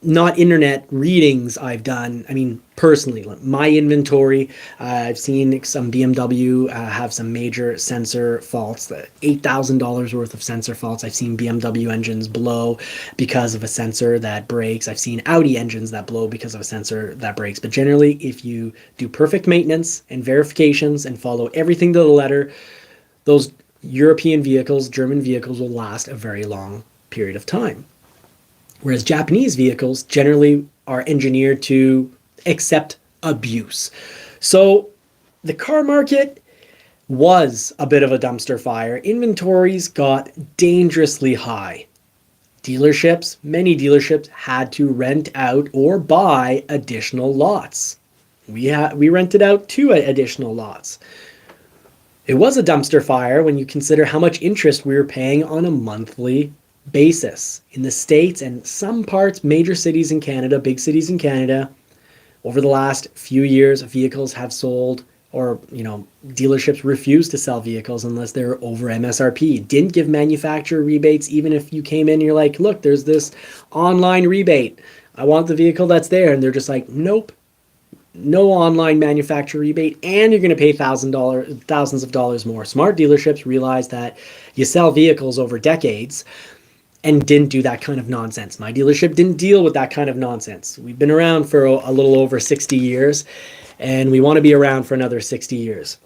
not internet readings I've done. I mean, personally, my inventory, I've seen some BMW have some major sensor faults, $8,000 worth of sensor faults. I've seen BMW engines blow because of a sensor that breaks. I've seen Audi engines that blow because of a sensor that breaks. But generally, if you do perfect maintenance and verifications and follow everything to the letter, those European vehicles, German vehicles will last a very long period of time. Whereas Japanese vehicles generally are engineered to accept abuse. So the car market was a bit of a dumpster fire. Inventories got dangerously high. Dealerships, many dealerships had to rent out or buy additional lots. We rented out 2 additional lots. It was a dumpster fire when you consider how much interest we were paying on a monthly basis. In the States and some parts, major cities in Canada, big cities in Canada, over the last few years, vehicles have sold, or dealerships refuse to sell vehicles unless they're over MSRP. Didn't give manufacturer rebates, even if you came in and you're like, look, there's this online rebate, I want the vehicle that's there, and they're just like, nope, no online manufacturer rebate, and you're going to pay thousands of dollars more. Smart dealerships realize that you sell vehicles over decades and didn't do that kind of nonsense. My dealership didn't deal with that kind of nonsense. We've been around for a little over 60 years, and we want to be around for another 60 years.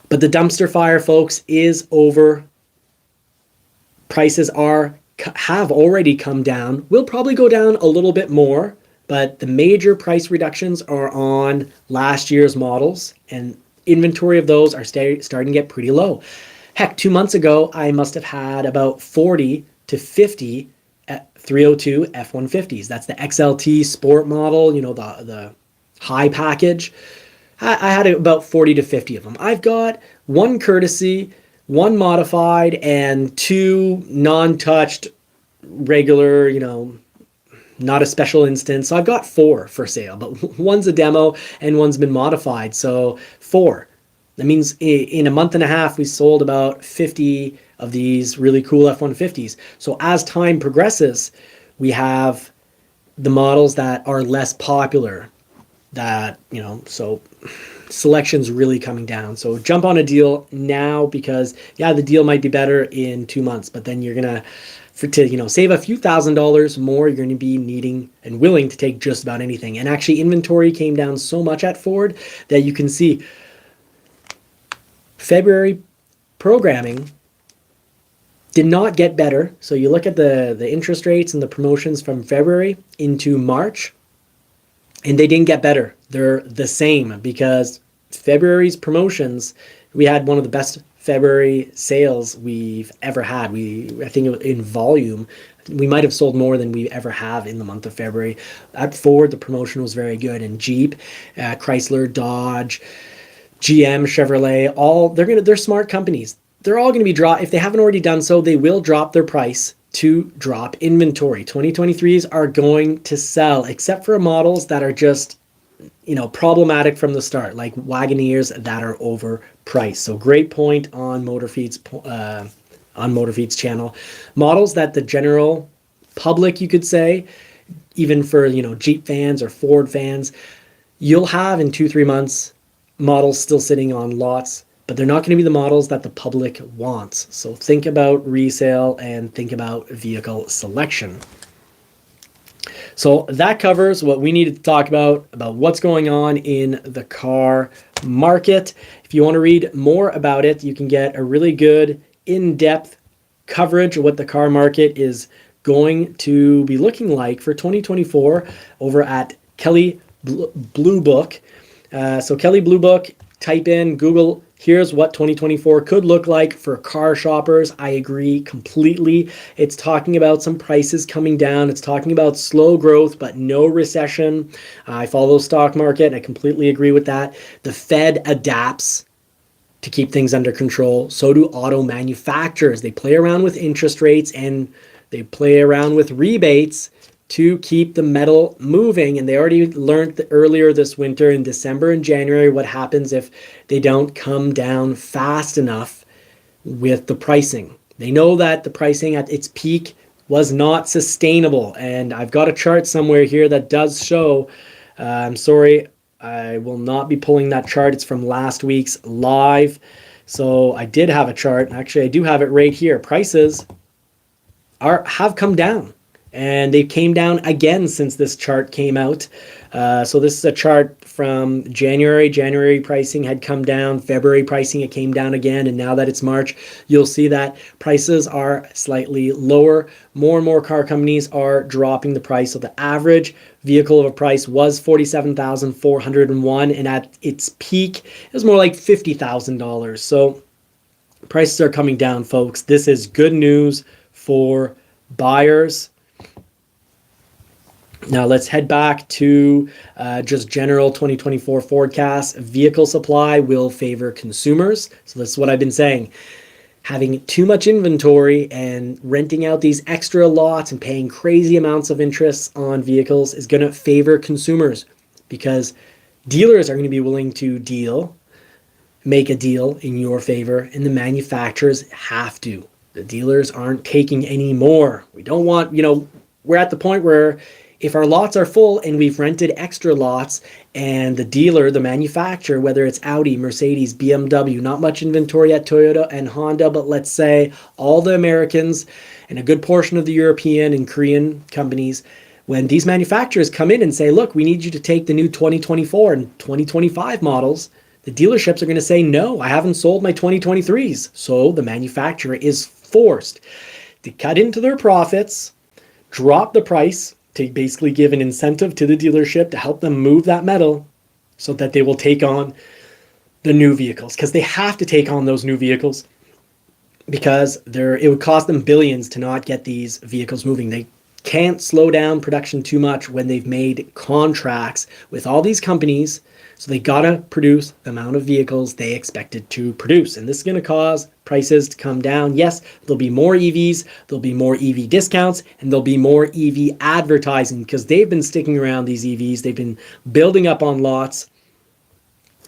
But the dumpster fire, folks, is over. Prices have already come down. Will probably go down a little bit more, but the major price reductions are on last year's models, and inventory of those are starting to get pretty low. Heck, 2 months ago, I must have had about 40 to 50 302 F-150s. That's the XLT Sport model, the high package. I had about 40 to 50 of them. I've got 1 courtesy, 1 modified, and 2 non-touched, regular, not a special instance. So I've got 4 for sale, but 1's a demo and 1's been modified. So 4. That means in a month and a half, we sold about 50 of these really cool F-150s. So as time progresses, we have the models that are less popular that, so selection's really coming down. So jump on a deal now because, yeah, the deal might be better in 2 months, but then you're going to save a few $1,000s more, you're going to be needing and willing to take just about anything. And actually, inventory came down so much at Ford that you can see February programming did not get better. So you look at the interest rates and the promotions from February into March, and they didn't get better. They're the same because February's promotions, we had one of the best February sales we've ever had. I think in volume, we might have sold more than we ever have in the month of February. At Ford, the promotion was very good. And Jeep, Chrysler, Dodge, GM, Chevrolet, they're smart companies. They're all going to be if they haven't already done so, they will drop their price to drop inventory. 2023s are going to sell, except for models that are just, problematic from the start, like Wagoneers that are overpriced. So great point on MotorFeed's channel. Models that the general public, you could say, even for, Jeep fans or Ford fans, you'll have in 2-3 months models still sitting on lots but they're not going to be the models that the public wants. So think about resale and think about vehicle selection. So that covers what we needed to talk about what's going on in the car market. If you want to read more about it, you can get a really good in-depth coverage of what the car market is going to be looking like for 2024 over at Kelley Blue Book. So Kelley Blue Book, type in Google, here's what 2024 could look like for car shoppers. I agree completely. It's talking about some prices coming down. It's talking about slow growth, but no recession. I follow the stock market, and I completely agree with that. The Fed adapts to keep things under control. So do auto manufacturers. They play around with interest rates and they play around with rebates to keep the metal moving. And they already learned earlier this winter in December and January what happens if they don't come down fast enough with the pricing. They know that the pricing at its peak was not sustainable. And I've got a chart somewhere here that does show, I'm sorry, I will not be pulling that chart. It's from last week's live. So I did have a chart. Actually, I do have it right here. Prices have come down, and they came down again since this chart came out. So this is a chart from January. January pricing had come down. February pricing, it came down again. And now that it's March, you'll see that prices are slightly lower. More and more car companies are dropping the price. So the average vehicle of a price was $47,401. And at its peak, it was more like $50,000. So prices are coming down, folks. This is good news for buyers. Now let's head back to just general 2024 forecast. Vehicle supply will favor consumers. So that's what I've been saying. Having too much inventory and renting out these extra lots and paying crazy amounts of interest on vehicles is going to favor consumers, because dealers are going to be willing to make a deal in your favor, and the manufacturers have to. The dealers aren't taking any more. We don't want, we're at the point where if our lots are full and we've rented extra lots, and the dealer, the manufacturer, whether it's Audi, Mercedes, BMW, not much inventory at Toyota and Honda, but let's say all the Americans and a good portion of the European and Korean companies, when these manufacturers come in and say, look, we need you to take the new 2024 and 2025 models, the dealerships are going to say, no, I haven't sold my 2023s. So the manufacturer is forced to cut into their profits, drop the price, to basically give an incentive to the dealership to help them move that metal so that they will take on the new vehicles, because they have to take on those new vehicles, because it would cost them billions to not get these vehicles moving. They can't slow down production too much when they've made contracts with all these companies. So they got to produce the amount of vehicles they expected to produce. And this is going to cause prices to come down. Yes, there'll be more EVs, there'll be more EV discounts, and there'll be more EV advertising, because they've been sticking around these EVs. They've been building up on lots.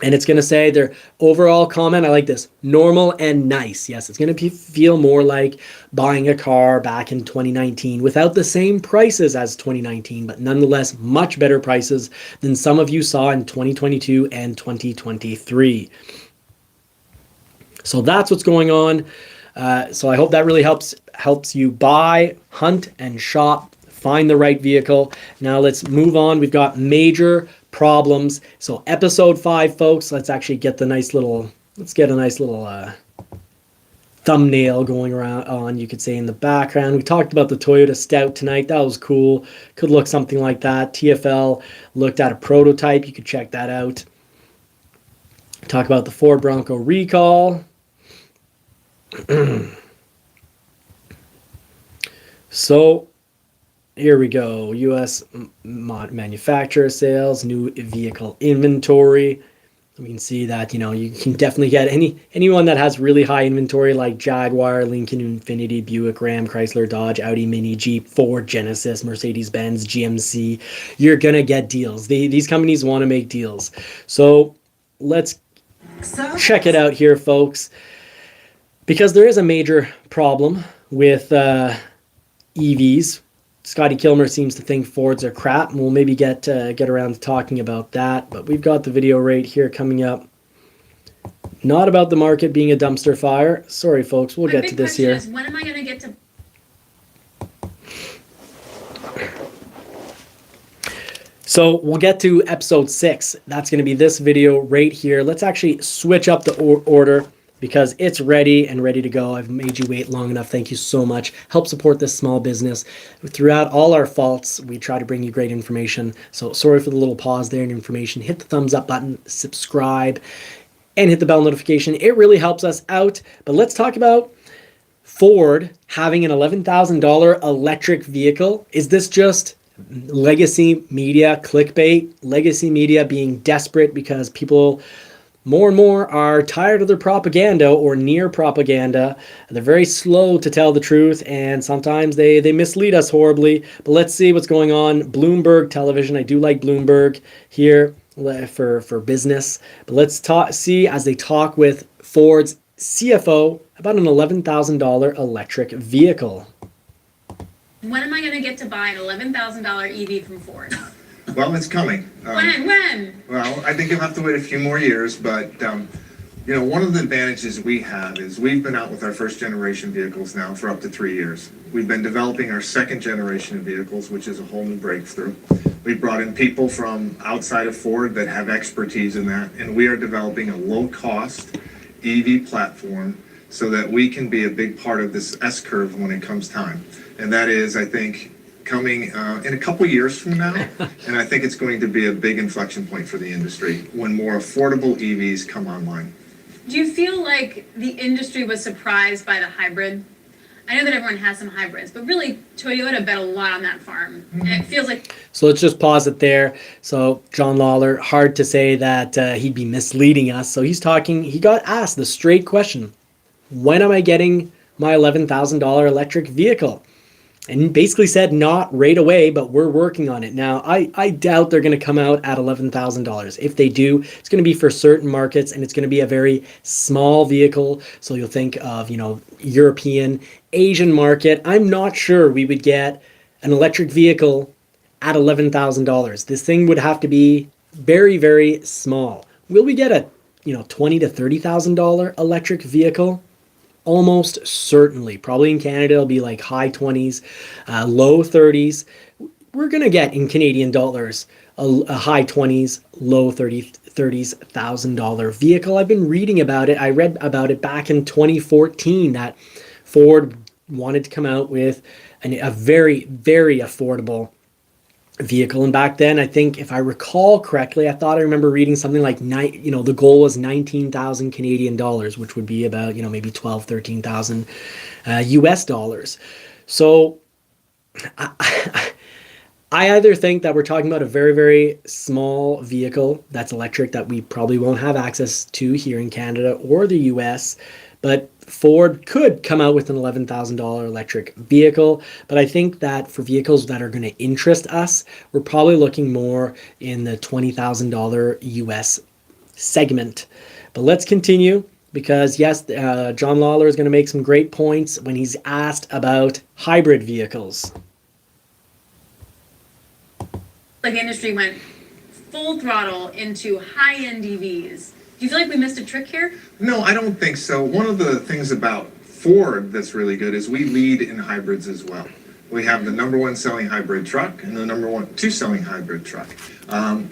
And it's going to say their overall comment, I like this, normal and nice. Yes, it's going to feel more like buying a car back in 2019 without the same prices as 2019, but nonetheless much better prices than some of you saw in 2022 and 2023. So that's what's going on. So I hope that really helps you buy, hunt, and shop, find the right vehicle. Now let's move on. We've got major problems. So episode 5, folks, let's actually get a nice little thumbnail going around on, you could say, in the background. We talked about the Toyota Stout tonight. That was cool. Could look something like that. TFL looked at a prototype. You could check that out. Talk about the Ford Bronco recall. So here we go. U.S. manufacturer sales, new vehicle inventory. We can see that, you can definitely get anyone that has really high inventory, like Jaguar, Lincoln, Infiniti, Buick, Ram, Chrysler, Dodge, Audi, Mini, Jeep, Ford, Genesis, Mercedes-Benz, GMC. You're going to get deals. These companies want to make deals. So let's check it out here, folks, because there is a major problem with EVs. Scotty Kilmer seems to think Fords are crap, and we'll maybe get around to talking about that. But we've got the video right here coming up. not about the market being a dumpster fire. Sorry, folks, we'll My get big to this question here. is, when am I going to get to? So we'll get to episode 6. That's going to be this video right here. Let's actually switch up the order because it's ready and ready to go. I've made you wait long enough. Thank you so much. Help support this small business. Throughout all our faults, we try to bring you great information. So sorry for the little pause there in information. Hit the thumbs up button, subscribe, and hit the bell notification. It really helps us out. But let's talk about Ford having an $11,000 electric vehicle. Is this just legacy media clickbait? Legacy media being desperate because people more and more are tired of their propaganda or near propaganda. They're very slow to tell the truth, and sometimes they mislead us horribly. But let's see what's going on. Bloomberg television. I do like Bloomberg here for business. But let's see as they talk with Ford's CFO about an $11,000 electric vehicle. When am I going to get to buy an $11,000 EV from Ford? Well, it's coming. When? Well, I think you'll have to wait a few more years, but one of the advantages we have is we've been out with our first generation vehicles now for up to 3 years. We've been developing our second generation of vehicles, which is a whole new breakthrough. We've brought in people from outside of Ford that have expertise in that, and we are developing a low-cost EV platform so that we can be a big part of this S-curve when it comes time. And that is, I think, coming in a couple years from now, and I think it's going to be a big inflection point for the industry when more affordable EVs come online. Do you feel like the industry was surprised by the hybrid? I know that everyone has some hybrids, but really Toyota bet a lot on that farm. And it feels like... So let's just pause it there. So John Lawler, hard to say that he'd be misleading us. So he's talking, he got asked the straight question, when am I getting my $11,000 electric vehicle? And he basically said not right away, but we're working on it. Now, I doubt they're going to come out at $11,000. If they do, it's going to be for certain markets, and it's going to be a very small vehicle. So you'll think of, European, Asian market. I'm not sure we would get an electric vehicle at $11,000. This thing would have to be very, very small. Will we get a, $20,000 to $30,000 electric vehicle? Almost certainly. Probably in Canada, it'll be like high 20s, low 30s. We're going to get in Canadian dollars a high 20s, low 30s thousand dollar vehicle. I've been reading about it. I read about it back in 2014 that Ford wanted to come out with a very, very affordable vehicle. And back then, I think if I recall correctly, I remember reading something like the goal was 19,000 Canadian dollars, which would be about maybe 12, 13,000 US dollars. So I either think that we're talking about a very, very small vehicle that's electric that we probably won't have access to here in Canada or the US, but Ford could come out with an $11,000 electric vehicle. But I think that for vehicles that are going to interest us, we're probably looking more in the $20,000 US segment. But let's continue because, yes, John Lawler is going to make some great points when he's asked about hybrid vehicles. Like the industry went full throttle into high-end EVs. Do you feel like we missed a trick here? No, I don't think so. One of the things about Ford that's really good is we lead in hybrids as well. We have the #1 selling hybrid truck and the #2 selling hybrid truck.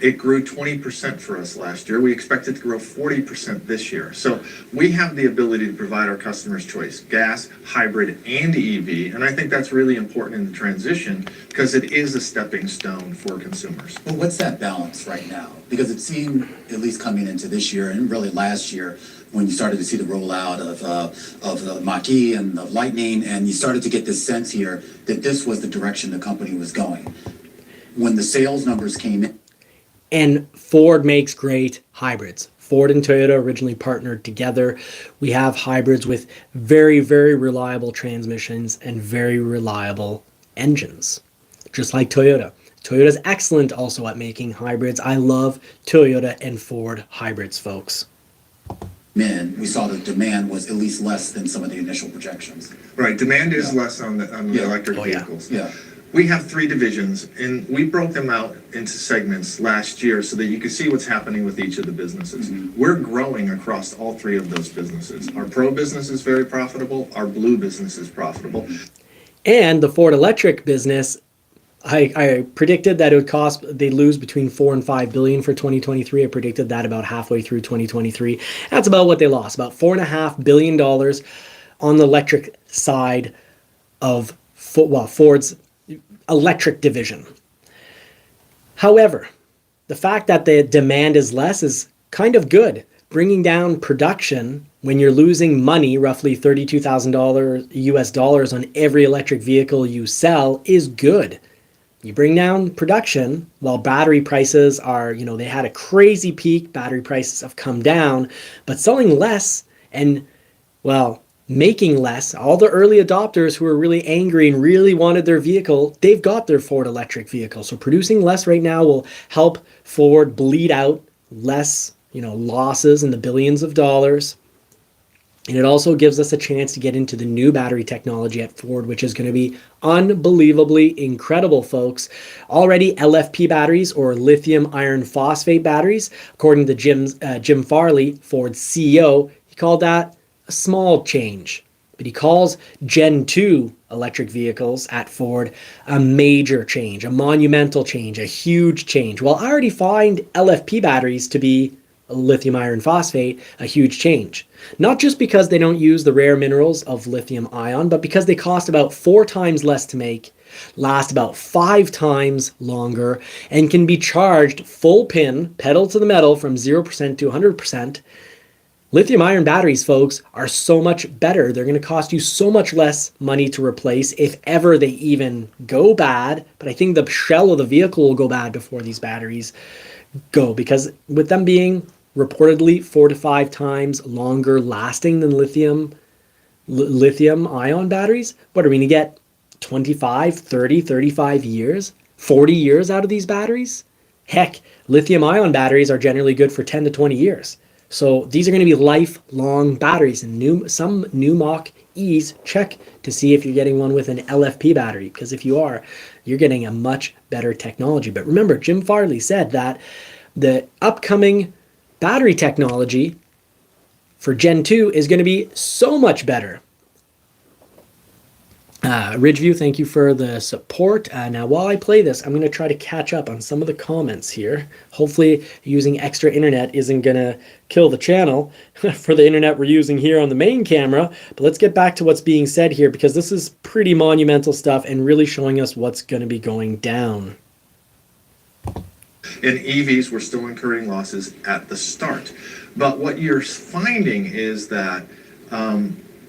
It grew 20% for us last year. We expect it to grow 40% this year. So we have the ability to provide our customers choice, gas, hybrid, and EV. And I think that's really important in the transition because it is a stepping stone for consumers. Well, what's that balance right now? Because it seemed, at least coming into this year and really last year, when you started to see the rollout of the Mach-E and the Lightning, and you started to get this sense here that this was the direction the company was going. When the sales numbers came in. And Ford makes great hybrids. Ford and Toyota originally partnered together. We have hybrids with very, very reliable transmissions and very reliable engines, just like Toyota. Toyota's excellent also at making hybrids. I love Toyota and Ford hybrids, folks. We saw the demand was at least less than some of the initial projections. Right, demand is less on the electric Oh, yeah. vehicles. Yeah. we have three divisions, and we broke them out into segments last year so that you can see what's happening with each of the businesses. We're growing across all three of those businesses. Our Pro business is very profitable. Our Blue business is profitable. And the Ford Electric business, I predicted that it would cost, they'd lose between 4 and 5 billion for 2023. I predicted that about halfway through 2023. That's about what they lost, about $4.5 billion on the electric side of Ford's electric division. However, the fact that the demand is less is kind of good. Bringing down production when you're losing money, roughly $32,000 US dollars on every electric vehicle you sell, is good. You bring down production while battery prices are, they had a crazy peak. Battery prices have come down, but selling less and, well, making less. All the early adopters who were really angry and really wanted their vehicle, they've got their Ford electric vehicle. So producing less right now will help Ford bleed out less, losses in the billions of dollars. And it also gives us a chance to get into the new battery technology at Ford, which is going to be unbelievably incredible, folks. Already LFP batteries, or lithium iron phosphate batteries, according to Jim Farley, Ford's CEO, he called that a small change. But he calls Gen 2 electric vehicles at Ford a major change, a monumental change, a huge change. Well, I already find LFP batteries to be lithium iron phosphate a huge change. Not just because they don't use the rare minerals of lithium ion, but because they cost about 4 times less to make, last about 5 times longer, and can be charged full pin, pedal to the metal, from 0% to 100%. Lithium iron batteries, folks, are so much better. They're going to cost you so much less money to replace if ever they even go bad. But I think the shell of the vehicle will go bad before these batteries go, because with them being reportedly 4 to 5 times longer lasting than lithium ion batteries, what are we going to get? 25, 30, 35 years, 40 years out of these batteries? Heck, lithium ion batteries are generally good for 10 to 20 years. So these are going to be lifelong batteries, and some new Mach-E's check to see if you're getting one with an LFP battery, because if you are, you're getting a much better technology. But remember, Jim Farley said that the upcoming battery technology for Gen 2 is going to be so much better. Ridgeview, thank you for the support. Now, while I play this, I'm going to try to catch up on some of the comments here. Hopefully, using extra internet isn't going to kill the channel for the internet we're using here on the main camera. But let's get back to what's being said here, because this is pretty monumental stuff and really showing us what's going to be going down. In EVs, we're still incurring losses at the start. But what you're finding is that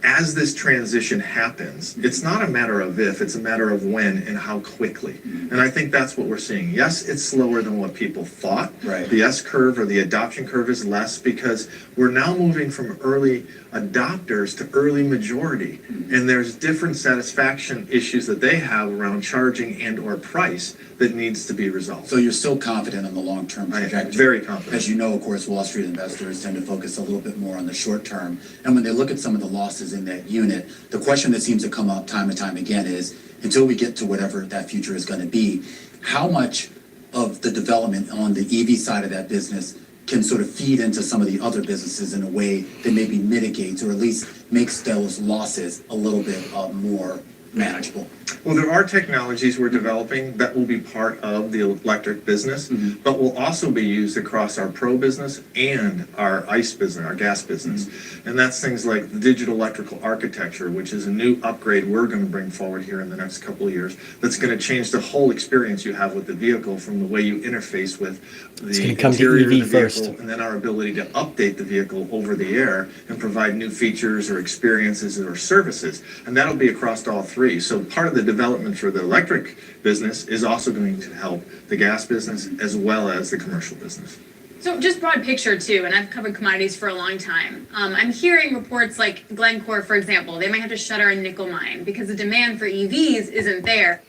as this transition happens, it's not a matter of if, it's a matter of when and how quickly. And I think that's what we're seeing. Yes, it's slower than what people thought. Right. The S curve, or the adoption curve, is less because we're now moving from early adopters to early majority. And there's different satisfaction issues that they have around charging and or price that needs to be resolved. So you're still confident in the long-term I am trajectory? very confident. As you know, of course, Wall Street investors tend to focus a little bit more on the short term. And when they look at some of the losses in that unit, the question that seems to come up time and time again is, until we get to whatever that future is going to be, how much of the development on the EV side of that business can sort of feed into some of the other businesses in a way that maybe mitigates or at least makes those losses a little bit more manageable? Well, there are technologies we're developing that will be part of the electric business, but will also be used across our Pro business and our ICE business, our gas business. And that's things like the digital electrical architecture, which is a new upgrade we're going to bring forward here in the next couple of years. That's going to change the whole experience you have with the vehicle, from the way you interface with the interior of the vehicle, first. and then our ability to update the vehicle over the air and provide new features or experiences or services. And that'll be across all three. So part of the development for the electric business is also going to help the gas business as well as the commercial business. So just broad picture too, and I've covered commodities for a long time. I'm hearing reports like Glencore, for example, they might have to shutter a nickel mine because the demand for EVs isn't there.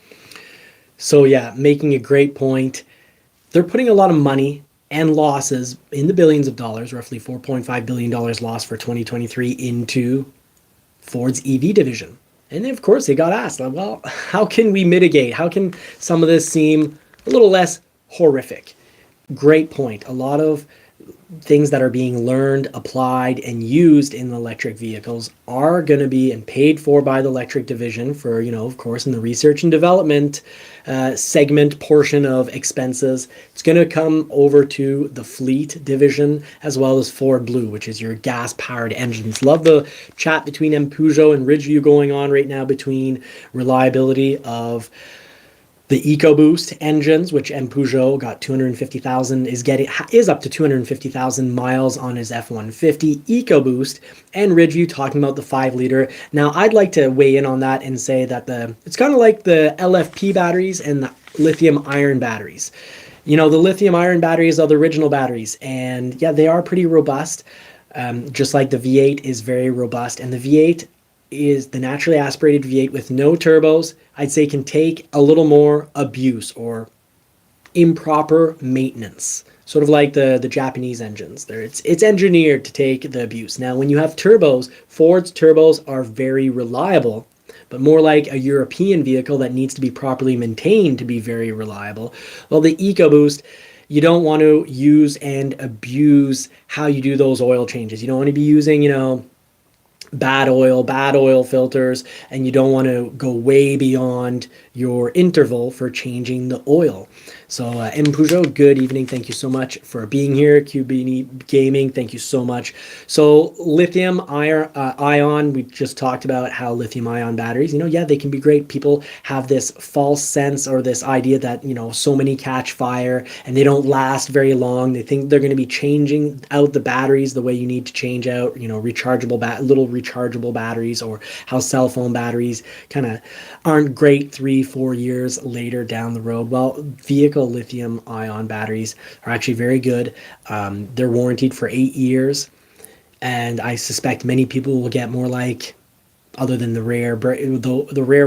So yeah, making a great point. They're putting a lot of money and losses in the billions of dollars, roughly $4.5 billion lost for 2023, into Ford's EV division. And then, of course, they got asked, like, well, how can we mitigate? How can some of this seem a little less horrific? Great point. A lot of things that are being learned, applied, and used in electric vehicles are going to be and paid for by the electric division for, of course, in the research and development segment portion of expenses. It's going to come over to the fleet division as well as Ford Blue, which is your gas-powered engines. Love the chat between Peugeot and Ridgeview going on right now between reliability of the EcoBoost engines, which Peugeot got 250,000, is up to 250,000 miles on his F-150 EcoBoost, and Ridgeview talking about the 5-liter. Now, I'd like to weigh in on that and say that it's kind of like the LFP batteries and the lithium iron batteries. The lithium iron batteries are the original batteries, and yeah, they are pretty robust, just like the V8 is very robust, and the V8 is the naturally aspirated V8 with no turbos. I'd say can take a little more abuse or improper maintenance, sort of like the Japanese engines. It's engineered to take the abuse. Now, when you have turbos, Ford's turbos are very reliable, but more like a European vehicle that needs to be properly maintained to be very reliable. Well, the EcoBoost, you don't want to use and abuse how you do those oil changes. You don't want to be using, bad oil filters, and you don't want to go way beyond your interval for changing the oil. So Peugeot, good evening. Thank you so much for being here. QB Gaming, thank you so much. So lithium ion, we just talked about how lithium ion batteries, yeah, they can be great. People have this false sense or this idea that, so many catch fire and they don't last very long. They think they're going to be changing out the batteries the way you need to change out, little rechargeable batteries, or how cell phone batteries kind of aren't great 3-4 years later down the road. Well, vehicle lithium ion batteries are actually very good. They're warranted for 8 years, and I suspect many people will get more like, other than the rare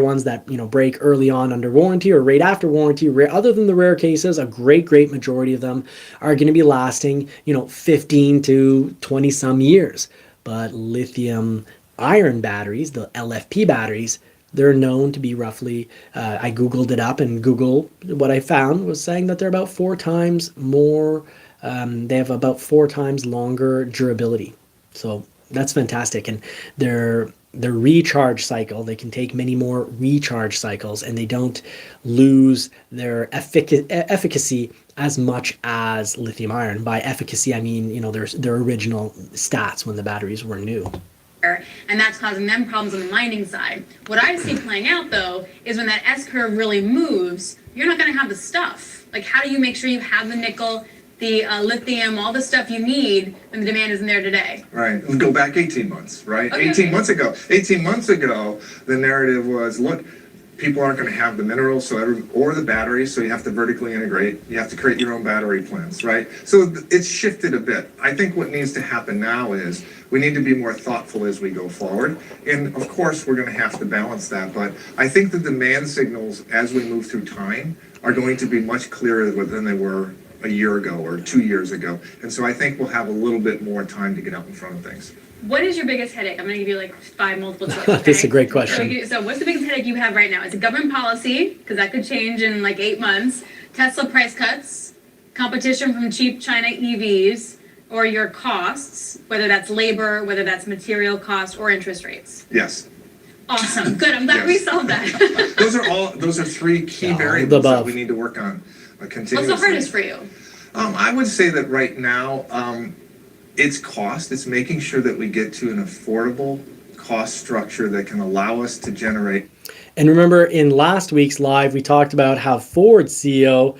ones that break early on under warranty or right after warranty, other than the rare cases, a great majority of them are going to be lasting 15 to 20 some years. But lithium iron batteries, the LFP batteries, they're known to be roughly, I Googled it up, and Google, what I found was saying that they're about 4 times more, they have about 4 times longer durability. So that's fantastic. And their recharge cycle, they can take many more recharge cycles, and they don't lose their efficacy as much as lithium iron. By efficacy, I mean, their original stats when the batteries were new. And that's causing them problems on the mining side. What I see playing out, though, is when that S-curve really moves, you're not going to have the stuff. Like, how do you make sure you have the nickel, the lithium, all the stuff you need when the demand isn't there today? Right. Let's go back 18 months, right? Okay. 18 months ago, the narrative was, look, people aren't going to have the minerals or the batteries, so you have to vertically integrate. You have to create your own battery plants, right? So it's shifted a bit. I think what needs to happen now is we need to be more thoughtful as we go forward. And of course, we're going to have to balance that. But I think the demand signals as we move through time are going to be much clearer than they were a year ago or 2 years ago. And so I think we'll have a little bit more time to get out in front of things. What is your biggest headache? I'm going to give you like 5 multiple choice. Okay? That's a great question. So what's the biggest headache you have right now? Is it government policy? Because that could change in like 8 months. Tesla price cuts, competition from cheap China EVs, or your costs, whether that's labor, whether that's material cost, or interest rates? Yes. Awesome. Good. I'm glad we solved that. Those are 3 key variables that we need to work on continuously. What's the hardest for you? I would say that right now, it's cost. It's making sure that we get to an affordable cost structure that can allow us to generate. And remember, in last week's live, we talked about how Ford's CEO,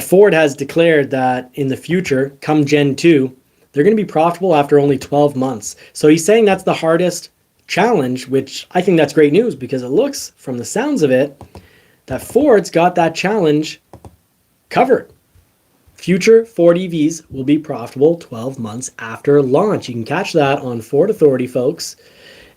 Ford has declared that in the future, come Gen 2, they're going to be profitable after only 12 months. So he's saying that's the hardest challenge, which I think that's great news, because it looks, from the sounds of it, that Ford's got that challenge covered. Future Ford EVs will be profitable 12 months after launch. You can catch that on Ford Authority, folks.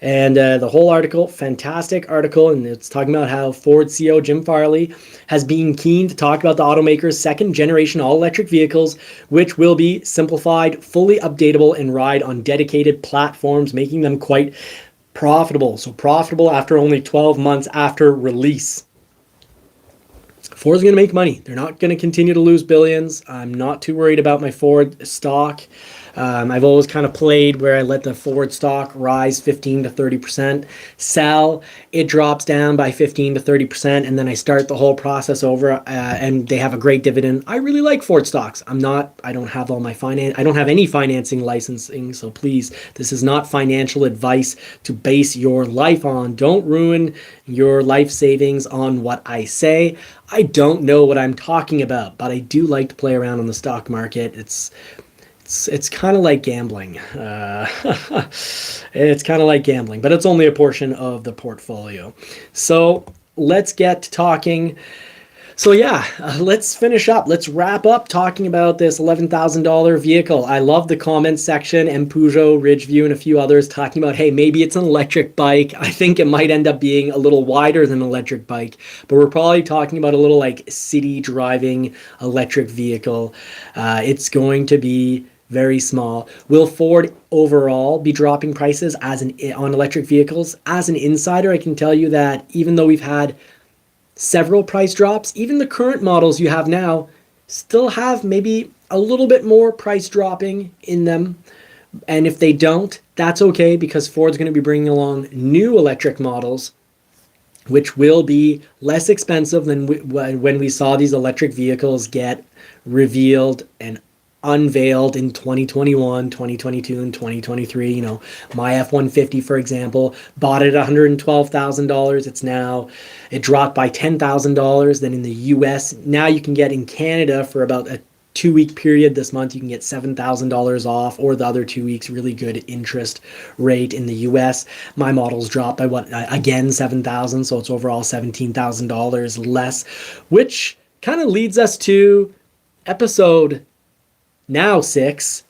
And the whole article, fantastic article, and it's talking about how Ford CEO Jim Farley has been keen to talk about the automaker's second generation all-electric vehicles, which will be simplified, fully updatable, and ride on dedicated platforms, making them quite profitable. So profitable after only 12 months after release. Ford's going to make money. They're not going to continue to lose billions. I'm not too worried about my Ford stock. I've always kind of played where I let the Ford stock rise 15 to 30%, sell, it drops down by 15 to 30%, and then I start the whole process over, and they have a great dividend. I really like Ford stocks. I don't have I don't have any financing licensing, so please, this is not financial advice to base your life on. Don't ruin your life savings on what I say. I don't know what I'm talking about, but I do like to play around on the stock market. It's kind of like gambling. It's kind of like gambling, but it's only a portion of the portfolio. So let's get to talking. So yeah, let's finish up. Let's wrap up talking about this $11,000 vehicle. I love the comments section, and Peugeot, Ridgeview, and a few others talking about, hey, maybe it's an electric bike. I think it might end up being a little wider than an electric bike, but we're probably talking about a little like city driving electric vehicle. It's going to be very small. Will Ford overall be dropping prices on electric vehicles? As an insider, I can tell you that even though we've had several price drops, even the current models you have now still have maybe a little bit more price dropping in them. And if they don't, that's okay, because Ford's going to be bringing along new electric models, which will be less expensive than when we saw these electric vehicles get revealed and unveiled in 2021, 2022, and 2023. You know, my F-150, for example, bought it at $112,000. It dropped by $10,000. Then in the US, now you can get in Canada for about a 2-week period this month, you can get $7,000 off, or the other 2 weeks, really good interest rate in the US. My model's dropped by again, $7,000. So it's overall $17,000 less, which kind of leads us to episode now 6,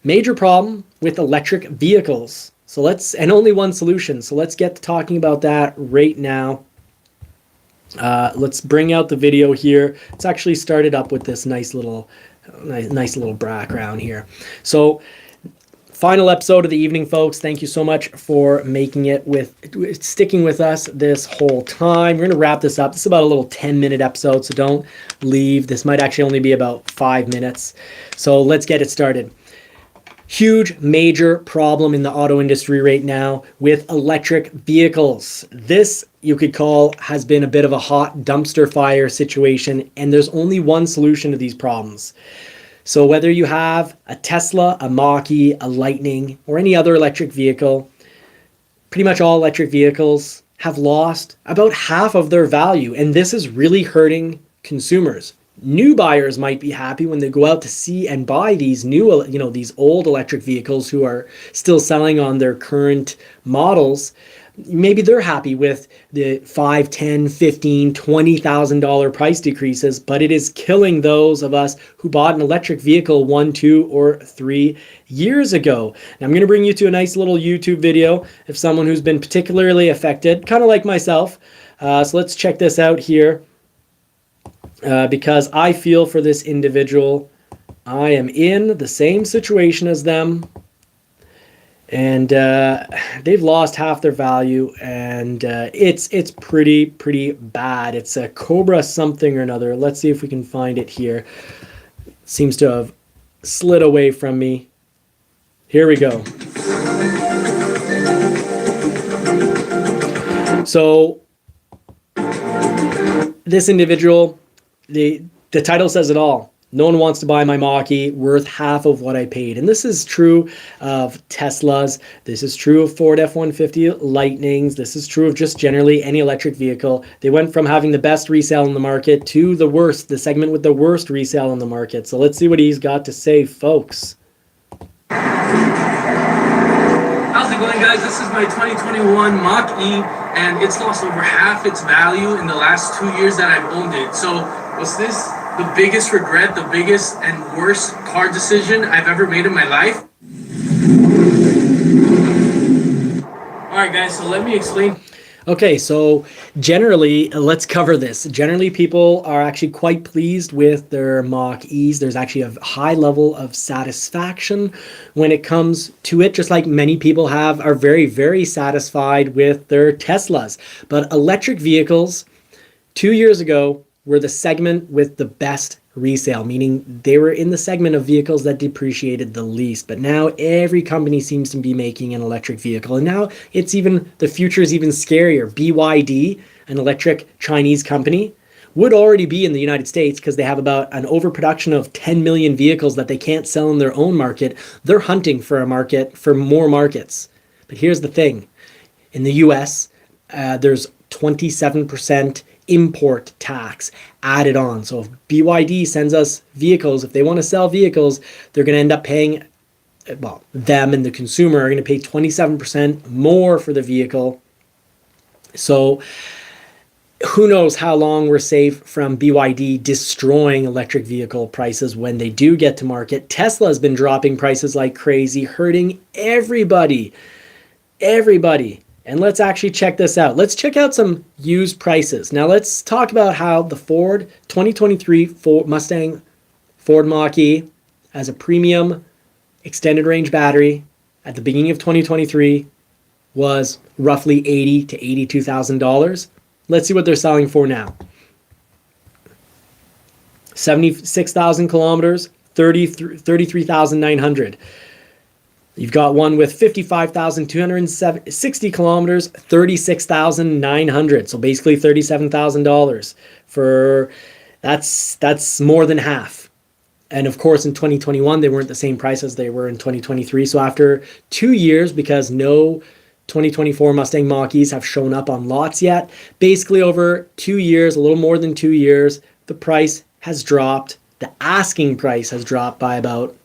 major problem with electric vehicles. And only one solution. So let's get to talking about that right now. Let's bring out the video here. It's actually started up with this nice little background here. So final episode of the evening, folks. Thank you so much for sticking with us this whole time. We're going to wrap this up. This is about a little 10-minute episode, so don't leave. This might actually only be about 5 minutes. So let's get it started. Huge, major problem in the auto industry right now with electric vehicles. This, you could call, has been a bit of a hot dumpster fire situation, and there's only one solution to these problems. So whether you have a Tesla, a Mach-E, a Lightning, or any other electric vehicle, pretty much all electric vehicles have lost about half of their value, and this is really hurting consumers. New buyers might be happy when they go out to see and buy these these old electric vehicles who are still selling on their current models. Maybe they're happy with the $5,000, $10,000, $15,000, $20,000 price decreases, but it is killing those of us who bought an electric vehicle 1, 2, or 3 years ago. Now, I'm going to bring you to a nice little YouTube video of someone who's been particularly affected, kind of like myself. So let's check this out here, because I feel for this individual. I am in the same situation as them. And they've lost half their value, and it's pretty bad. It's a Cobra something or another. Let's see if we can find it here. Seems to have slid away from me. Here we go. So this individual, the title says it all. No one wants to buy my Mach-E, worth half of what I paid. And this is true of Teslas. This is true of Ford F-150 Lightnings. This is true of just generally any electric vehicle. They went from having the best resale in the market to the worst, the segment with the worst resale in the market. So let's see what he's got to say, folks. How's it going, guys? This is my 2021 Mach-E, and it's lost over half its value in the last 2 years that I've owned it. So was this the biggest regret, the biggest and worst car decision I've ever made in my life? All right, guys, so let me explain. Okay, so generally, let's cover this. Generally, people are actually quite pleased with their Mach-E's. There's actually a high level of satisfaction when it comes to it, just like many people are very, very satisfied with their Teslas. But electric vehicles, 2 years ago, were the segment with the best resale, meaning they were in the segment of vehicles that depreciated the least. But now every company seems to be making an electric vehicle. And now the future is even scarier. BYD, an electric Chinese company, would already be in the United States because they have about an overproduction of 10 million vehicles that they can't sell in their own market. They're hunting for more markets. But here's the thing. In the US, there's 27% import tax added on. So if BYD sends us vehicles, if they want to sell vehicles, they're going to end up paying, well, them and the consumer are going to pay 27% more for the vehicle. So who knows how long we're safe from BYD destroying electric vehicle prices when they do get to market. Tesla has been dropping prices like crazy, hurting everybody. And let's actually check this out. Let's check out some used prices. Now let's talk about how the Ford 2023 Mustang Ford Mach-E as a premium extended range battery at the beginning of 2023 was roughly $80,000 to $82,000. Let's see what they're selling for now. 76,000 kilometers, 33,900. You've got one with 55,260 kilometers, 36,900. So basically $37,000 for that's more than half. And of course, in 2021, they weren't the same price as they were in 2023. So after 2 years, because no 2024 Mustang Mach-E's have shown up on lots yet, basically over 2 years, a little more than 2 years, the price has dropped. The asking price has dropped by about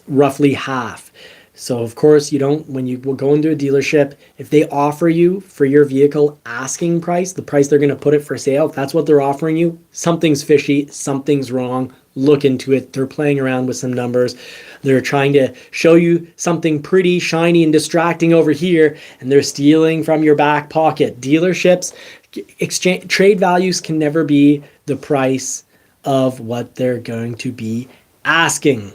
roughly half. So of course, when you go into a dealership, if they offer you for your vehicle asking price, the price they're going to put it for sale, if that's what they're offering you, something's fishy, something's wrong. Look into it. They're playing around with some numbers. They're trying to show you something pretty, shiny, and distracting over here, and they're stealing from your back pocket. Dealerships, trade values can never be the price of what they're going to be asking.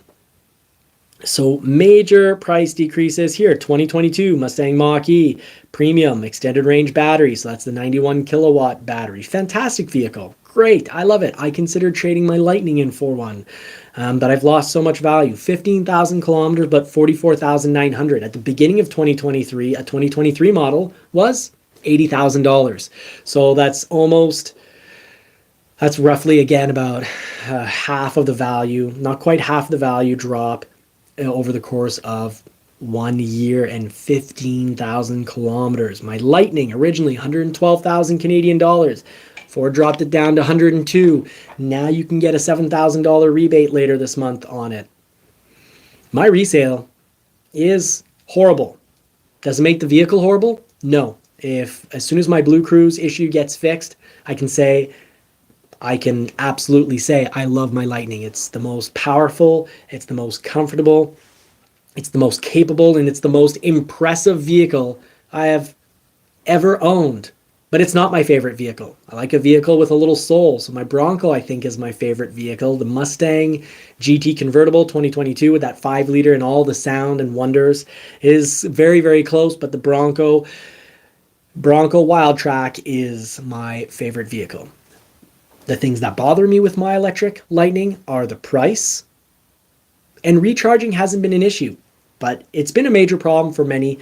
So major price decreases here. 2022 Mustang Mach-E premium extended range battery. So that's the 91 kilowatt battery. Fantastic vehicle. Great. I love it. I considered trading my Lightning in for one, but I've lost so much value. 15,000 kilometers, but 44,900. At the beginning of 2023, a 2023 model was $80,000. So that's roughly, again, about half of the value, not quite half the value drop over the course of 1 year and 15,000 kilometers. My Lightning, originally 112,000 Canadian dollars. Ford dropped it down to 102. Now you can get a $7,000 rebate later this month on it. My resale is horrible. Does it make the vehicle horrible? No. As soon as my Blue Cruise issue gets fixed, I can absolutely say I love my Lightning. It's the most powerful, it's the most comfortable, it's the most capable, and it's the most impressive vehicle I have ever owned. But it's not my favorite vehicle. I like a vehicle with a little soul. So my Bronco, I think, is my favorite vehicle. The Mustang GT convertible 2022 with that 5-liter and all the sound and wonders is very, very close. But the Bronco Wildtrak is my favorite vehicle. The things that bother me with my electric Lightning are the price, and recharging hasn't been an issue, but it's been a major problem for many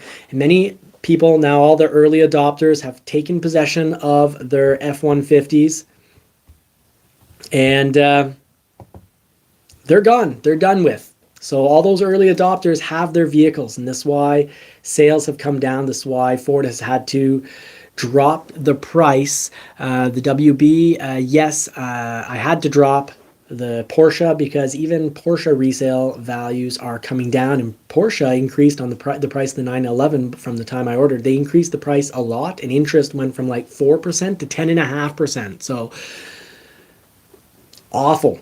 people. Now all the early adopters have taken possession of their F-150s, and they're gone. They're done with. So all those early adopters have their vehicles, and this is why sales have come down. This is why Ford has had to drop the price. The WB, yes, I had to drop the Porsche because even Porsche resale values are coming down, and Porsche increased on the price of the 911 from the time I ordered. They increased the price a lot, and interest went from like 4% to 10.5%. So awful.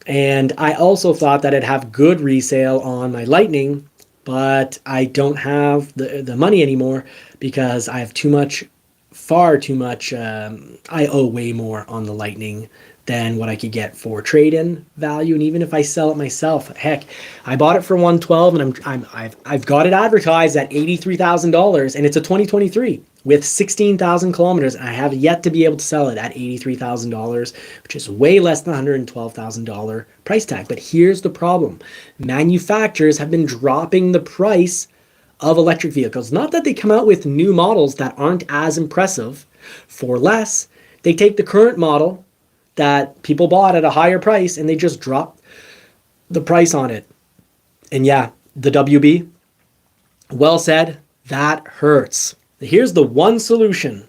And I also thought that I'd have good resale on my Lightning, but I don't have the money anymore because I have too much far too much. I owe way more on the Lightning than what I could get for trade-in value. And even if I sell it myself, heck, I bought it for 112, and I've got it advertised at $83,000, and it's a 2023 with 16,000 kilometers, and I have yet to be able to sell it at $83,000, which is way less than $112,000 price tag. But here's the problem: manufacturers have been dropping the price of electric vehicles. Not that they come out with new models that aren't as impressive for less. They take the current model that people bought at a higher price and they just drop the price on it. And yeah, the WB, well said, that hurts. Here's the one solution.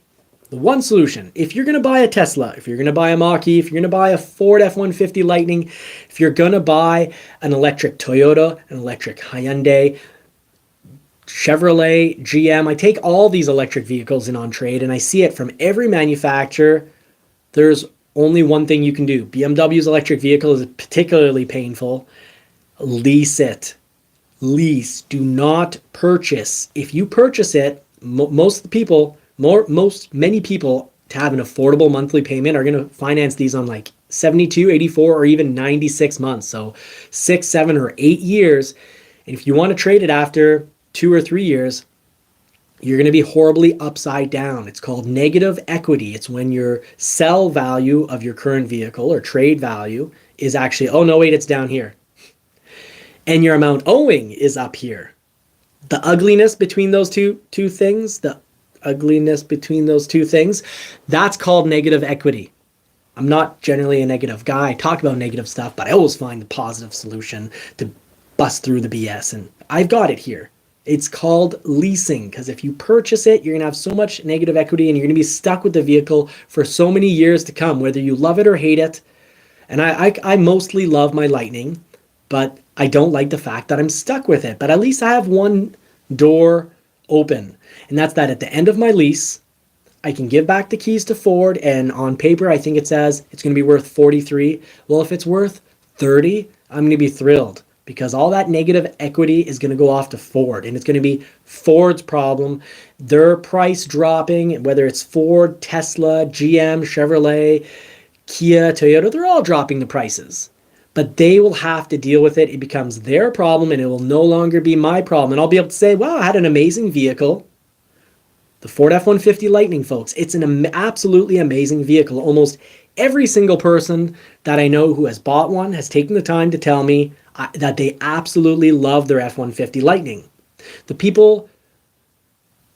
The one solution. If you're going to buy a Tesla, if you're going to buy a Mach-E, if you're going to buy a Ford F-150 Lightning, if you're going to buy an electric Toyota, an electric Hyundai, Chevrolet, GM, I take all these electric vehicles in on trade and I see it from every manufacturer. There's only one thing you can do. BMW's electric vehicle is particularly painful. Lease it. Lease. Do not purchase. If you purchase it, many people to have an affordable monthly payment are going to finance these on like 72, 84, or even 96 months. So 6, 7, or 8 years. And if you want to trade it after 2 or 3 years, you're going to be horribly upside down. It's called negative equity. It's when your sell value of your current vehicle or trade value is actually, oh no, wait, it's down here. And your amount owing is up here. The ugliness between those two things, that's called negative equity. I'm not generally a negative guy. I talk about negative stuff, but I always find the positive solution to bust through the BS. And I've got it here. It's called leasing, because if you purchase it, you're going to have so much negative equity and you're going to be stuck with the vehicle for so many years to come, whether you love it or hate it. And I mostly love my Lightning, but I don't like the fact that I'm stuck with it. But at least I have one door open, and that's that at the end of my lease, I can give back the keys to Ford, and on paper, I think it says it's going to be worth 43. Well, if it's worth 30, I'm going to be thrilled, because all that negative equity is going to go off to Ford, and it's going to be Ford's problem. Their price dropping, whether it's Ford, Tesla, GM, Chevrolet, Kia, Toyota, they're all dropping the prices. But they will have to deal with it. It becomes their problem, and it will no longer be my problem. And I'll be able to say, wow, I had an amazing vehicle. The Ford F-150 Lightning, folks. It's an absolutely amazing vehicle. Almost every single person that I know who has bought one has taken the time to tell me that they absolutely love their F-150 Lightning. The people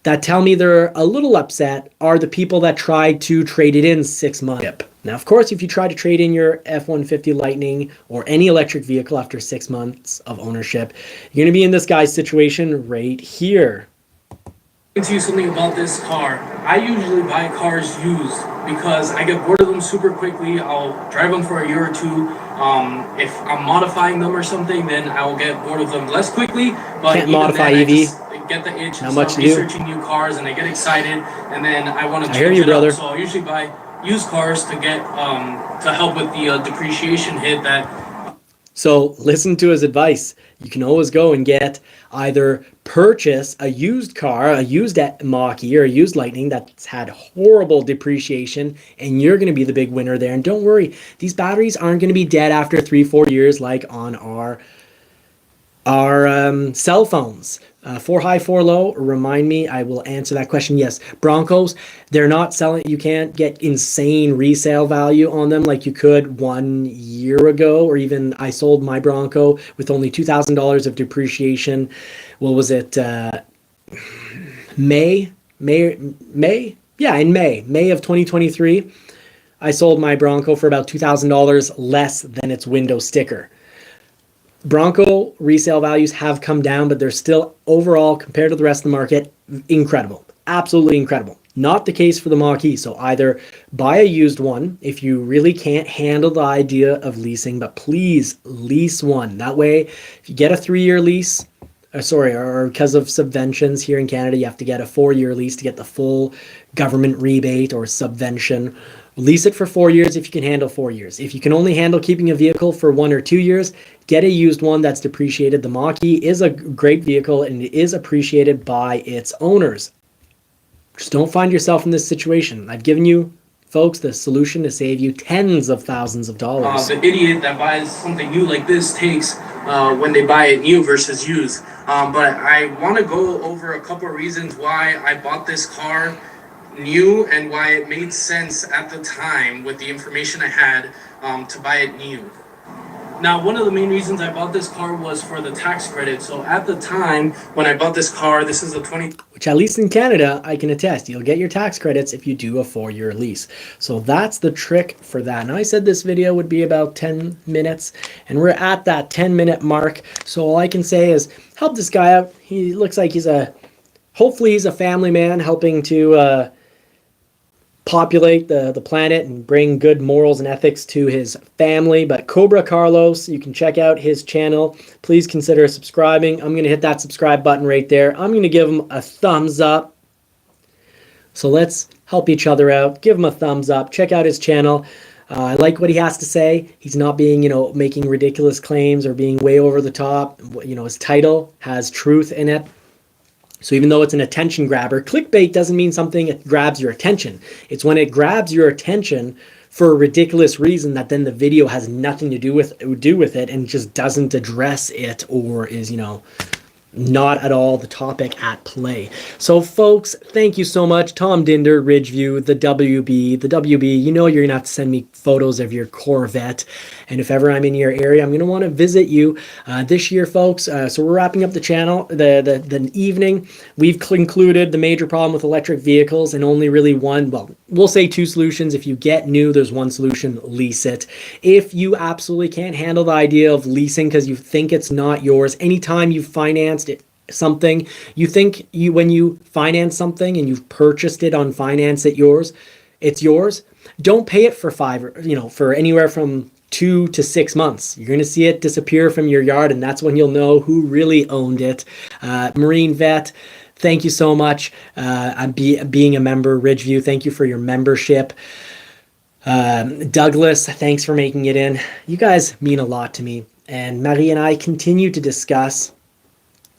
that tell me they're a little upset are the people that tried to trade it in 6 months. Now, of course, if you try to trade in your F-150 Lightning or any electric vehicle after 6 months of ownership, you're going to be in this guy's situation right here. To you something about this car. I usually buy cars used because I get bored of them super quickly. I'll drive them for a year or two. If I'm modifying them or something, then I will get bored of them less quickly. But can't modify EV. I get the itch and much start researching new cars, and I get excited, and then I want to change it up. So I usually buy used cars to get to help with the depreciation hit that. So listen to his advice. You can always go and get either purchase a used car, a used Mach-E or a used Lightning that's had horrible depreciation, and you're going to be the big winner there. And don't worry, these batteries aren't going to be dead after 3-4 years like on our cell phones. 4 high, 4 low, remind me, I will answer that question. Yes, Broncos, they're not selling, you can't get insane resale value on them like you could 1 year ago, or even I sold my Bronco with only $2,000 of depreciation. What was it? May? Yeah, in May of 2023, I sold my Bronco for about $2,000 less than its window sticker. Bronco resale values have come down, but they're still overall, compared to the rest of the market, incredible. Absolutely incredible. Not the case for the Mach-E. So either buy a used one if you really can't handle the idea of leasing, but please lease one. That way, if you get a 3-year lease, or because of subventions here in Canada, you have to get a 4-year lease to get the full government rebate or subvention. Lease it for 4 years if you can handle 4 years. If you can only handle keeping a vehicle for 1 or 2 years, get a used one that's depreciated. The Mach-E is a great vehicle and it is appreciated by its owners. Just don't find yourself in this situation. I've given you, folks, the solution to save you tens of thousands of dollars. The idiot that buys something new like this takes when they buy it new versus used. But I want to go over a couple of reasons why I bought this car new and why it made sense at the time with the information I had to buy it new. Now, one of the main reasons I bought this car was for the tax credit. So at the time when I bought this car, this is a Which, at least in Canada, I can attest, you'll get your tax credits if you do a 4-year lease. So that's the trick for that. Now, I said this video would be about 10 minutes, and we're at that 10-minute mark. So all I can say is help this guy out. He looks like hopefully he's a family man helping to populate the planet and bring good morals and ethics to his family. But Cobra Carlos, you can check out his channel. Please consider subscribing. I'm going to hit that subscribe button right there. I'm going to give him a thumbs up. So let's help each other out. Give him a thumbs up. Check out his channel. I like what he has to say. He's not being, making ridiculous claims or being way over the top. His title has truth in it. So even though it's an attention grabber, clickbait doesn't mean something it grabs your attention. It's when it grabs your attention for a ridiculous reason that then the video has nothing to do with it and just doesn't address it or is, not at all the topic at play. So folks, thank you so much. Tom Dinder, Ridgeview, the WB, you're going to have to send me photos of your Corvette. And if ever I'm in your area, I'm going to want to visit you this year, folks. So we're wrapping up the channel, the evening. We've concluded the major problem with electric vehicles and only really one, well, we'll say 2 solutions. If you get new, there's 1 solution, lease it. If you absolutely can't handle the idea of leasing because you think it's not yours, anytime you've financed something, when you finance something and you've purchased it on finance, it's yours. Don't pay it for for anywhere from 2 to 6 months. You're going to see it disappear from your yard, and that's when you'll know who really owned it. Marine Vet, thank you so much. Being a member, Ridgeview, thank you for your membership. Douglas, thanks for making it in. You guys mean a lot to me. And Marie and I continue to discuss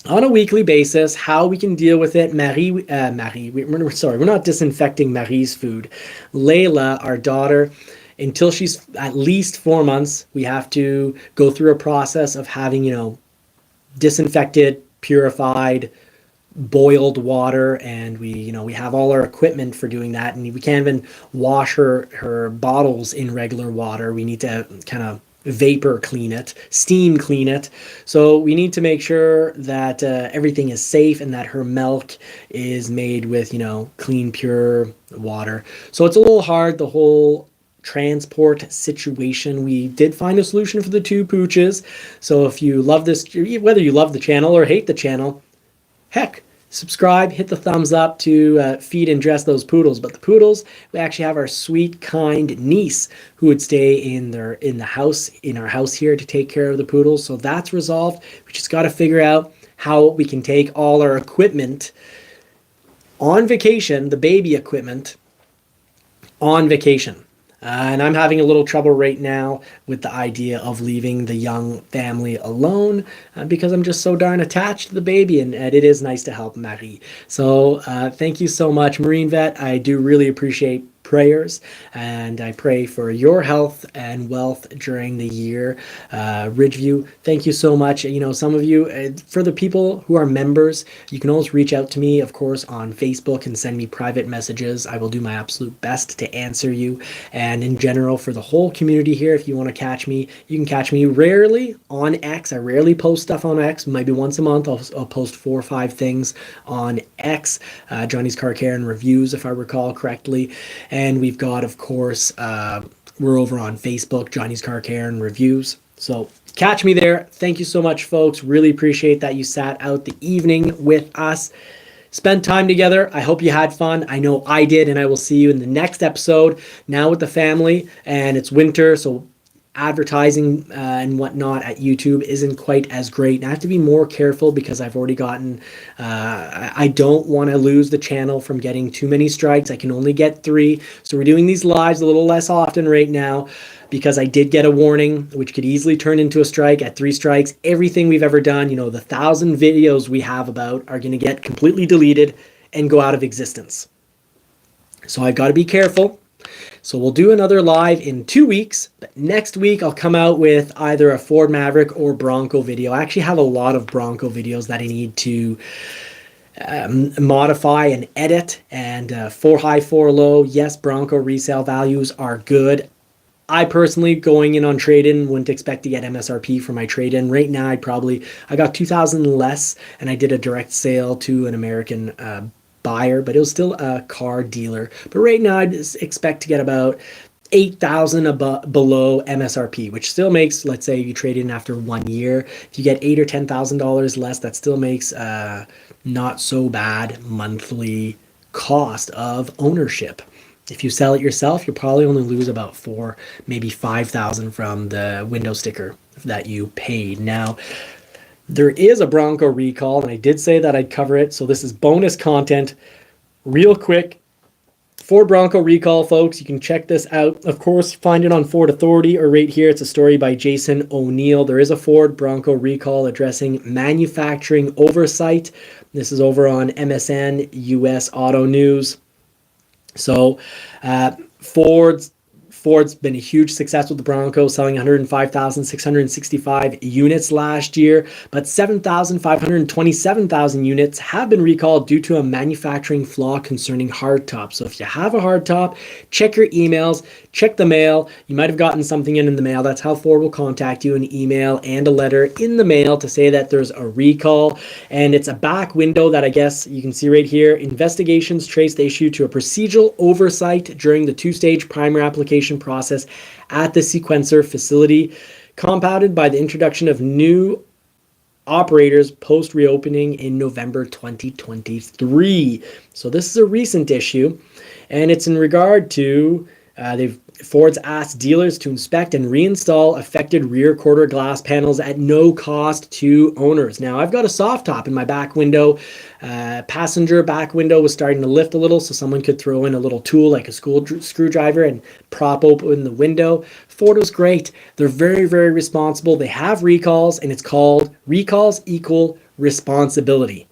on a weekly basis how we can deal with it. We're not disinfecting Marie's food. Layla, our daughter, until she's at least 4 months, we have to go through a process of having, disinfected, purified, boiled water, and we have all our equipment for doing that, and we can't even wash her bottles in regular water. We need to kind of vapor clean it, steam clean it. So we need to make sure that everything is safe and that her milk is made with clean, pure water. So it's a little hard, the whole transport situation. We did find a solution for the 2 pooches. So if you love this, whether you love the channel or hate the channel, heck, subscribe, hit the thumbs up to feed and dress those poodles. But the poodles, we actually have our sweet, kind niece who would stay in our house here to take care of the poodles. So that's resolved. We just got to figure out how we can take all our equipment on vacation, the baby equipment on vacation. And I'm having a little trouble right now with the idea of leaving the young family alone because I'm just so darn attached to the baby, and it is nice to help Marie. So thank you so much, Marine Vet. I do really appreciate prayers, and I pray for your health and wealth during the year. Ridgeview, thank you so much. Some of you, for the people who are members, you can always reach out to me, of course, on Facebook and send me private messages. I will do my absolute best to answer you. And in general, for the whole community here, if you want to catch me, you can catch me rarely on X. I rarely post stuff on X. Maybe once a month I'll post 4 or 5 things on X, Johnny's Car Care and Reviews, if I recall correctly. And we've got, of course, we're over on Facebook, Johnny's Car Care and Reviews. So catch me there. Thank you so much, folks. Really appreciate that you sat out the evening with us. Spend time together. I hope you had fun. I know I did, and I will see you in the next episode. Now with the family, and it's winter, so advertising and whatnot at YouTube isn't quite as great. And I have to be more careful because I've already gotten, I don't want to lose the channel from getting too many strikes. I can only get 3. So we're doing these lives a little less often right now because I did get a warning, which could easily turn into a strike. At 3 strikes, everything we've ever done, the 1,000 videos we have about are going to get completely deleted and go out of existence. So I've got to be careful. So we'll do another live in 2 weeks. But next week, I'll come out with either a Ford Maverick or Bronco video. I actually have a lot of Bronco videos that I need to modify and edit. And 4 high, 4 low. Yes, Bronco resale values are good. I personally, going in on trade-in, wouldn't expect to get MSRP for my trade-in. Right now, I got 2,000 less, and I did a direct sale to an American buyer, but it was still a car dealer. But right now, I'd expect to get about 8,000 below MSRP, which still makes, let's say you trade in after 1 year, if you get $8,000 or $10,000 less, that still makes not so bad monthly cost of ownership. If you sell it yourself, you'll probably only lose about 4, maybe 5,000 from the window sticker that you paid. Now, there is a Bronco recall, and I did say that I'd cover it, so this is bonus content. Real quick, Ford Bronco recall, folks. You can check this out. Of course, find it on Ford Authority or right here. It's a story by Jason O'Neill. There is a Ford Bronco recall addressing manufacturing oversight. This is over on MSN US Auto News. So Ford's been a huge success with the Bronco, selling 105,665 units last year, but 7,527,000 units have been recalled due to a manufacturing flaw concerning hardtop. So if you have a hardtop, check your emails, check the mail. You might have gotten something in the mail. That's how Ford will contact you, an email and a letter in the mail to say that there's a recall. And it's a back window that I guess you can see right here. Investigations trace the issue to a procedural oversight during the 2-stage primer application process at the sequencer facility, compounded by the introduction of new operators post reopening in November 2023. So this is a recent issue, and it's in regard to Ford's asked dealers to inspect and reinstall affected rear quarter glass panels at no cost to owners. Now, I've got a soft top in my back window. Passenger back window was starting to lift a little, so someone could throw in a little tool like a screwdriver and prop open the window. Ford was great. They're very, very responsible. They have recalls, and it's called recalls equal responsibility.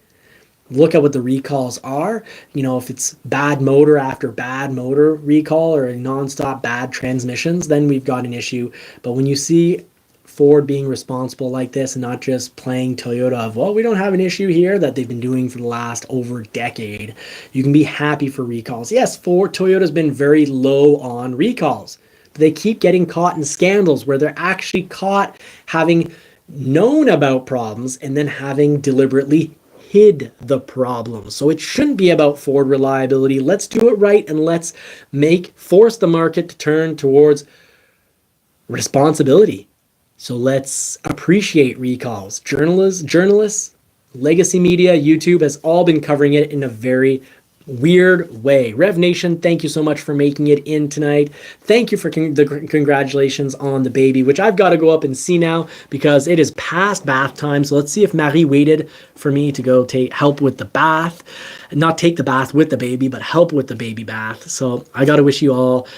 Look at what the recalls are. You know, if it's bad motor after bad motor recall or nonstop bad transmissions, then we've got an issue. But when you see Ford being responsible like this and not just playing Toyota of, well, we don't have an issue here, that they've been doing for the last over decade, you can be happy for recalls. Yes, Toyota's been very low on recalls, but they keep getting caught in scandals where they're actually caught having known about problems and then having deliberately hid the problem. So it shouldn't be about Ford reliability. Let's do it right, and let's force the market to turn towards responsibility. So let's appreciate recalls. Journalists, legacy media, YouTube has all been covering it in a very weird way. Rev Nation, thank you so much for making it in tonight. Thank you for the congratulations on the baby, which I've got to go up and see now because it is past bath time. So let's see if Marie waited for me to go help with the bath. Not take the bath with the baby, but help with the baby bath. So I got to wish you all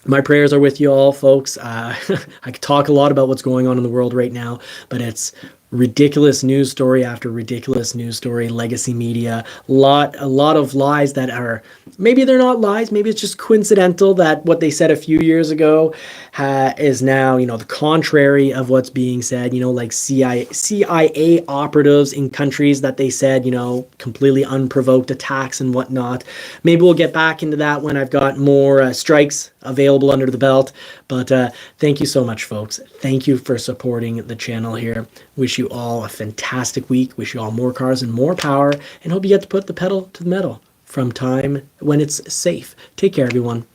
my prayers are with you all, folks. I could talk a lot about what's going on in the world right now, but it's ridiculous news story after ridiculous news story, legacy media, a lot of lies that are, maybe they're not lies, maybe it's just coincidental that what they said a few years ago is now, the contrary of what's being said, like CIA operatives in countries that they said, completely unprovoked attacks and whatnot. Maybe we'll get back into that when I've got more strikes available under the belt. But thank you so much, folks. Thank you for supporting the channel here. Wish you all a fantastic week. Wish you all more cars and more power, and hope you get to put the pedal to the metal from time when it's safe. Take care, everyone.